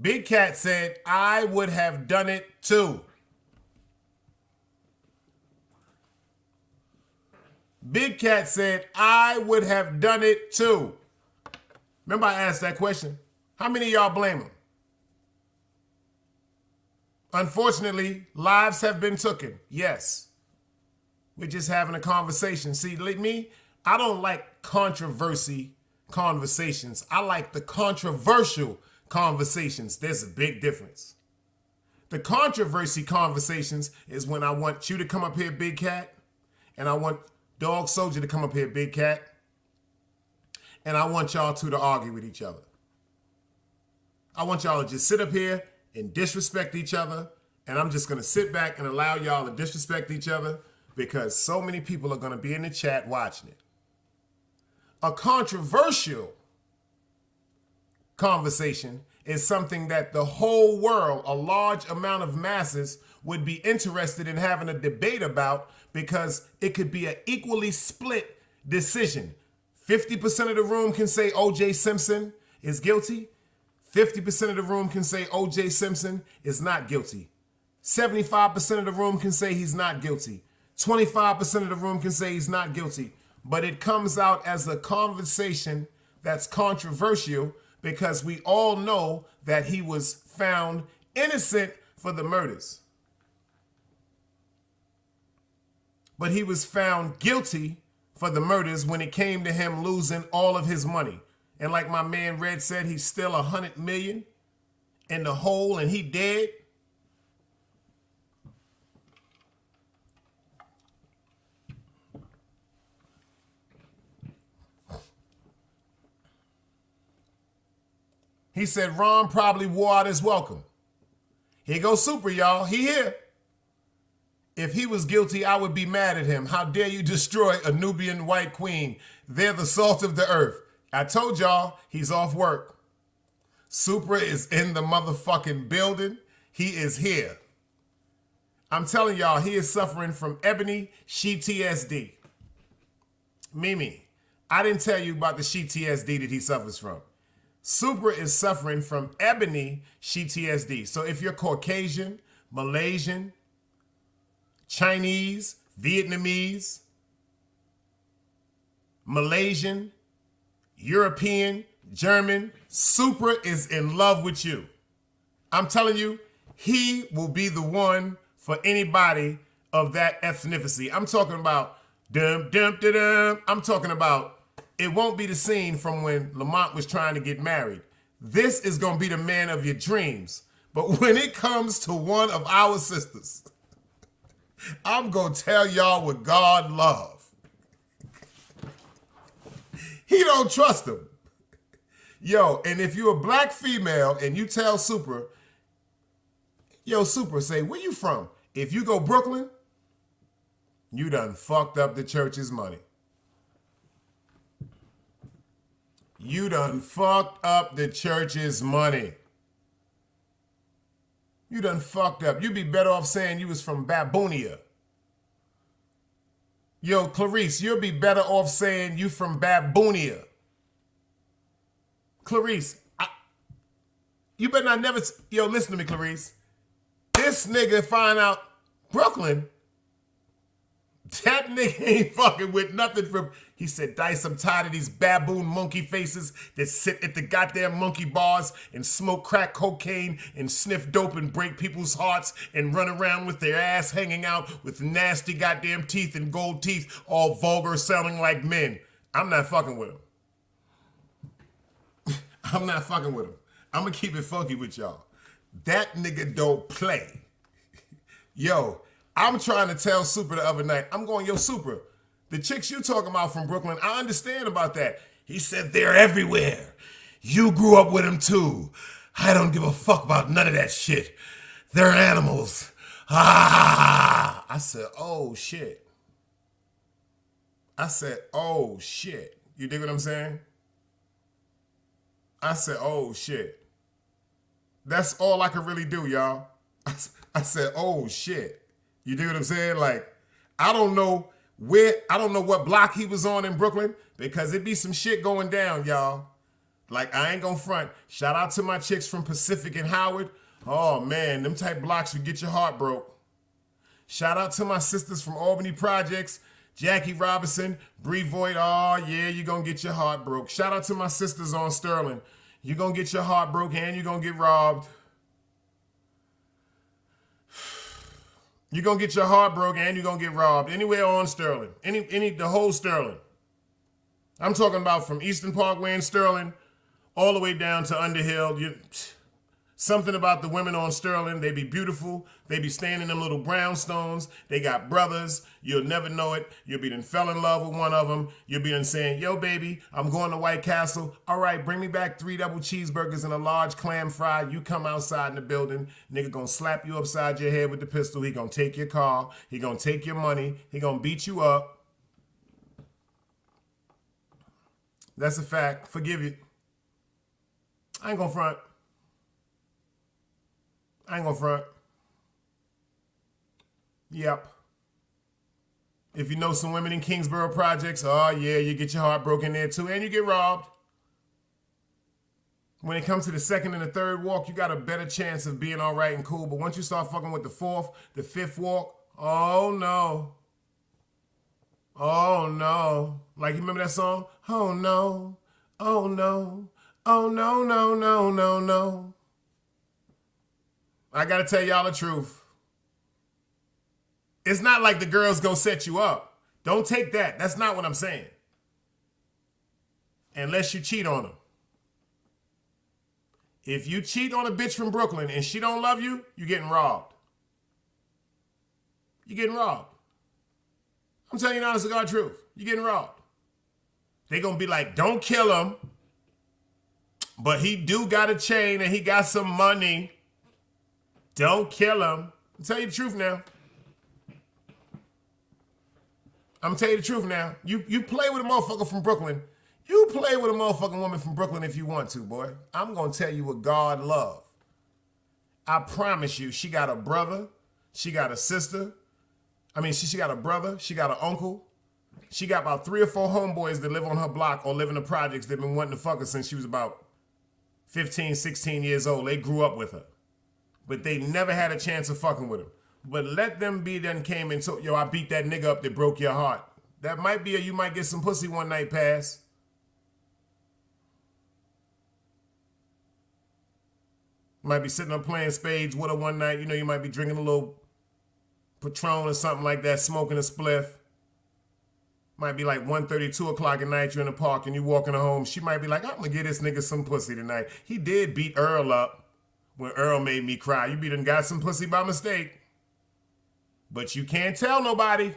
Big Cat said, I would have done it too. Big Cat said, I would have done it too. Remember I asked that question? How many of y'all blame him? Unfortunately, lives have been taken. Yes. We're just having a conversation. See, like me, I don't like controversy conversations. I like the controversial conversations. There's a big difference. The controversy conversations is when I want you to come up here, Big Cat, and I want Dog Soldier to come up here, Big Cat, and I want y'all two to argue with each other. I want y'all to just sit up here and disrespect each other, and I'm just going to sit back and allow y'all to disrespect each other because so many people are going to be in the chat watching it. A controversial conversation is something that the whole world, a large amount of masses, would be interested in having a debate about because it could be an equally split decision. 50% of the room can say OJ Simpson is guilty. 50% of the room can say OJ Simpson is not guilty. 75% of the room can say he's not guilty. 25% of the room can say he's not guilty. But it comes out as a conversation that's controversial because we all know that he was found innocent for the murders. But he was found guilty for the murders when it came to him losing all of his money. And like my man Red said, he's still $100 million in the hole and he dead. He said Ron probably wore out his welcome. Here goes Super, y'all. He here. If he was guilty, I would be mad at him. How dare you destroy a Nubian white queen? They're the salt of the earth. I told y'all he's off work. Supra is in the motherfucking building. He is here. I'm telling y'all, he is suffering from ebony PTSD. Mimi, I didn't tell you about the PTSD that he suffers from. Supra is suffering from ebony PTSD. So if you're Caucasian, Malaysian, Chinese, Vietnamese, Malaysian, European, German, Supra is in love with you. I'm telling you, he will be the one for anybody of that ethnicity. I'm talking about dum dum dum dum. I'm talking about it won't be the scene from when Lamont was trying to get married. This is going to be the man of your dreams. But when it comes to one of our sisters, I'm going to tell y'all what God love. He don't trust him. Yo, and if you're a black female and you tell Supra, yo, Supra, say, where you from? If you go Brooklyn, you done fucked up the church's money. You done fucked up the church's money. You done fucked up. You'd be better off saying you was from Baboonia. Yo, Clarice, you'll be better off saying you from Baboonia. Clarice, you better not never, yo, listen to me, Clarice. This nigga find out Brooklyn, That nigga ain't fucking with nothing from. He said, Dice, I'm tired of these baboon monkey faces that sit at the goddamn monkey bars and smoke crack cocaine and sniff dope and break people's hearts and run around with their ass hanging out with nasty goddamn teeth and gold teeth, all vulgar sounding like men. I'm not fucking with him. I'm not fucking with him. I'm gonna keep it funky with y'all. That nigga don't play. Yo, I'm trying to tell Super the other night, I'm going, yo, Super, the chicks you talking about from Brooklyn, I understand about that. He said, they're everywhere. You grew up with them too. I don't give a fuck about none of that shit. They're animals. Ah! I said, oh shit. I said, oh shit. You dig what I'm saying? I said, oh shit. That's all I could really do, y'all. I said, oh shit. You dig what I'm saying? Like, I don't know what block he was on in Brooklyn, because it be some shit going down, y'all. Like, I ain't gonna front. Shout out to my chicks from Pacific and Howard. Oh man, them type blocks would get your heart broke. Shout out to my sisters from Albany Projects, Jackie Robinson, Bree Voigt. Oh yeah, you gonna get your heart broke. Shout out to my sisters on Sterling. You gonna get your heart broke and you gonna get robbed. You're gonna get your heart broken and you're gonna get robbed. Anywhere on Sterling. The whole Sterling. I'm talking about from Eastern Parkway in Sterling all the way down to Underhill. Something about the women on Sterling, they be beautiful. They be staying in them little brownstones. They got brothers. You'll never know it. You'll be done fell in love with one of them. You'll be done saying, yo, baby, I'm going to White Castle. All right, bring me back 3 double cheeseburgers and a large clam fry. You come outside in the building. Nigga gonna slap you upside your head with the pistol. He gonna take your car. He gonna take your money. He gonna beat you up. That's a fact. Forgive you. I ain't gonna front. I ain't gonna front. Yep. If you know some women in Kingsborough Projects, oh yeah, you get your heart broken there too, and you get robbed. When it comes to the second and the third walk, you got a better chance of being all right and cool. But once you start fucking with the fourth, the fifth walk, oh no. Oh no. Like, you remember that song? Oh no. Oh no. Oh no, no, no, no, no. I gotta tell y'all the truth. It's not like the girls gonna set you up. Don't take that. That's not what I'm saying. Unless you cheat on them. If you cheat on a bitch from Brooklyn and she don't love you, you're getting robbed. You're getting robbed. I'm telling you the honest to God truth. You're getting robbed. They gonna be like, don't kill him, but he do got a chain and he got some money. Don't kill him. I'll tell you the truth now. I'm gonna tell you the truth now. You play with a motherfucker from Brooklyn. You play with a motherfucking woman from Brooklyn if you want to, boy. I'm gonna tell you what God love. I promise you, she got a brother, she got a sister. She got a brother, she got an uncle. She got about 3 or 4 homeboys that live on her block or live in the projects. They've been wanting to fuck her since she was about 15, 16 years old. They grew up with her. But they never had a chance of fucking with him. But let them be done came and told, yo, I beat that nigga up that broke your heart. That might be you might get some pussy one night pass. Might be sitting up playing spades with her one night. You know, you might be drinking a little Patron or something like that, smoking a spliff. Might be like 1:30, 2 o'clock at night, you're in the park and you walking her home. She might be like, I'm gonna get this nigga some pussy tonight. He did beat Earl up when Earl made me cry. You be done got some pussy by mistake. But you can't tell nobody.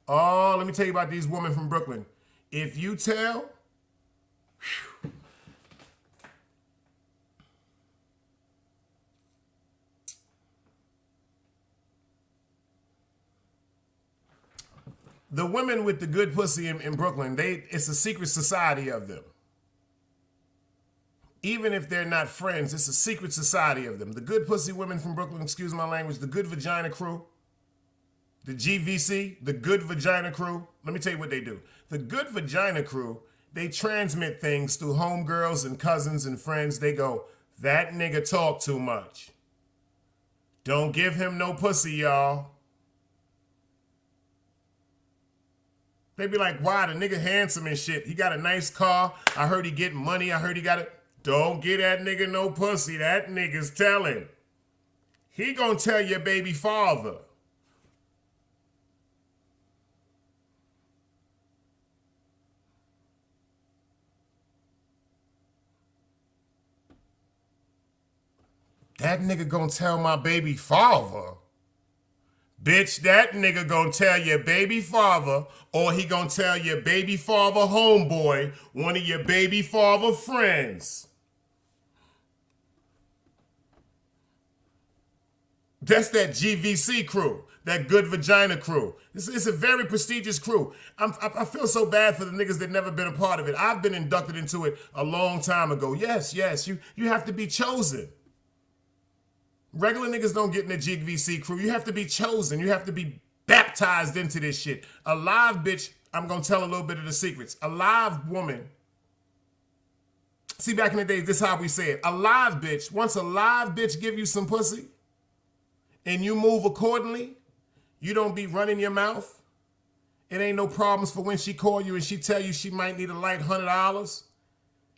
Oh, let me tell you about these women from Brooklyn. If you tell, whew, the women with the good pussy in Brooklyn, it's a secret society of them. Even if they're not friends, it's a secret society of them. The good pussy women from Brooklyn, excuse my language, the good vagina crew, the GVC, the good vagina crew. Let me tell you what they do. The good vagina crew, they transmit things through homegirls and cousins and friends. They go, that nigga talk too much. Don't give him no pussy, y'all. They be like, why? The nigga handsome and shit. He got a nice car. I heard he getting money. I heard he got it. Don't get that nigga no pussy. That nigga's telling. He gonna tell your baby father. That nigga gonna tell my baby father. Bitch, that nigga gonna tell your baby father, or he gonna tell your baby father homeboy, one of your baby father friends. That's that GVC crew, that good vagina crew. It's a very prestigious crew. I feel so bad for the niggas that never been a part of it. I've been inducted into it a long time ago. Yes, you have to be chosen. Regular niggas don't get in the GVC crew. You have to be chosen. You have to be baptized into this shit. A live bitch, I'm going to tell a little bit of the secrets. A live woman, see, back in the days, this is how we say it. A live bitch, once a live bitch give you some pussy and you move accordingly, you don't be running your mouth. It ain't no problems for when she call you and she tell you she might need a light $100.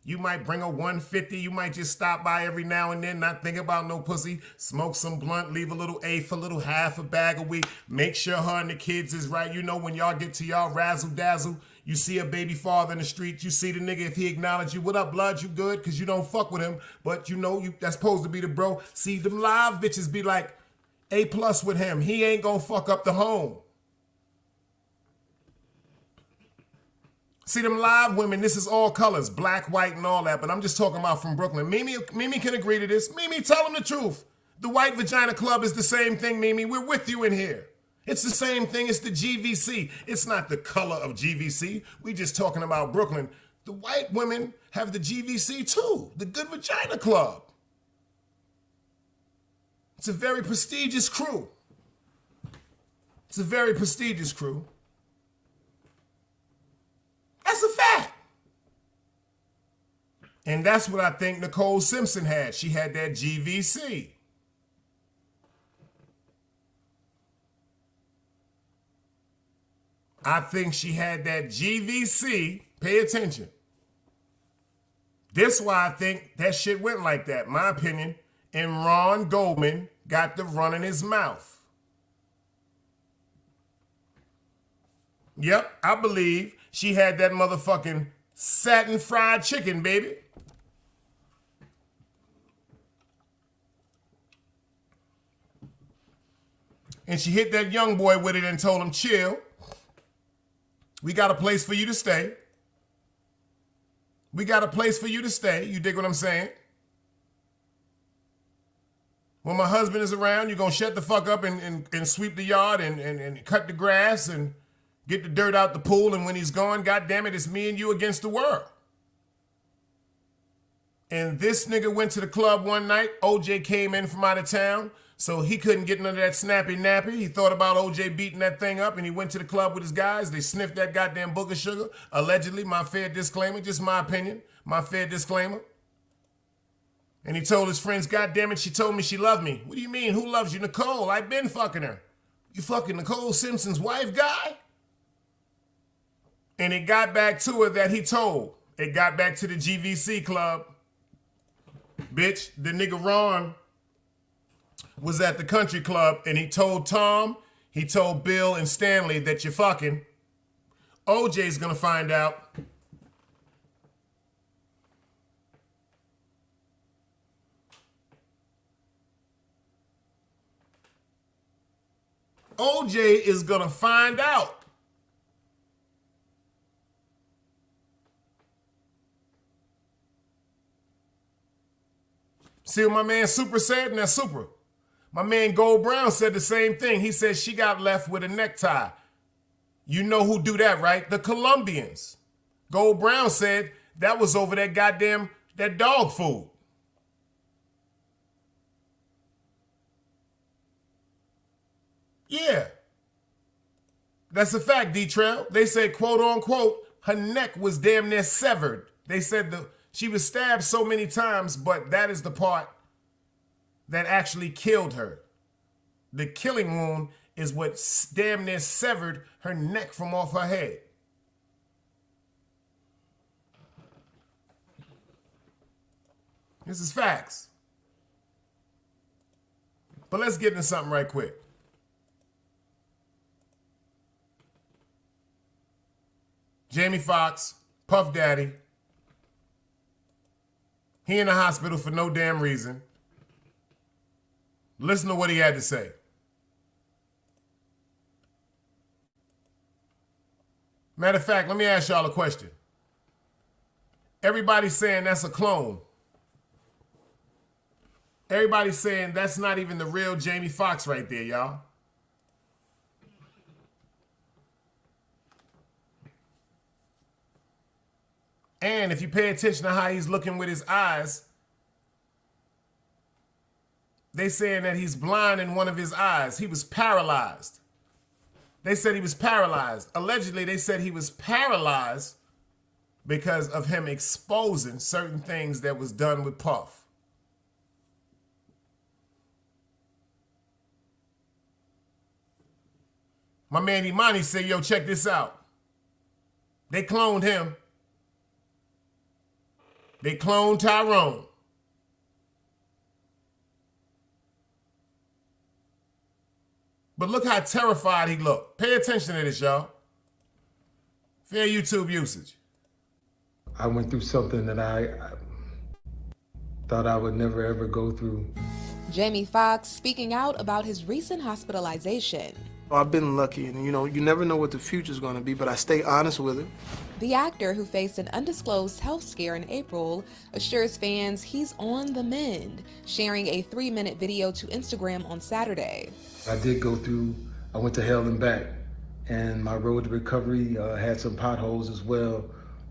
You might bring a 150. You might just stop by every now and then, not think about no pussy, smoke some blunt, leave a little eighth, a little half a bag a week, make sure her and the kids is right. You know, when y'all get to y'all razzle dazzle, you see a baby father in the street, you see the nigga, if he acknowledge you, what up, blood, you good? Because you don't fuck with him, but you know that's supposed to be the bro. See, them live bitches be like A+ with him. He ain't gonna fuck up the home. See, them live women, this is all colors, black, white, and all that, but I'm just talking about from Brooklyn. Mimi can agree to this. Mimi, tell them the truth. The White Vagina Club is the same thing, Mimi. We're with you in here. It's the same thing. It's the GVC. It's not the color of GVC. We just talking about Brooklyn. The white women have the GVC too, the Good Vagina Club. It's a very prestigious crew. It's a very prestigious crew. That's a fact. And that's what I think Nicole Simpson had. She had that GVC. I think she had that GVC. Pay attention. This is why I think that shit went like that, my opinion. And Ron Goldman got the run in his mouth. Yep, I believe she had that motherfucking satin fried chicken, baby. And she hit that young boy with it and told him, chill. We got a place for you to stay. We got a place for you to stay. You dig what I'm saying? When my husband is around, you're going to shut the fuck up and sweep the yard and cut the grass and get the dirt out the pool. And when he's gone, God damn it, it's me and you against the world. And this nigga went to the club one night. OJ came in from out of town, so he couldn't get none of that snappy nappy. He thought about OJ beating that thing up, and he went to the club with his guys. They sniffed that goddamn book of sugar. Allegedly, my fair disclaimer, just my opinion, my fair disclaimer. And he told his friends, God damn it, she told me she loved me. What do you mean? Who loves you? Nicole. I've been fucking her. You fucking Nicole Simpson's wife, guy? And it got back to her that he told. It got back to the GVC club. Bitch, the nigga Ron was at the country club and he told Tom, he told Bill and Stanley that you're fucking. OJ's gonna find out. OJ is gonna find out. See what my man Super said? And that's Super. My man Gold Brown said the same thing. He said she got left with a necktie. You know who do that, right? The Colombians. Gold Brown said that was over that goddamn, that dog food. Yeah. That's a fact, D-Trail. They said, quote unquote, her neck was damn near severed. They said she was stabbed so many times, but that is the part that actually killed her. The killing wound is what damn near severed her neck from off her head. This is facts. But let's get into something right quick. Jamie Foxx, Puff Daddy, he in the hospital for no damn reason. Listen to what he had to say. Matter of fact, let me ask y'all a question. Everybody's saying that's a clone. Everybody's saying that's not even the real Jamie Foxx right there, y'all. And if you pay attention to how he's looking with his eyes, they saying that he's blind in one of his eyes. He was paralyzed. They said he was paralyzed. Allegedly, they said he was paralyzed because of him exposing certain things that was done with Puff. My man Imani said, yo, check this out. They cloned him. They cloned Tyrone. But look how terrified he looked. Pay attention to this, y'all. Fair YouTube usage. I went through something that I thought I would never ever go through. Jamie Foxx speaking out about his recent hospitalization. I've been lucky, and you never know what the future's going to be, but I stay honest with it. The actor, who faced an undisclosed health scare in April, assures fans he's on the mend, sharing a 3-minute video to Instagram on Saturday. I did go through, I went to hell and back, and my road to recovery had some potholes as well,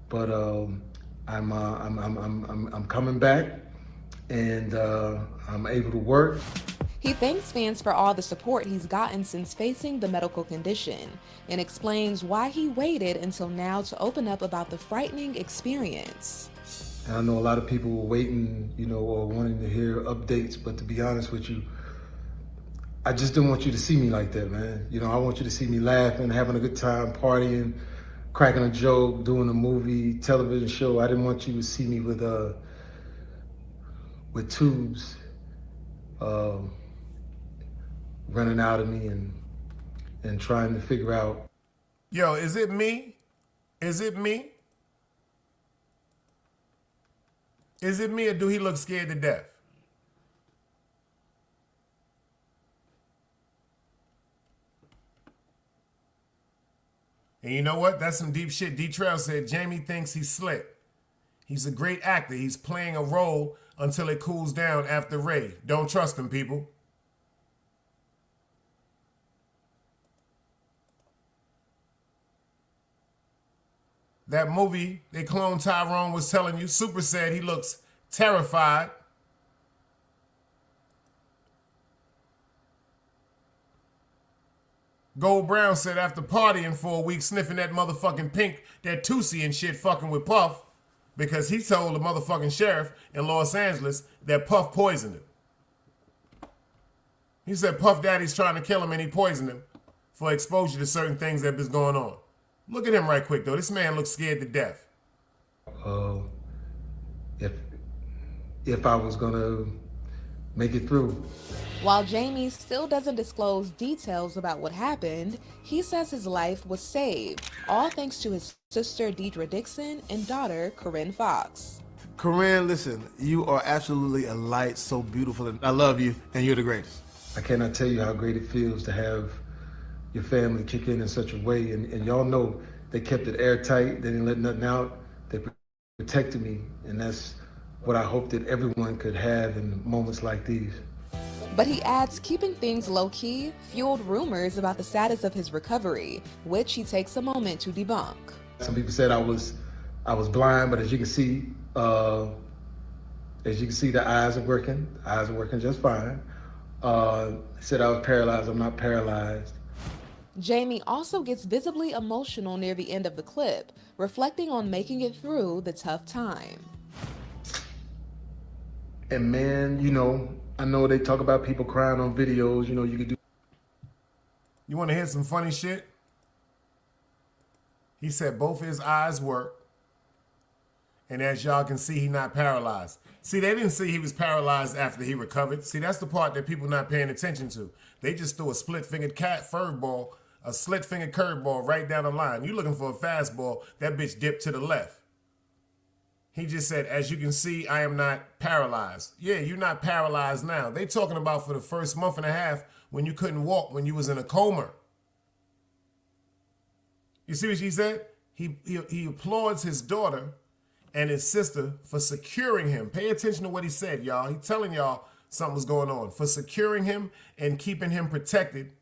but I'm coming back, and I'm able to work. He thanks fans for all the support he's gotten since facing the medical condition and explains why he waited until now to open up about the frightening experience. And I know a lot of people were waiting, or wanting to hear updates, but to be honest with you, I just didn't want you to see me like that, man. I want you to see me laughing, having a good time, partying, cracking a joke, doing a movie, television show. I didn't want you to see me with tubes running out of me and trying to figure out. Yo, is it me? Is it me? Is it me, or do he look scared to death? And you know what? That's some deep shit. D-Trail said Jamie thinks he's slick. He's a great actor. He's playing a role until it cools down after Ray. Don't trust him, people. That movie, they cloned Tyrone, was telling you, Super said he looks terrified. Gold Brown said after partying for a week, sniffing that motherfucking pink, that Tootsie and shit fucking with Puff, because he told the motherfucking sheriff in Los Angeles that Puff poisoned him. He said Puff Daddy's trying to kill him and he poisoned him for exposure to certain things that was going on. Look at him right quick, though. This man looks scared to death. If I was gonna make it through. While Jamie still doesn't disclose details about what happened, he says his life was saved, all thanks to his sister Deidre Dixon and daughter Corinne Foxx. Corinne, listen, you are absolutely a light, so beautiful, and I love you, and you're the greatest. I cannot tell you how great it feels to have your family kick in such a way, and y'all know they kept it airtight, they didn't let nothing out, they protected me, and that's what I hope that everyone could have in moments like these. But he adds keeping things low-key fueled rumors about the status of his recovery, which he takes a moment to debunk. Some people said I was blind, but as you can see, the eyes are working. The eyes are working just fine. Said I was paralyzed. I'm not paralyzed. Jamie also gets visibly emotional near the end of the clip, reflecting on making it through the tough time. And man, I know they talk about people crying on videos, you could do. You want to hear some funny shit? He said both his eyes work. And as y'all can see, he's not paralyzed. See, they didn't see he was paralyzed after he recovered. See, that's the part that people not paying attention to. They just threw a split-fingered curveball, a split-fingered curveball right down the line. You looking for a fastball, that bitch dipped to the left. He just said, as you can see, I am not paralyzed. Yeah, you're not paralyzed now. They talking about for the first month and a half when you couldn't walk, when you was in a coma. You see what she said? He applauds his daughter and his sister for securing him. Pay attention to what he said, y'all. He telling y'all something was going on. For securing him and keeping him protected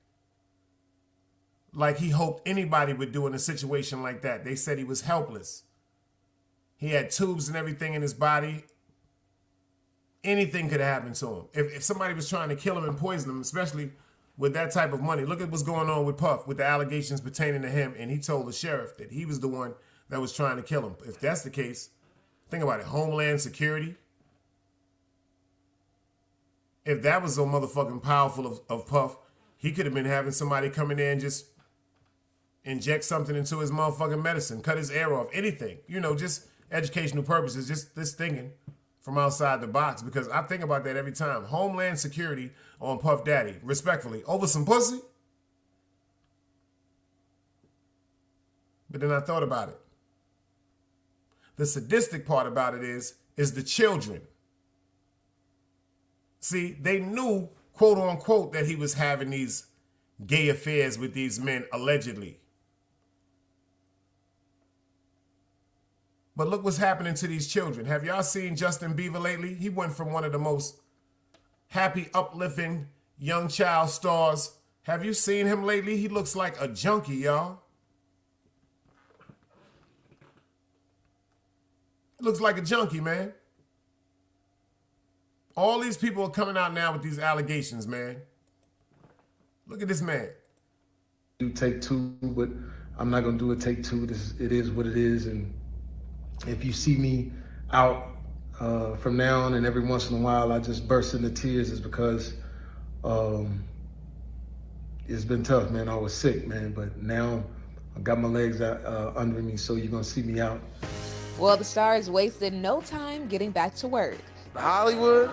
like he hoped anybody would do in a situation like that. They said he was helpless. He had tubes and everything in his body. Anything could happen to him. If somebody was trying to kill him and poison him, especially with that type of money. Look at what's going on with Puff, with the allegations pertaining to him. And he told the sheriff that he was the one that was trying to kill him. If that's the case, think about it. Homeland Security. If that was so motherfucking powerful of Puff, he could have been having somebody come in there and just inject something into his motherfucking medicine, cut his ear off, anything. You know, just educational purposes, just this thinking from outside the box, because I think about that every time. Homeland Security on Puff Daddy, respectfully, over some pussy? But then I thought about it. The sadistic part about it is the children. See, they knew, quote unquote, that he was having these gay affairs with these men, allegedly. But look what's happening to these children. Have y'all seen Justin Bieber lately? He went from one of the most happy, uplifting young child stars. Have you seen him lately? He looks like a junkie, y'all. Looks like a junkie, man. All these people are coming out now with these allegations, man. Look at this man. Do take two, but I'm not gonna do a take two. It is what it is, and if you see me out from now on and every once in a while I just burst into tears, is because it's been tough, man. I was sick, man, but now I got my legs out, under me, so you're gonna see me out. Well, the stars wasted no time getting back to work. Hollywood,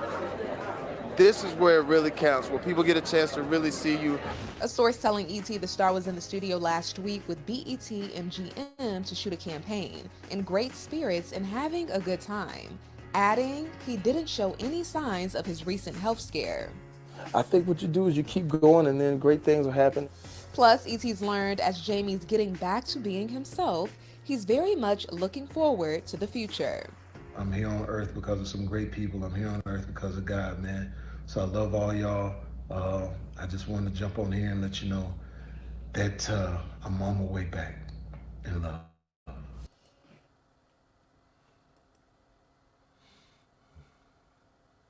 this is where it really counts, where people get a chance to really see you. A source telling ET the star was in the studio last week with BET and GM to shoot a campaign, in great spirits and having a good time, adding he didn't show any signs of his recent health scare. I think what you do is you keep going and then great things will happen. Plus, ET's learned as Jamie's getting back to being himself, he's very much looking forward to the future. I'm here on earth because of some great people. I'm here on earth because of God, man. So I love all y'all. I just wanted to jump on here and let you know that I'm on my way back in love.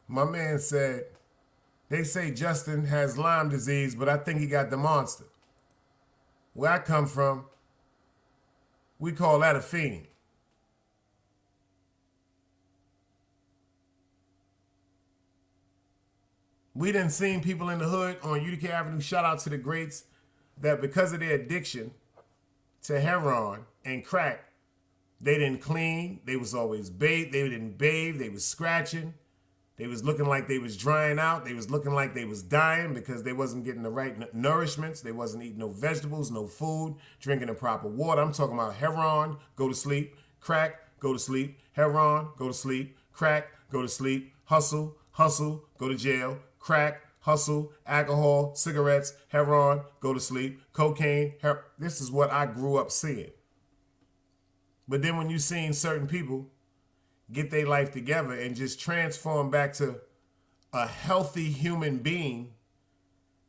My man said, they say Justin has Lyme disease, but I think he got the monster. Where I come from, we call that a fiend. We done seen people in the hood on Utica Avenue, shout out to the greats, that because of their addiction to heroin and crack, they didn't clean, they was always bathed, they didn't bathe, they was scratching, they was looking like they was drying out, they was looking like they was dying because they wasn't getting the right nourishments, they wasn't eating no vegetables, no food, drinking the proper water. I'm talking about heroin, go to sleep, crack, go to sleep, heroin, go to sleep, crack, go to sleep, hustle, go to jail, crack, hustle, alcohol, cigarettes, heroin, go to sleep, cocaine. This is what I grew up seeing. But then when you seen certain people get their life together and just transform back to a healthy human being,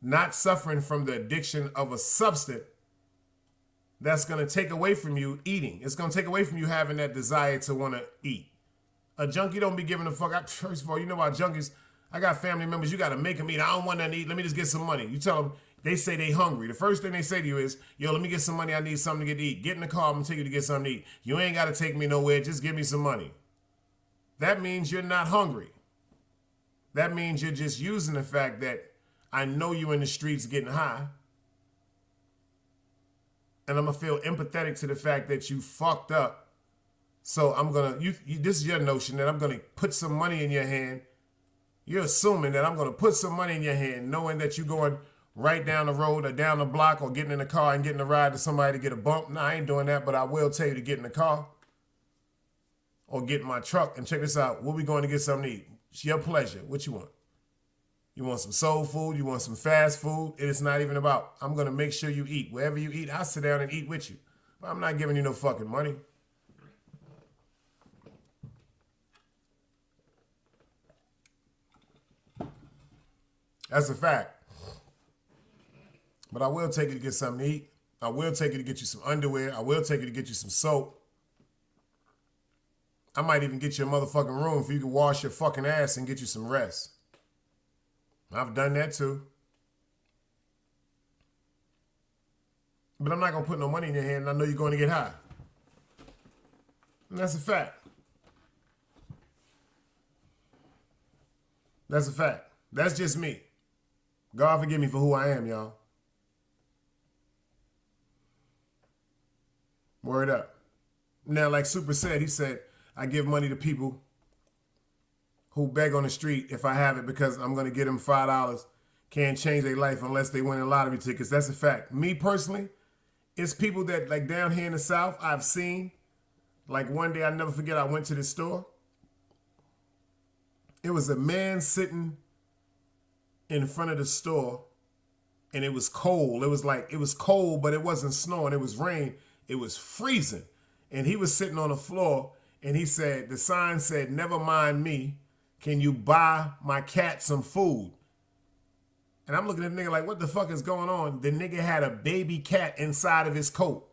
not suffering from the addiction of a substance that's going to take away from you eating. It's going to take away from you having that desire to want to eat. A junkie don't be giving a fuck. First of all, you know about junkies, I got family members, you got to make them eat. I don't want nothing to eat. Let me just get some money. You tell them, they say they hungry. The first thing they say to you is, yo, let me get some money. I need something to get to eat. Get in the car. I'm going to take you to get something to eat. You ain't got to take me nowhere. Just give me some money. That means you're not hungry. That means you're just using the fact that I know you in the streets getting high. And I'm going to feel empathetic to the fact that you fucked up So I'm gonna this is your notion that I'm gonna put some money in your hand. You're assuming that I'm gonna put some money in your hand, knowing that you're going right down the road or down the block or getting in the car and getting a ride to somebody to get a bump. No, I ain't doing that, but I will tell you to get in the car or get in my truck and check this out. Where we going to get something to eat? It's your pleasure. What you want? You want some soul food? You want some fast food? It is not even about, I'm going to make sure you eat. Wherever you eat, I'll sit down and eat with you. But I'm not giving you no fucking money. That's a fact. But I will take you to get something to eat. I will take you to get you some underwear. I will take you to get you some soap. I might even get you a motherfucking room for you to wash your fucking ass and get you some rest. I've done that too. But I'm not going to put no money in your hand and I know you're going to get high. And that's a fact. That's a fact. That's just me. God forgive me for who I am, y'all. Word up. Now, like Super said, he said, I give money to people who beg on the street if I have it because I'm going to get them $5. Can't change their life unless they win lottery tickets. That's a fact. Me personally, it's people that like down here in the South I've seen. Like one day, I'll never forget, I went to the store. It was a man sitting in front of the store and it was cold. It was cold, but it wasn't snowing. It was rain. It was freezing. And he was sitting on the floor and he said, the sign said, never mind me. Can you buy my cat some food? And I'm looking at the nigga like, what the fuck is going on? The nigga had a baby cat inside of his coat.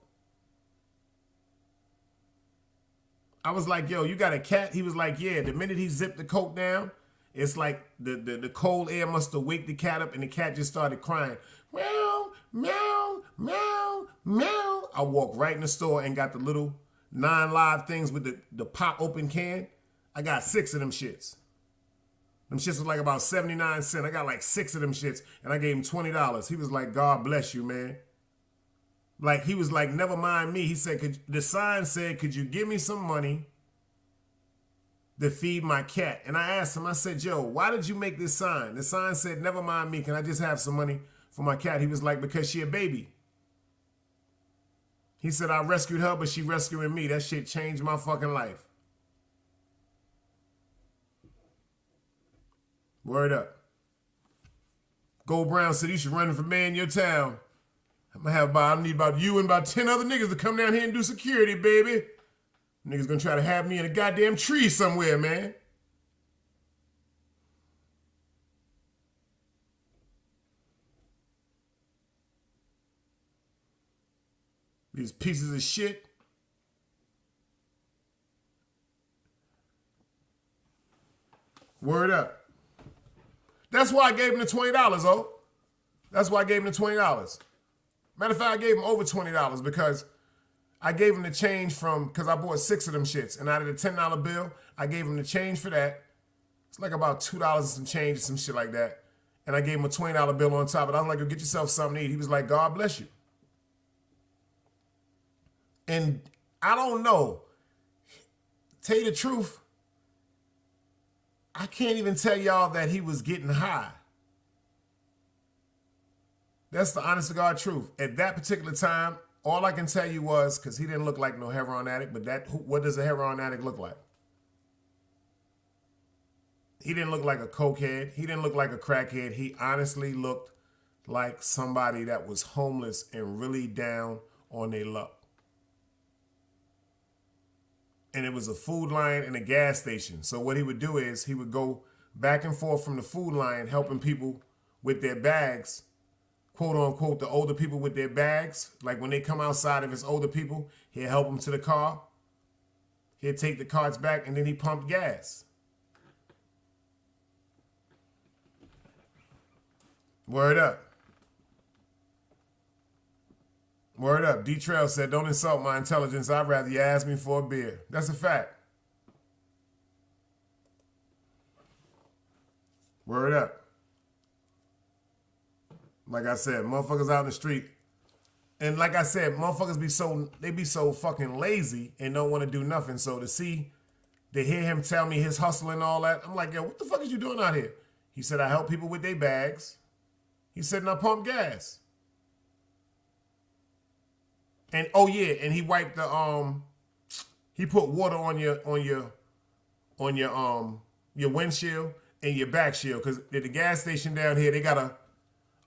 I was like, yo, you got a cat? He was like, yeah. The minute he zipped the coat down, it's like the cold air must have waked the cat up and the cat just started crying. Meow, meow, meow, meow. I walked right in the store and got the little 9 live things with the pop open can. I got 6 of them shits. Them shits was like about 79 cents. I got like 6 of them shits and I gave him $20. He was like, God bless you, man. Like, he was like, never mind me. He said, the sign said, could you give me some money to feed my cat? And I asked him, I said, yo, why did you make this sign? The sign said, never mind me. Can I just have some money for my cat? He was like, because she a baby. He said, I rescued her, but she rescuing me. That shit changed my fucking life. Word up. Gold Brown said, you should run for mayor in your town. I need about you and about 10 other niggas to come down here and do security, baby. Niggas gonna try to have me in a goddamn tree somewhere, man. These pieces of shit. Word up. That's why I gave him the $20, oh. That's why I gave him the $20. Matter of fact, I gave him over $20 because I gave him the change because I bought 6 of them shits. And out of the $10 bill, I gave him the change for that. It's like about $2 and some change or some shit like that. And I gave him a $20 bill on top of it. I was like, go get yourself something to eat. He was like, God bless you. And I don't know. Tell you the truth, I can't even tell y'all that he was getting high. That's the honest to God truth. At that particular time, all I can tell you was, because he didn't look like no heroin addict, but what does a heroin addict look like? He didn't look like a cokehead. He didn't look like a crackhead. He honestly looked like somebody that was homeless and really down on their luck. And it was a food line and a gas station. So what he would do is he would go back and forth from the food line helping people with their bags, quote unquote, the older people with their bags. Like when they come outside, if it's older people, he'll help them to the car. He'll take the carts back and then he pumped gas. Word up. Word up. D-Trail said, don't insult my intelligence. I'd rather you ask me for a beer. That's a fact. Word up. Like I said, motherfuckers out in the street And like I said, motherfuckers be so fucking lazy and don't want to do nothing. So to hear him tell me his hustle and all that, I'm like, yo, what the fuck is you doing out here? He said, I help people with their bags. He said, and I pump gas. And oh yeah, and he wiped the he put water on your windshield and your back shield, because at the gas station down here they got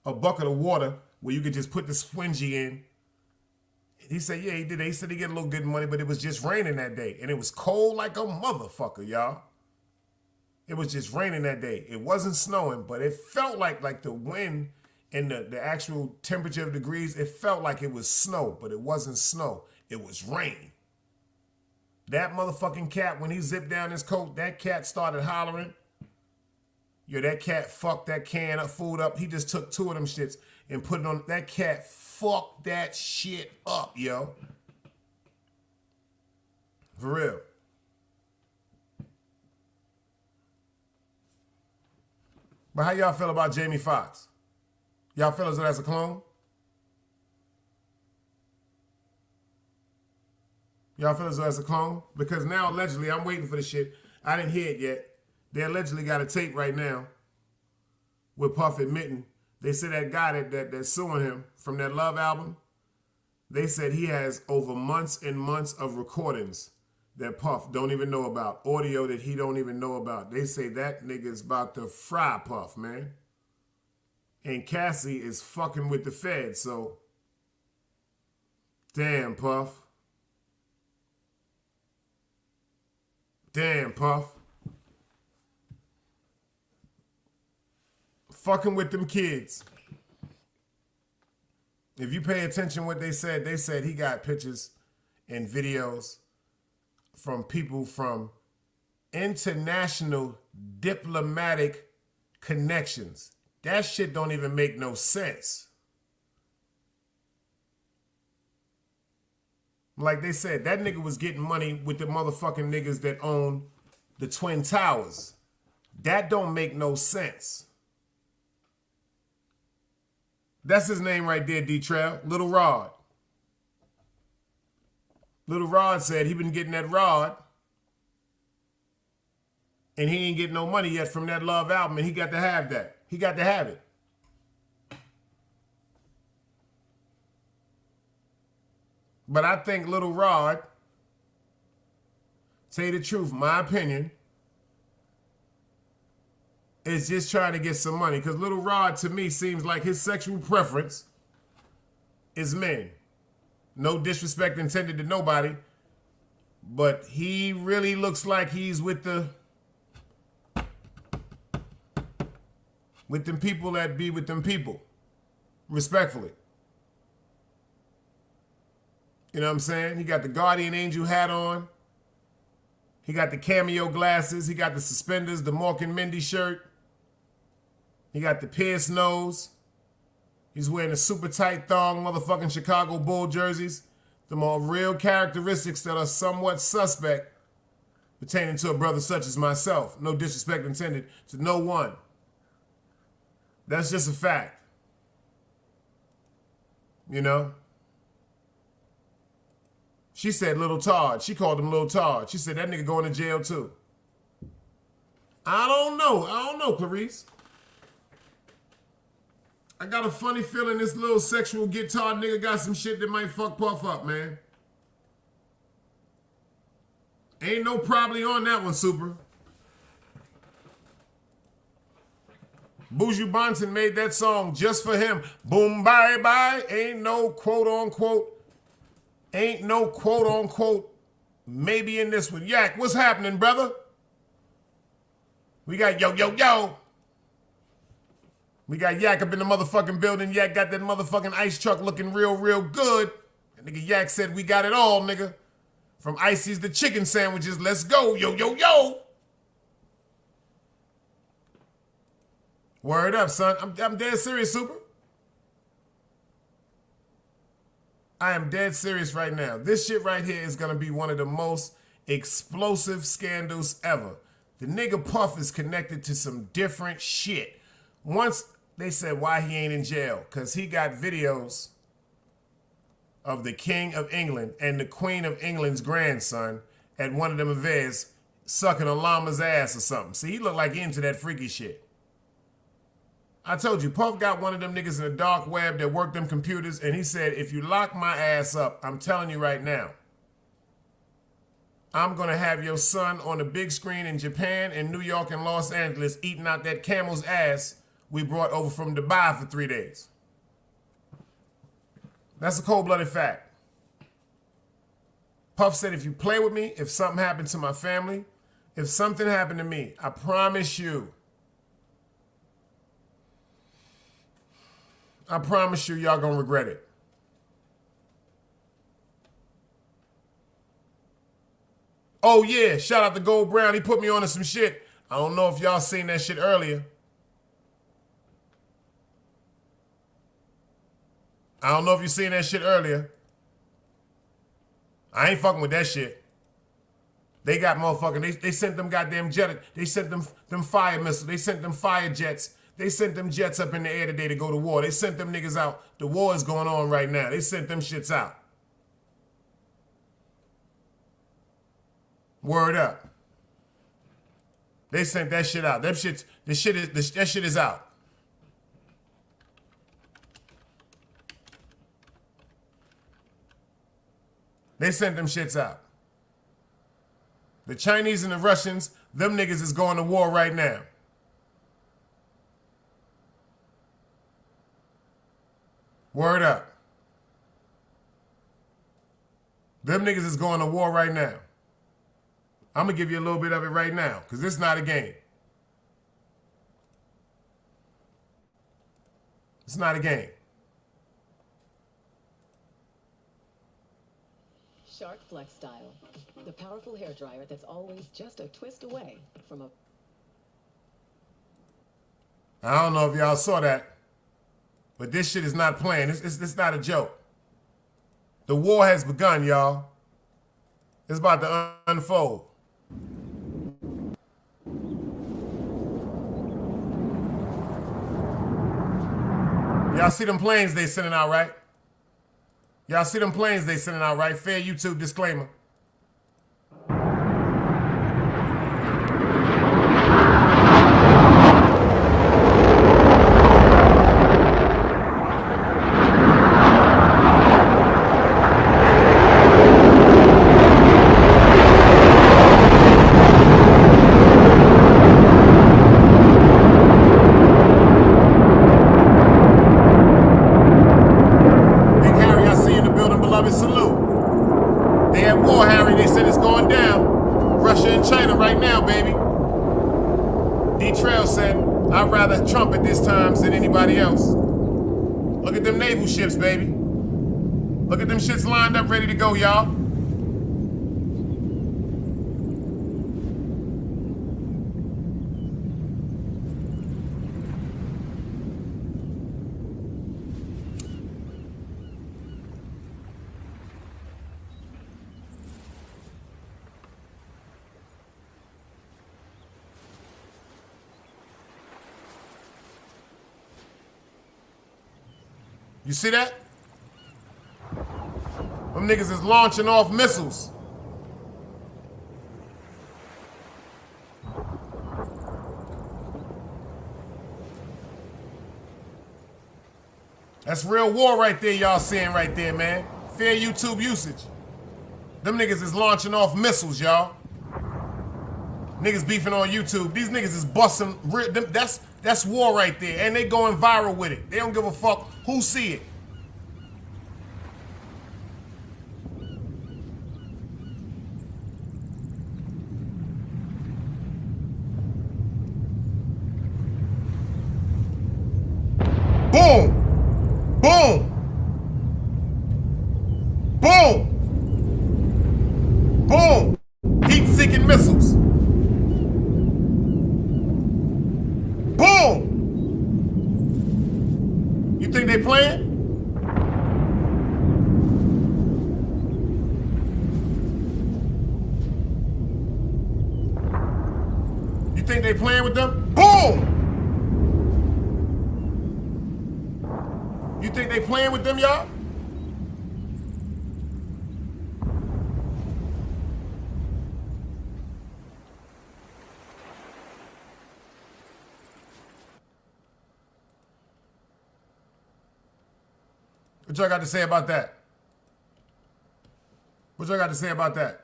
a bucket of water where you could just put the squingy in. He said, yeah, he did. He said he get a little good money, but it was just raining that day, and it was cold like a motherfucker, y'all. It was just raining that day. It wasn't snowing, but it felt like the wind and the actual temperature of degrees, it felt like it was snow, but it wasn't snow. It was rain. That motherfucking cat, when he zipped down his coat, that cat started hollering. Yo, that cat fucked that can of food up. He just took 2 of them shits and put it on. That cat fucked that shit up, yo. For real. But how y'all feel about Jamie Foxx? Y'all feel as though that's a clone? Y'all feel as though that's a clone? Because now, allegedly, I'm waiting for the shit. I didn't hear it yet. They allegedly got a tape right now with Puff admitting. They said that guy that's suing him from that Love album, they said he has over months and months of recordings that Puff don't even know about. Audio that he don't even know about. They say that nigga's about to fry Puff, man. And Cassie is fucking with the feds, so damn, Puff. Damn, Puff. Fucking with them kids. If you pay attention what they said he got pictures and videos from people from international diplomatic connections. That shit don't even make no sense. Like they said, that nigga was getting money with the motherfucking niggas that own the Twin Towers. That don't make no sense. That's his name right there, D-Trail. Little Rod. Little Rod said he been getting that rod and he ain't getting no money yet from that Love album, and he got to have that. He got to have it. But I think Little Rod, tell you the truth, my opinion, is just trying to get some money. Because Little Rod, to me, seems like his sexual preference is men. No disrespect intended to nobody, but he really looks like he's with them people that be with them people. Respectfully. You know what I'm saying? He got the guardian angel hat on. He got the cameo glasses. He got the suspenders, the Mork and Mindy shirt. He got the pierced nose. He's wearing the super tight thong motherfucking Chicago Bull jerseys. The more real characteristics that are somewhat suspect pertaining to a brother such as myself. No disrespect intended to no one. That's just a fact. You know? She said Little Todd. She called him Little Todd. She said that nigga going to jail too. I don't know, Clarice. I got a funny feeling this little sexual guitar nigga got some shit that might fuck Puff up, man. Ain't no probably on that one, Super. Buju Banton made that song just for him. Boom, bye, bye. Ain't no quote unquote maybe in this one. Yak, what's happening, brother? We got yo. We got Yak up in the motherfucking building. Yak got that motherfucking ice truck looking real good. That nigga Yak said we got it all, nigga. From Icy's to chicken sandwiches. Let's go, yo. Word up, son. I'm dead serious, Super. I am dead serious right now. This shit right here is going to be one of the most explosive scandals ever. The nigga Puff is connected to some different shit. Once they said why he ain't in jail, because he got videos of the King of England and the Queen of England's grandson at one of them events sucking a llama's ass or something. See, he looked like he into that freaky shit. I told you, Puff got one of them niggas in the dark web that worked them computers, and he said, if you lock my ass up, I'm telling you right now, I'm going to have your son on the big screen in Japan and New York and Los Angeles eating out that camel's ass we brought over from Dubai for 3 days. That's a cold-blooded fact. Puff said, if you play with me, if something happened to my family, if something happened to me, I promise you, y'all gonna regret it. Oh yeah, shout out to Gold Brown. He put me on to some shit. I don't know if y'all seen that shit earlier. I don't know if you seen that shit earlier. I ain't fucking with that shit. They got motherfucking, they sent them goddamn jet, they sent them fire missiles, they sent them fire jets, they sent them jets up in the air today to go to war. They sent them niggas out. The war is going on right now. They sent them shits out. Word up. They sent that shit out. That shit is out. They sent them shits out. The Chinese and the Russians, them niggas is going to war right now. Word up. Them niggas is going to war right now. I'm going to give you a little bit of it right now, because this is not a game. It's not a game. Shark Flex Style, the powerful hair dryer that's always just a twist away from a... I don't know if y'all saw that, but this shit is not playing. It's not a joke. The war has begun, y'all. It's about to unfold. Y'all see them planes they sending out, right? Y'all see them planes they sending out, right? Fair YouTube disclaimer. Trump at this time than anybody else. Look at them naval ships, baby. Look at them shits lined up ready to go, y'all. You see that? Them niggas is launching off missiles. That's real war right there y'all seeing right there, man. Fair YouTube usage. Them niggas is launching off missiles, y'all. Niggas beefing on YouTube. These niggas is busting. That's war right there. And they going viral with it. They don't give a fuck who see it. Boom! Boom! Boom! Boom! Heat-seeking missiles. Boom! You think they playing? You think they playing with them? Boom! You think they playing with them, y'all? What y'all got to say about that? What y'all got to say about that?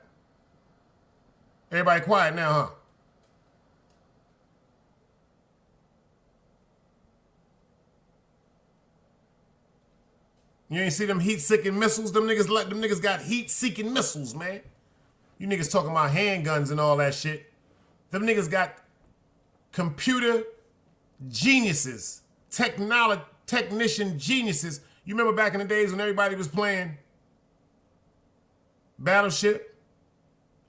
Everybody quiet now, huh? You ain't see them heat-seeking missiles? Them niggas got heat-seeking missiles, man. You niggas talking about handguns and all that shit. Them niggas got computer geniuses, technician geniuses. You remember back in the days when everybody was playing Battleship?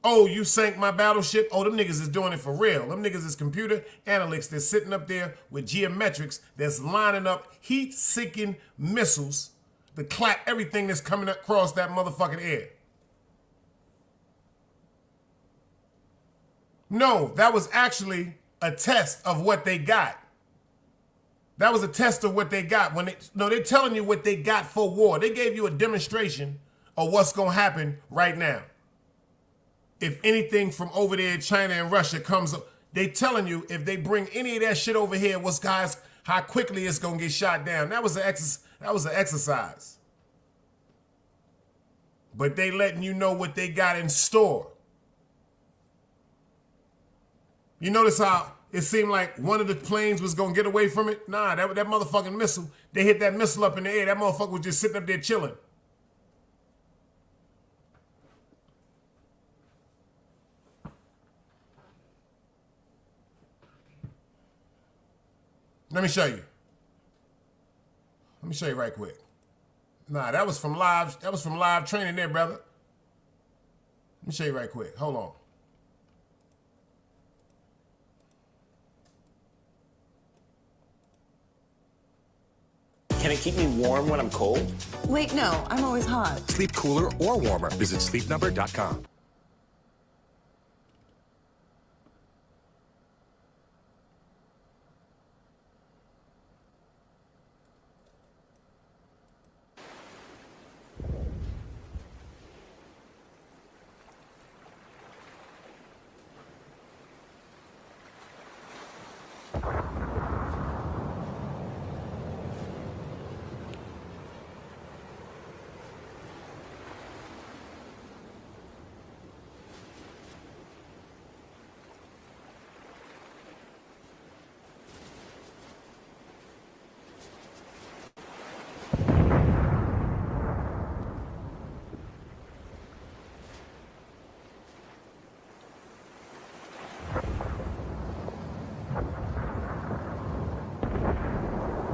Oh, you sank my battleship? Oh, them niggas is doing it for real. Them niggas is computer analysts that's sitting up there with geometrics that's lining up heat-seeking missiles to clap everything that's coming across that motherfucking air. No, that was actually a test of what they got. That was a test of what they got. They're telling you what they got for war. They gave you a demonstration of what's going to happen right now. If anything from over there in China and Russia comes up, they telling you if they bring any of that shit over here, how quickly it's going to get shot down. That was an exercise. But they letting you know what they got in store. You notice how it seemed like one of the planes was going to get away from it? Nah, that motherfucking missile, they hit that missile up in the air. That motherfucker was just sitting up there chilling. Let me show you. Let me show you right quick. Nah, that was from live training there, brother. Let me show you right quick. Hold on. Can it keep me warm when I'm cold? Wait, no, I'm always hot. Sleep cooler or warmer. Visit sleepnumber.com.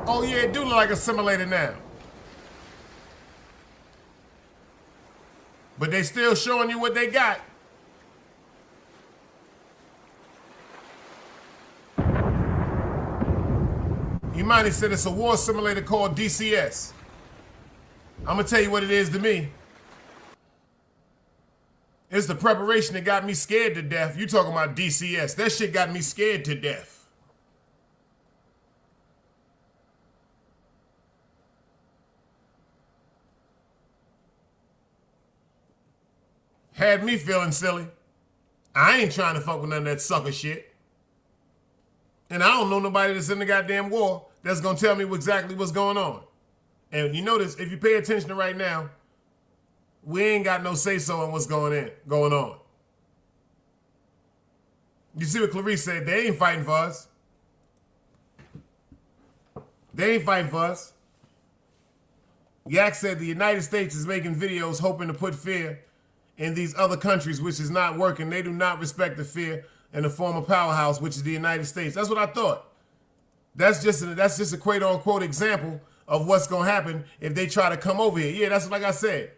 Oh yeah, it do look like a simulator now. But they still showing you what they got. You might have said it's a war simulator called DCS. I'm gonna tell you what it is to me. It's the preparation that got me scared to death. You talking about DCS. That shit got me scared to death. Had me feeling silly. I ain't trying to fuck with none of that sucker shit. And I don't know nobody that's in the goddamn war that's gonna tell me exactly what's going on. And you notice, if you pay attention to right now, we ain't got no say-so on what's going on. You see what Clarice said? They ain't fighting for us. They ain't fighting for us. Yak said the United States is making videos hoping to put fear in these other countries, which is not working. They do not respect the fear in the former powerhouse, which is the United States. That's what I thought. That's just a quote-unquote example of what's going to happen if they try to come over here. Yeah, that's like I said.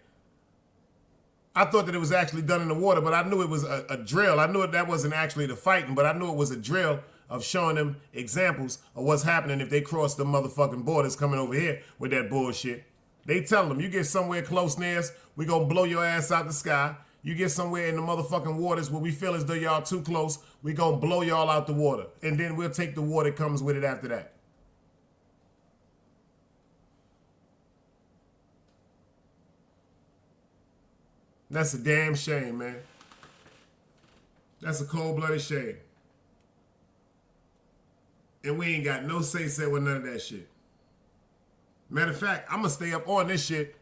I thought that it was actually done in the water, but I knew it was a drill. I knew that wasn't actually the fighting, but I knew it was a drill of showing them examples of what's happening if they cross the motherfucking borders coming over here with that bullshit. They tell them, you get somewhere close near us, we gonna blow your ass out the sky. You get somewhere in the motherfucking waters where we feel as though y'all too close, we gonna blow y'all out the water. And then we'll take the water that comes with it after that. That's a damn shame, man. That's a cold-blooded shame. And we ain't got no say-so with none of that shit. Matter of fact, I'm going to stay up on this shit,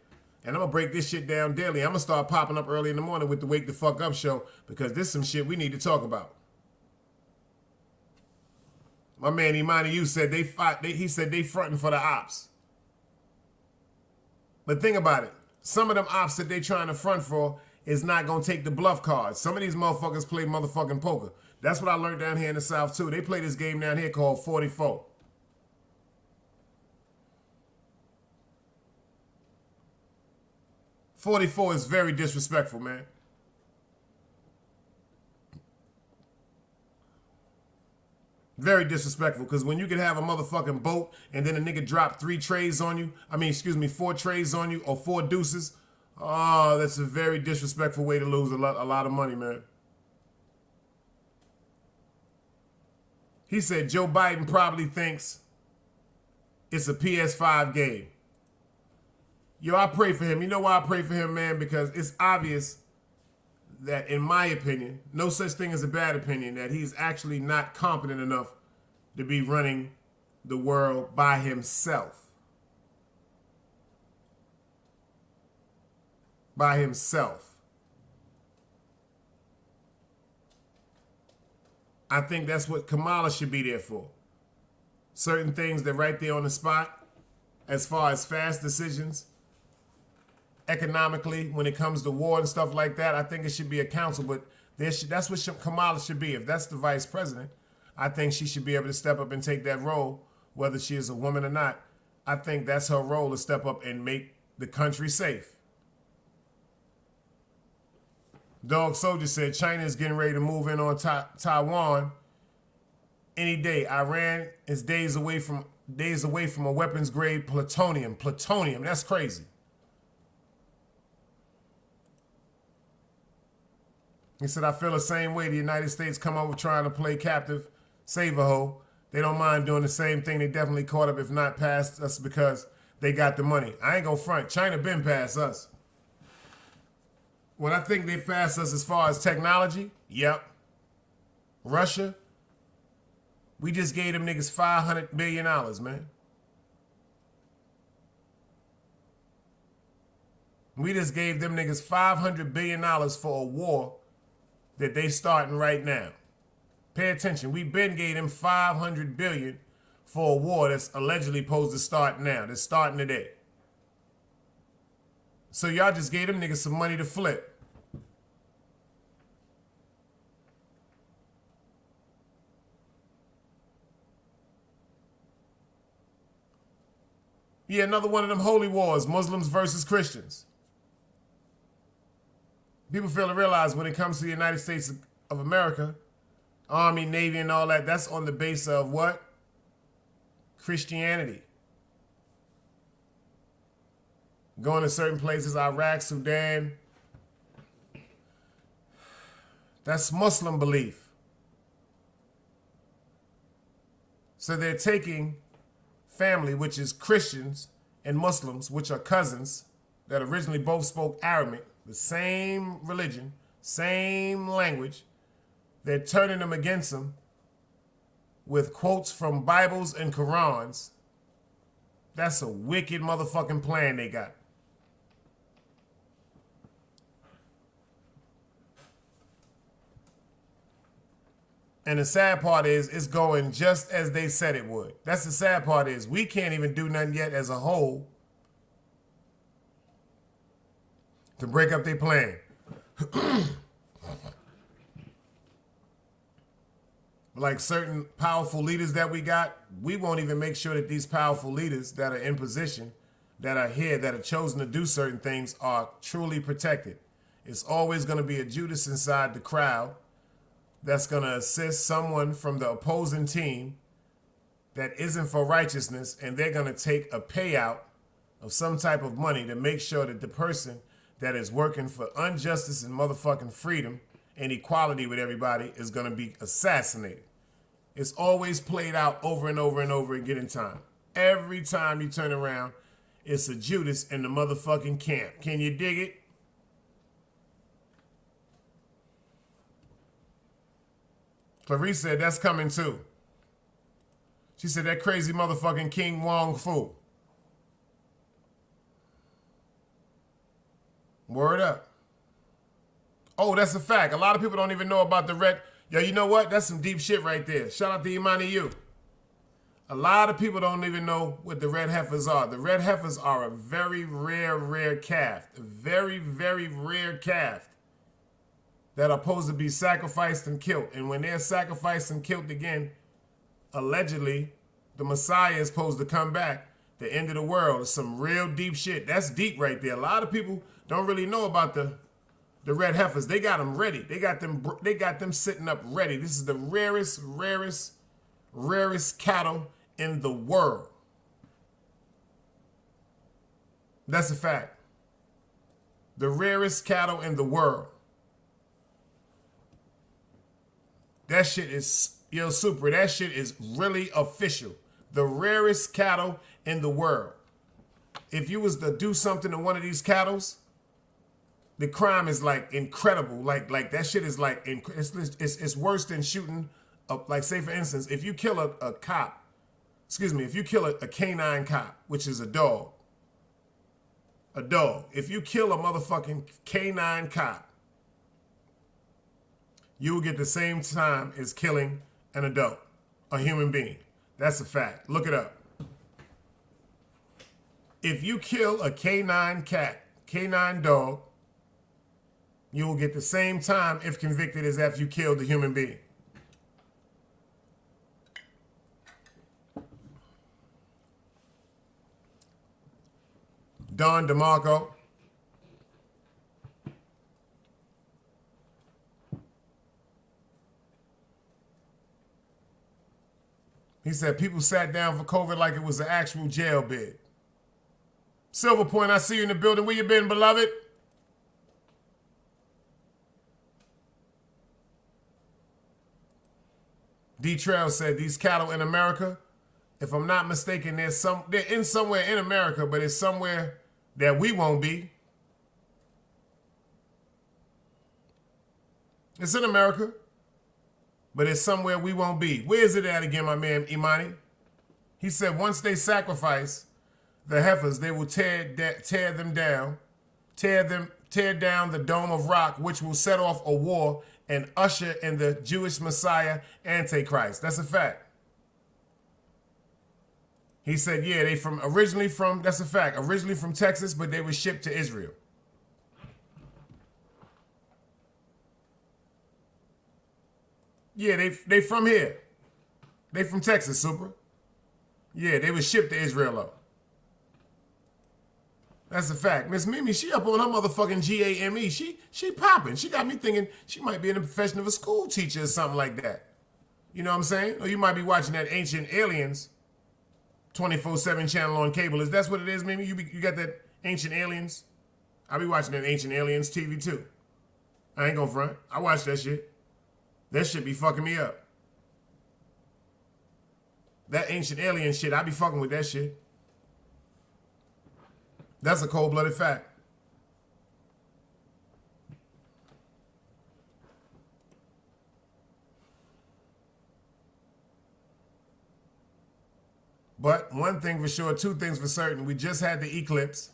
and I'm going to break this shit down daily. I'm going to start popping up early in the morning with the Wake the Fuck Up show, because this is some shit we need to talk about. My man Imani U said he said they fronting for the ops. But think about it. Some of them ops that they trying to front for is not going to take the bluff cards. Some of these motherfuckers play motherfucking poker. That's what I learned down here in the South, too. They play this game down here called 44. .44 is very disrespectful, man. Very disrespectful, because when you can have a motherfucking boat and then a nigga drop 4 trays on you, or 4 deuces, oh, that's a very disrespectful way to lose a lot of money, man. He said Joe Biden probably thinks it's a PS5 game. Yo, I pray for him. You know why I pray for him, man? Because it's obvious that, in my opinion, no such thing as a bad opinion, that he's actually not competent enough to be running the world by himself. By himself. I think that's what Kamala should be there for. Certain things that right there on the spot, as far as fast decisions, economically, when it comes to war and stuff like that, I think it should be a council, but that's what Kamala should be. If that's the vice president, I think she should be able to step up and take that role, whether she is a woman or not. I think that's her role, to step up and make the country safe. Dog Soldier said China is getting ready to move in on Taiwan any day. Iran is days away from a weapons grade plutonium. Plutonium, that's crazy. He said, I feel the same way. The United States come over trying to play captive, save a hoe. They don't mind doing the same thing. They definitely caught up, if not past us, because they got the money. I ain't gonna front. China been past us. When I think they passed us as far as technology, yep. Russia, we just gave them niggas $500 billion, man. We just gave them niggas $500 billion for a war that they starting right now. Pay attention. We been gave them $500 billion for a war that's allegedly supposed to start now. That's starting today. So y'all just gave them niggas some money to flip. Yeah, another one of them holy wars, Muslims versus Christians. People fail to realize when it comes to the United States of America, Army, Navy, and all that, that's on the base of what? Christianity. Going to certain places, Iraq, Sudan, that's Muslim belief. So they're taking family, which is Christians, and Muslims, which are cousins, that originally both spoke Aramaic, the same religion, same language. They're turning them against them with quotes from Bibles and Qurans. That's a wicked motherfucking plan they got. And the sad part is, it's going just as they said it would. That's the sad part is, we can't even do nothing yet as a whole to break up their plan. Like certain powerful leaders that we got, we won't even make sure that these powerful leaders that are in position, that are here, that are chosen to do certain things, are truly protected. It's always going to be a Judas inside the crowd that's going to assist someone from the opposing team that isn't for righteousness, and they're going to take a payout of some type of money to make sure that the person that is working for injustice and motherfucking freedom and equality with everybody is going to be assassinated. It's always played out over and over and over again in time. Every time you turn around, it's a Judas in the motherfucking camp. Can you dig it? Clarice said that's coming too. She said that crazy motherfucking King Wong Fu. Word up. Oh, that's a fact. A lot of people don't even know about the red. Yo, you know what? That's some deep shit right there. Shout out to Imani you. A lot of people don't even know what the red heifers are. The red heifers are a very rare calf. A very, very rare calf that are supposed to be sacrificed and killed. And when they're sacrificed and killed again, allegedly, the Messiah is supposed to come back. The end of the world is some real deep shit. That's deep right there. A lot of people don't really know about the red heifers. They got them ready. They got them sitting up ready. This is the rarest cattle in the world. That's a fact. The rarest cattle in the world. That shit is, yo, super. That shit is really official. The rarest cattle in the world. If you was to do something to one of these cattle, the crime is like incredible. Like that shit is like, it's worse than shooting. Like say for instance, if you kill a cop, if you kill a canine cop, which is a dog. If you kill a motherfucking canine cop, you will get the same time as killing an adult, a human being. That's a fact. Look it up. If you kill a canine dog, you will get the same time if convicted as if you killed a human being. Don DeMarco. He said people sat down for COVID like it was an actual jail bed. Silver Point, I see you in the building. Where you been, beloved? D. Trail said these cattle in America, if I'm not mistaken, they're in somewhere in America, but it's somewhere that we won't be. It's in America, but it's somewhere we won't be. Where is it at again, my man Imani? He said once they sacrifice the heifers, they will tear down the Dome of Rock, which will set off a war and usher in the Jewish Messiah, Antichrist. That's a fact. He said, yeah, originally from Texas, but they were shipped to Israel. Yeah, they from here. They from Texas, super. Yeah, they were shipped to Israel, though. That's a fact. Miss Mimi, she up on her motherfucking GAME. She popping. She got me thinking she might be in the profession of a school teacher or something like that. You know what I'm saying? Or you might be watching that Ancient Aliens 24/7 channel on cable. Is that what it is, Mimi? You got that Ancient Aliens? I be watching that Ancient Aliens TV too. I ain't gonna front. I watch that shit. That shit be fucking me up. That Ancient Alien shit, I be fucking with that shit. That's a cold-blooded fact. But one thing for sure, two things for certain. We just had the eclipse.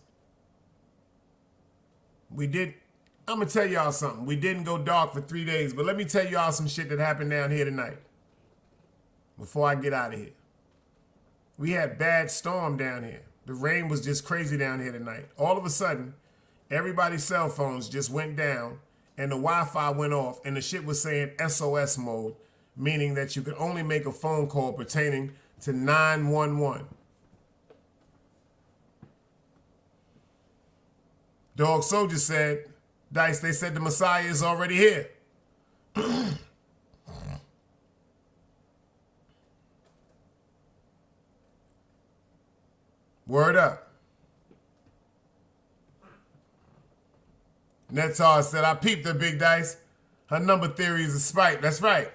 I'm going to tell y'all something. We didn't go dark for 3 days, but let me tell y'all some shit that happened down here tonight before I get out of here. We had bad storm down here. The rain was just crazy down here tonight. All of a sudden, everybody's cell phones just went down and the Wi-Fi went off and the shit was saying SOS mode, meaning that you could only make a phone call pertaining to 911. Dog Soldier said, Dice, they said the Messiah is already here. Word up. Netzar said, I peeped her, Big Dice. Her number theory is a spite. That's right.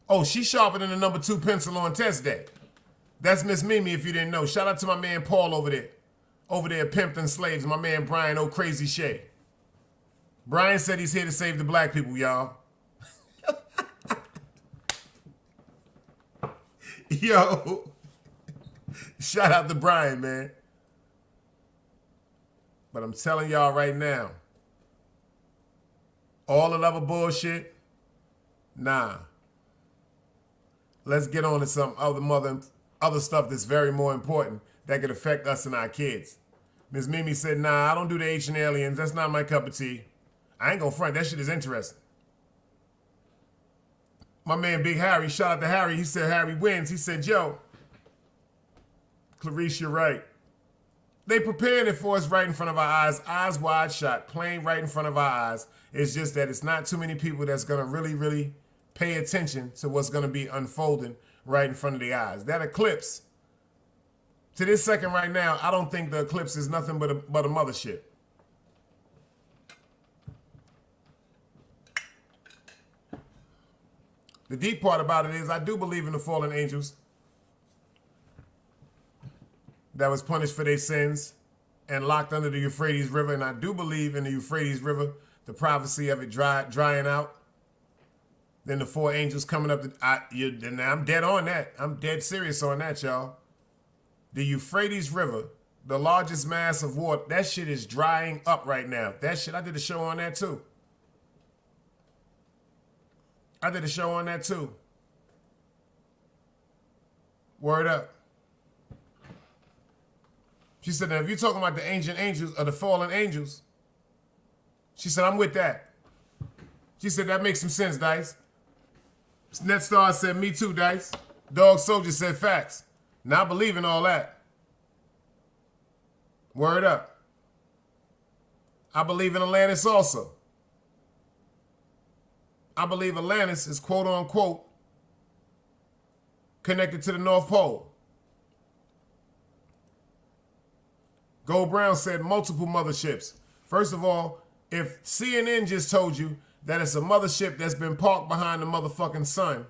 Oh, she's sharper than the number 2 pencil on test day. That's Miss Mimi, if you didn't know. Shout out to my man Paul over there. Over there, Pimped and Slaves. My man Brian, oh crazy Shay. Brian said he's here to save the black people, y'all. Yo. Shout out to Brian, man. But I'm telling y'all right now, All the other bullshit, nah. Let's get on to some other stuff that's very more important that could affect us and our kids. Miss Mimi said, nah, I don't do the ancient aliens. That's not my cup of tea. I ain't gonna front. That shit is interesting. My man Big Harry, shout out to Harry. He said Harry wins. He said, yo, Clarice, you're right. They preparing it for us right in front of our eyes wide shut, plain right in front of our eyes. It's just that it's not too many people that's gonna really, really pay attention to what's gonna be unfolding right in front of their eyes. That eclipse, to this second right now, I don't think the eclipse is nothing but a mothership. The deep part about it is I do believe in the fallen angels that was punished for their sins and locked under the Euphrates River. And I do believe in the Euphrates River, the prophecy of it drying out. Then the 4 angels coming up. And I'm dead on that. I'm dead serious on that, y'all. The Euphrates River, the largest mass of water, that shit is drying up right now. That shit, I did a show on that too. Word up. She said, now if you're talking about the ancient angels or the fallen angels, she said, I'm with that. She said, that makes some sense, Dice. Netstar said, me too, Dice. Dog Soldier said, facts. Now I believe in all that. Word up. I believe in Atlantis also. I believe Atlantis is quote unquote connected to the North Pole. Gold Brown said multiple motherships. First of all, if CNN just told you that it's a mothership that's been parked behind the motherfucking sun,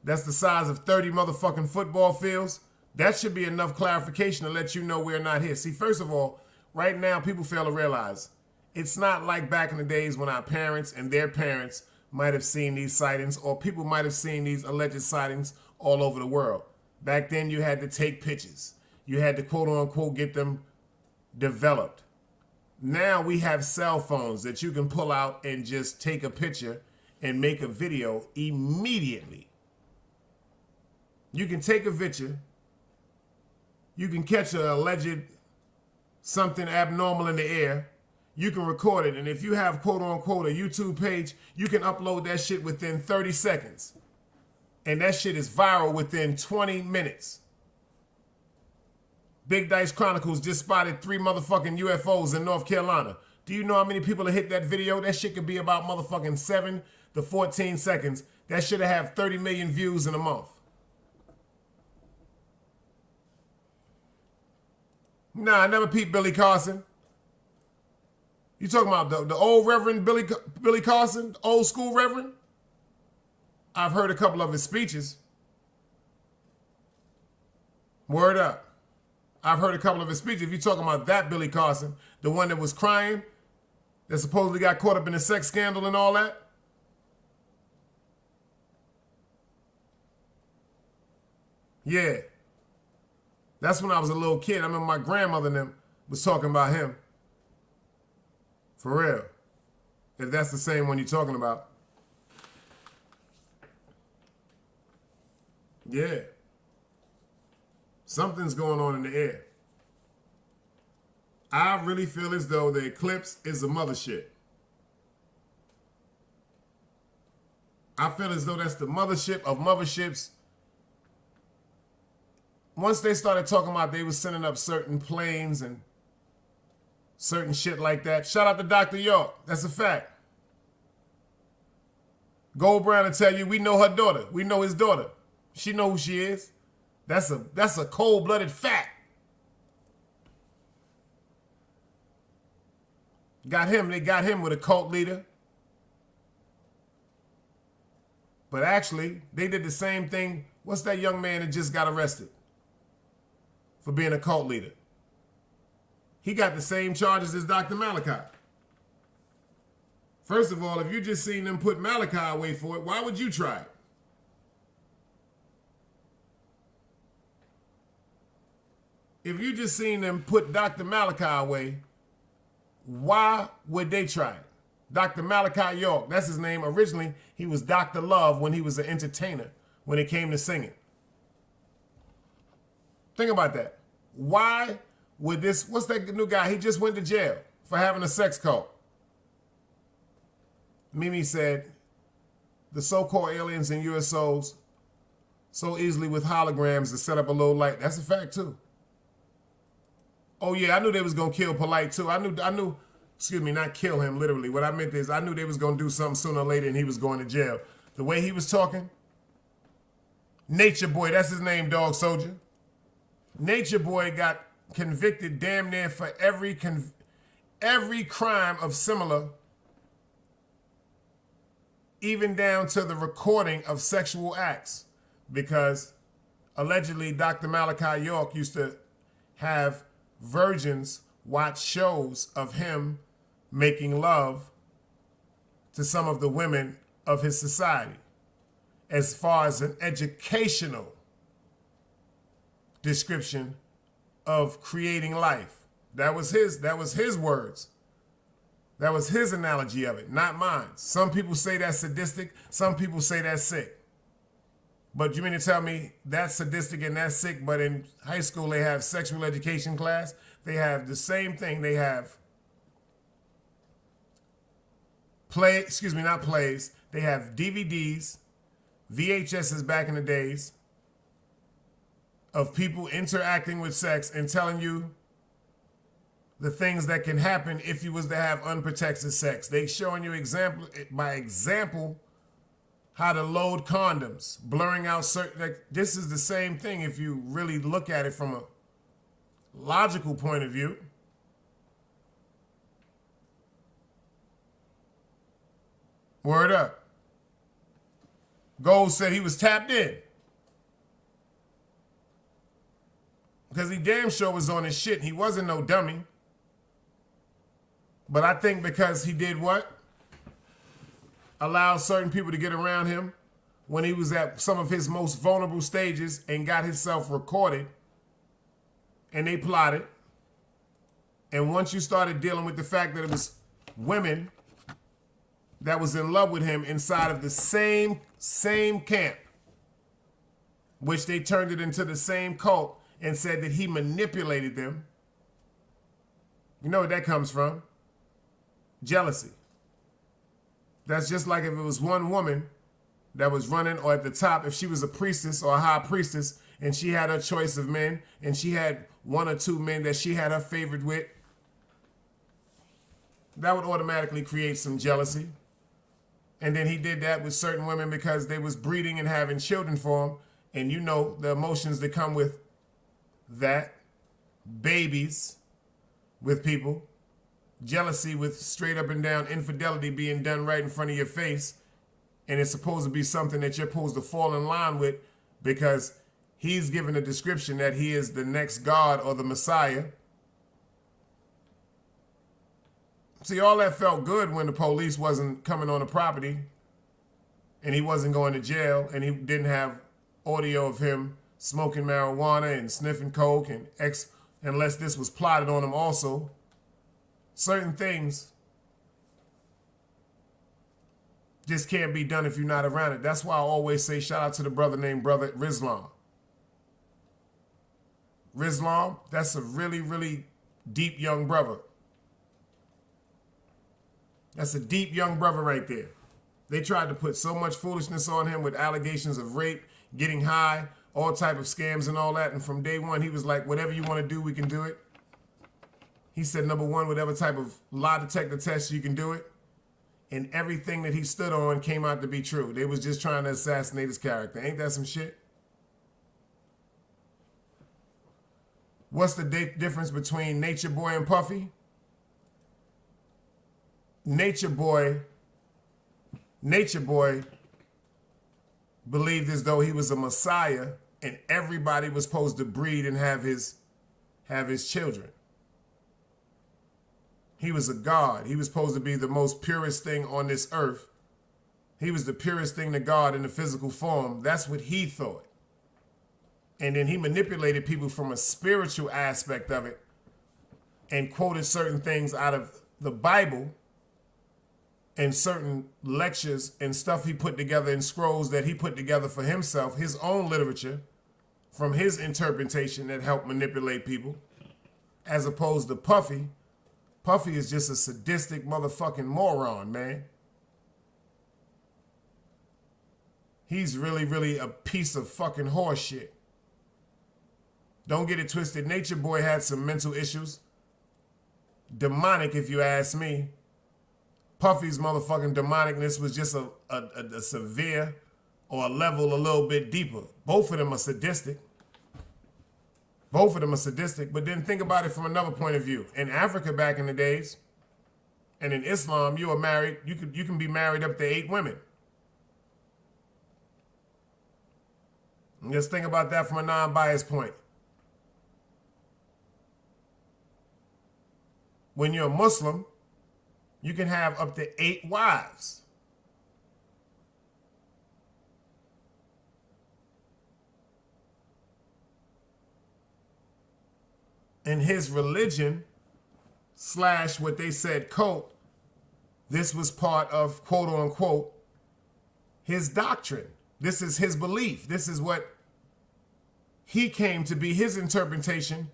that's the size of 30 motherfucking football fields, that should be enough clarification to let you know we're not here. See, first of all, right now people fail to realize it's not like back in the days when our parents and their parents might have seen these sightings, or people might have seen these alleged sightings all over the world. Back then you had to take pictures. You had to quote unquote get them developed. Now we have cell phones that you can pull out and just take a picture and make a video immediately. You can take a picture. You can catch an alleged something abnormal in the air. You can record it. And if you have quote unquote a YouTube page, you can upload that shit within 30 seconds. And that shit is viral within 20 minutes. Big Dice Chronicles just spotted 3 motherfucking UFOs in North Carolina. Do you know how many people have hit that video? That shit could be about motherfucking 7 to 14 seconds. That should have 30 million views in a month. Nah, I never peeped Billy Carson. You talking about the old Reverend Billy Carson, the old school Reverend? I've heard a couple of his speeches. Word up. I've heard a couple of his speeches. If you're talking about that Billy Carson, the one that was crying, that supposedly got caught up in a sex scandal and all that. Yeah. That's when I was a little kid. I remember my grandmother and them was talking about him. For real. If that's the same one you're talking about. Yeah. Something's going on in the air. I really feel as though the eclipse is a mothership. I feel as though that's the mothership of motherships. Once they started talking about they was sending up certain planes and certain shit like that. Shout out to Dr. York. That's a fact. Gold Brown will tell you we know her daughter. We know his daughter. She know who she is. That's a cold-blooded fact. They got him with a cult leader. But actually, they did the same thing. What's that young man that just got arrested for being a cult leader? He got the same charges as Dr. Malachi. First of all, if you just seen them put Malachi away for it, why would you try it? If you just seen them put Dr. Malachi away, why would they try it? Dr. Malachi York, that's his name. Originally, he was Dr. Love when he was an entertainer, when it came to singing. Think about that. Why would this, what's that new guy? He just went to jail for having a sex cult. Mimi said, the so-called aliens and USOs so easily with holograms to set up a low light. That's a fact too. Oh yeah, I knew they was gonna kill Polite too. I knew, excuse me, not kill him literally. What I meant is I knew they was gonna do something sooner or later and he was going to jail. The way he was talking, Nature Boy, that's his name, Dog Soldier. Nature Boy got convicted damn near for every crime of similar, even down to the recording of sexual acts, because allegedly Dr. Malachi York used to have virgins watch shows of him making love to some of the women of his society as far as an educational description of creating life. That was his words. That was his analogy of it, not mine. Some people say that's sadistic, some people say that's sick. But you mean to tell me that's sadistic and that's sick, but in high school they have sexual education class? They have the same thing. They have not plays. They have DVDs, VHSs back in the days of people interacting with sex and telling you the things that can happen if you was to have unprotected sex. They showing you example by example how to load condoms, blurring out certain, like, this is the same thing if you really look at it from a logical point of view. Word up. Gold said he was tapped in. Because he damn sure was on his shit. He wasn't no dummy. But I think because he did what? Allowed certain people to get around him when he was at some of his most vulnerable stages and got himself recorded. And they plotted. And once you started dealing with the fact that it was women that was in love with him inside of the same camp, which they turned it into the same cult and said that he manipulated them. You know what that comes from? Jealousy. That's just like if it was one woman that was running, or at the top, if she was a priestess or a high priestess and she had her choice of men and she had one or two men that she had her favorite with, that would automatically create some jealousy. And then he did that with certain women because they was breeding and having children for him. And you know the emotions that come with that. Babies with people. Jealousy with straight up and down infidelity being done right in front of your face. And it's supposed to be something that you're supposed to fall in line with because he's given a description that he is the next God or the Messiah. See, all that felt good when the police wasn't coming on the property and he wasn't going to jail and he didn't have audio of him smoking marijuana and sniffing coke and unless this was plotted on him also. Certain things just can't be done if you're not around it. That's why I always say shout out to the brother named Brother Rizlam. Rizlam, that's a really, really deep young brother. That's a deep young brother right there. They tried to put so much foolishness on him with allegations of rape, getting high, all type of scams and all that. And from day one, he was like, whatever you want to do, we can do it. He said, number one, whatever type of lie detector test, you can do it. And everything that he stood on came out to be true. They was just trying to assassinate his character. Ain't that some shit? What's the difference between Nature Boy and Puffy? Nature Boy believed as though he was a Messiah and everybody was supposed to breed and have his children. He was a god. He was supposed to be the most purest thing on this earth. He was the purest thing to God in the physical form. That's what he thought. And then he manipulated people from a spiritual aspect of it and quoted certain things out of the Bible and certain lectures and stuff he put together in scrolls that he put together for himself, his own literature, from his interpretation that helped manipulate people, as opposed to Puffy. Puffy is just a sadistic motherfucking moron, man. He's really, really a piece of fucking horse shit. Don't get it twisted. Nature Boy had some mental issues. Demonic, if you ask me. Puffy's motherfucking demonicness was just a severe or a level a little bit deeper. Both of them are sadistic. Both of them are sadistic. But then think about it from another point of view. In Africa back in the days, and in Islam, you are married. You can be married up to 8 women. And just think about that from a non-biased point. When you're a Muslim, you can have up to 8 wives. In his religion, / what they said cult, this was part of, quote unquote, his doctrine. This is his belief. This is what he came to be, his interpretation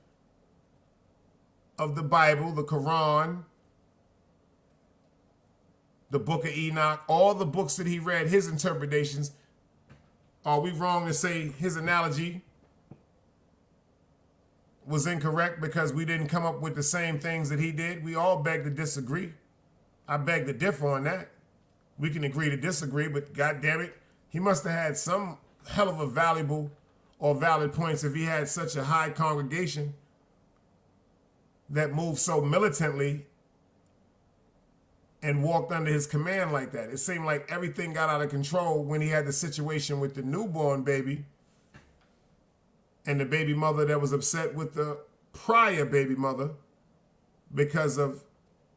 of the Bible, the Quran, the Book of Enoch, all the books that he read, his interpretations. Are we wrong to say his analogy was incorrect because we didn't come up with the same things that he did? We all beg to disagree. I beg to differ on that. We can agree to disagree, but God damn it, he must have had some hell of a valuable or valid points if he had such a high congregation that moved so militantly and walked under his command like that. It seemed like everything got out of control when he had the situation with the newborn baby and the baby mother that was upset with the prior baby mother because of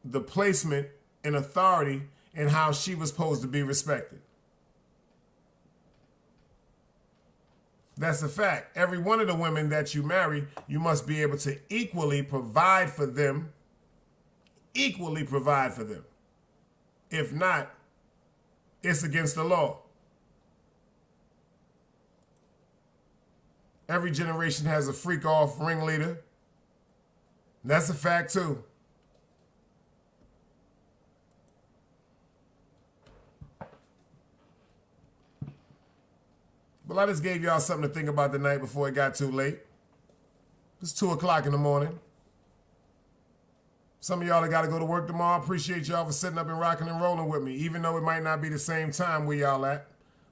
the placement and authority and how she was supposed to be respected. That's a fact. Every one of the women that you marry, you must be able to equally provide for them. Equally provide for them. If not, it's against the law. Every generation has a freak-off ringleader. That's a fact, too. But I just gave y'all something to think about tonight before it got too late. It's 2 o'clock in the morning. Some of y'all that got to go to work tomorrow, appreciate y'all for sitting up and rocking and rolling with me, even though it might not be the same time where y'all at.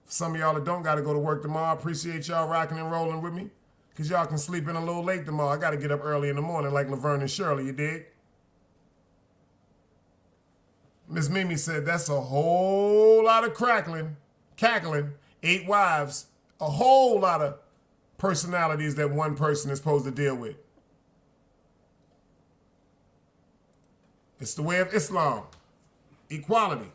For some of y'all that don't got to go to work tomorrow, appreciate y'all rocking and rolling with me, because y'all can sleep in a little late tomorrow. I got to get up early in the morning like Laverne and Shirley, you dig? Miss Mimi said, that's a whole lot of cackling, 8 wives, a whole lot of personalities that one person is supposed to deal with. It's the way of Islam. Equality.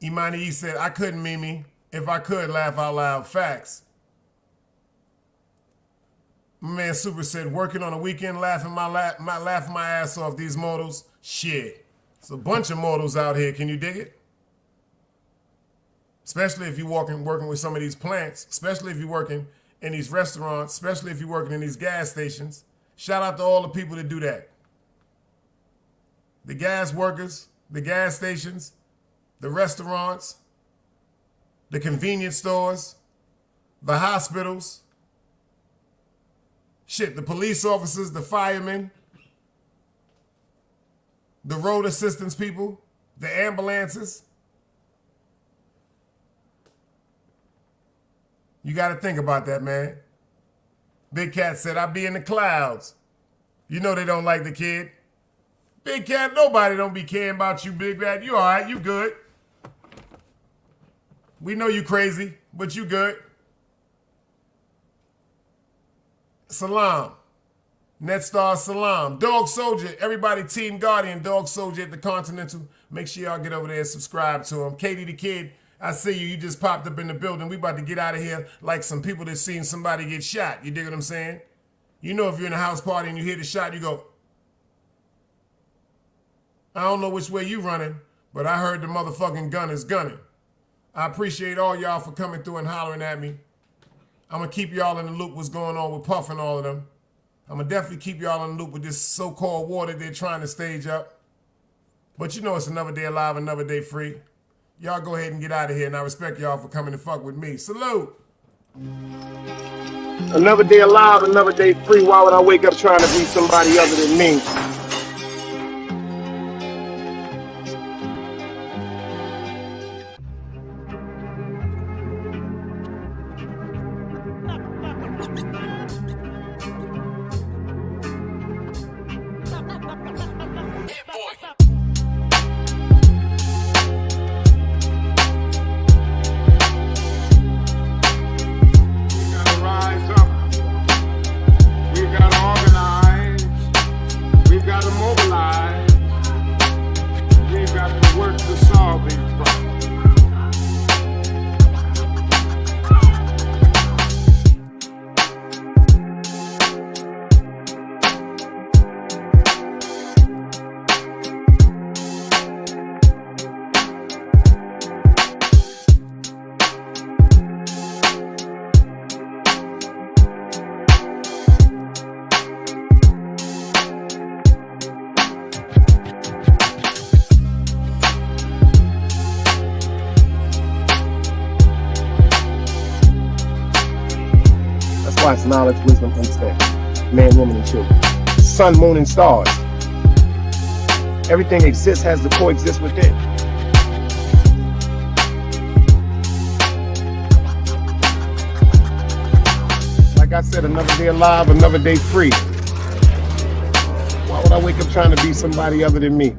Imani E said, I couldn't, Mimi. If I could, laugh out loud. Facts. My man Super said, working on a weekend, laughing my ass off, these mortals. Shit. It's a bunch of mortals out here. Can you dig it? Especially if you're working with some of these plants, especially if you're working in these restaurants, especially if you're working in these gas stations. Shout out to all the people that do that. The gas workers, the gas stations, the restaurants, the convenience stores, the hospitals, shit, the police officers, the firemen, the road assistance people, the ambulances. You got to think about that, man. Big Cat said, I'll be in the clouds. You know they don't like the kid. Big Cat, nobody don't be caring about you, Big Cat. You all right, you good. We know you crazy, but you good. Salam. Netstar Salam. Dog Soldier. Everybody Team Guardian. Dog Soldier at the Continental. Make sure y'all get over there and subscribe to him. Katie the Kid, I see you. You just popped up in the building. We about to get out of here like some people that seen somebody get shot. You dig what I'm saying? You know if you're in a house party and you hear the shot, you go, I don't know which way you running, but I heard the motherfucking gun is gunning. I appreciate all y'all for coming through and hollering at me. I'm going to keep y'all in the loop what's going on with Puff and all of them. I'm going to definitely keep y'all in the loop with this so-called war that they're trying to stage up. But you know it's another day alive, another day free. Y'all go ahead and get out of here, and I respect y'all for coming to fuck with me. Salute! Another day alive, another day free. Why would I wake up trying to be somebody other than me? It's knowledge, wisdom, instinct. Man, woman, and children. Sun, moon, and stars. Everything exists has to coexist within. Like I said, another day alive, another day free. Why would I wake up trying to be somebody other than me?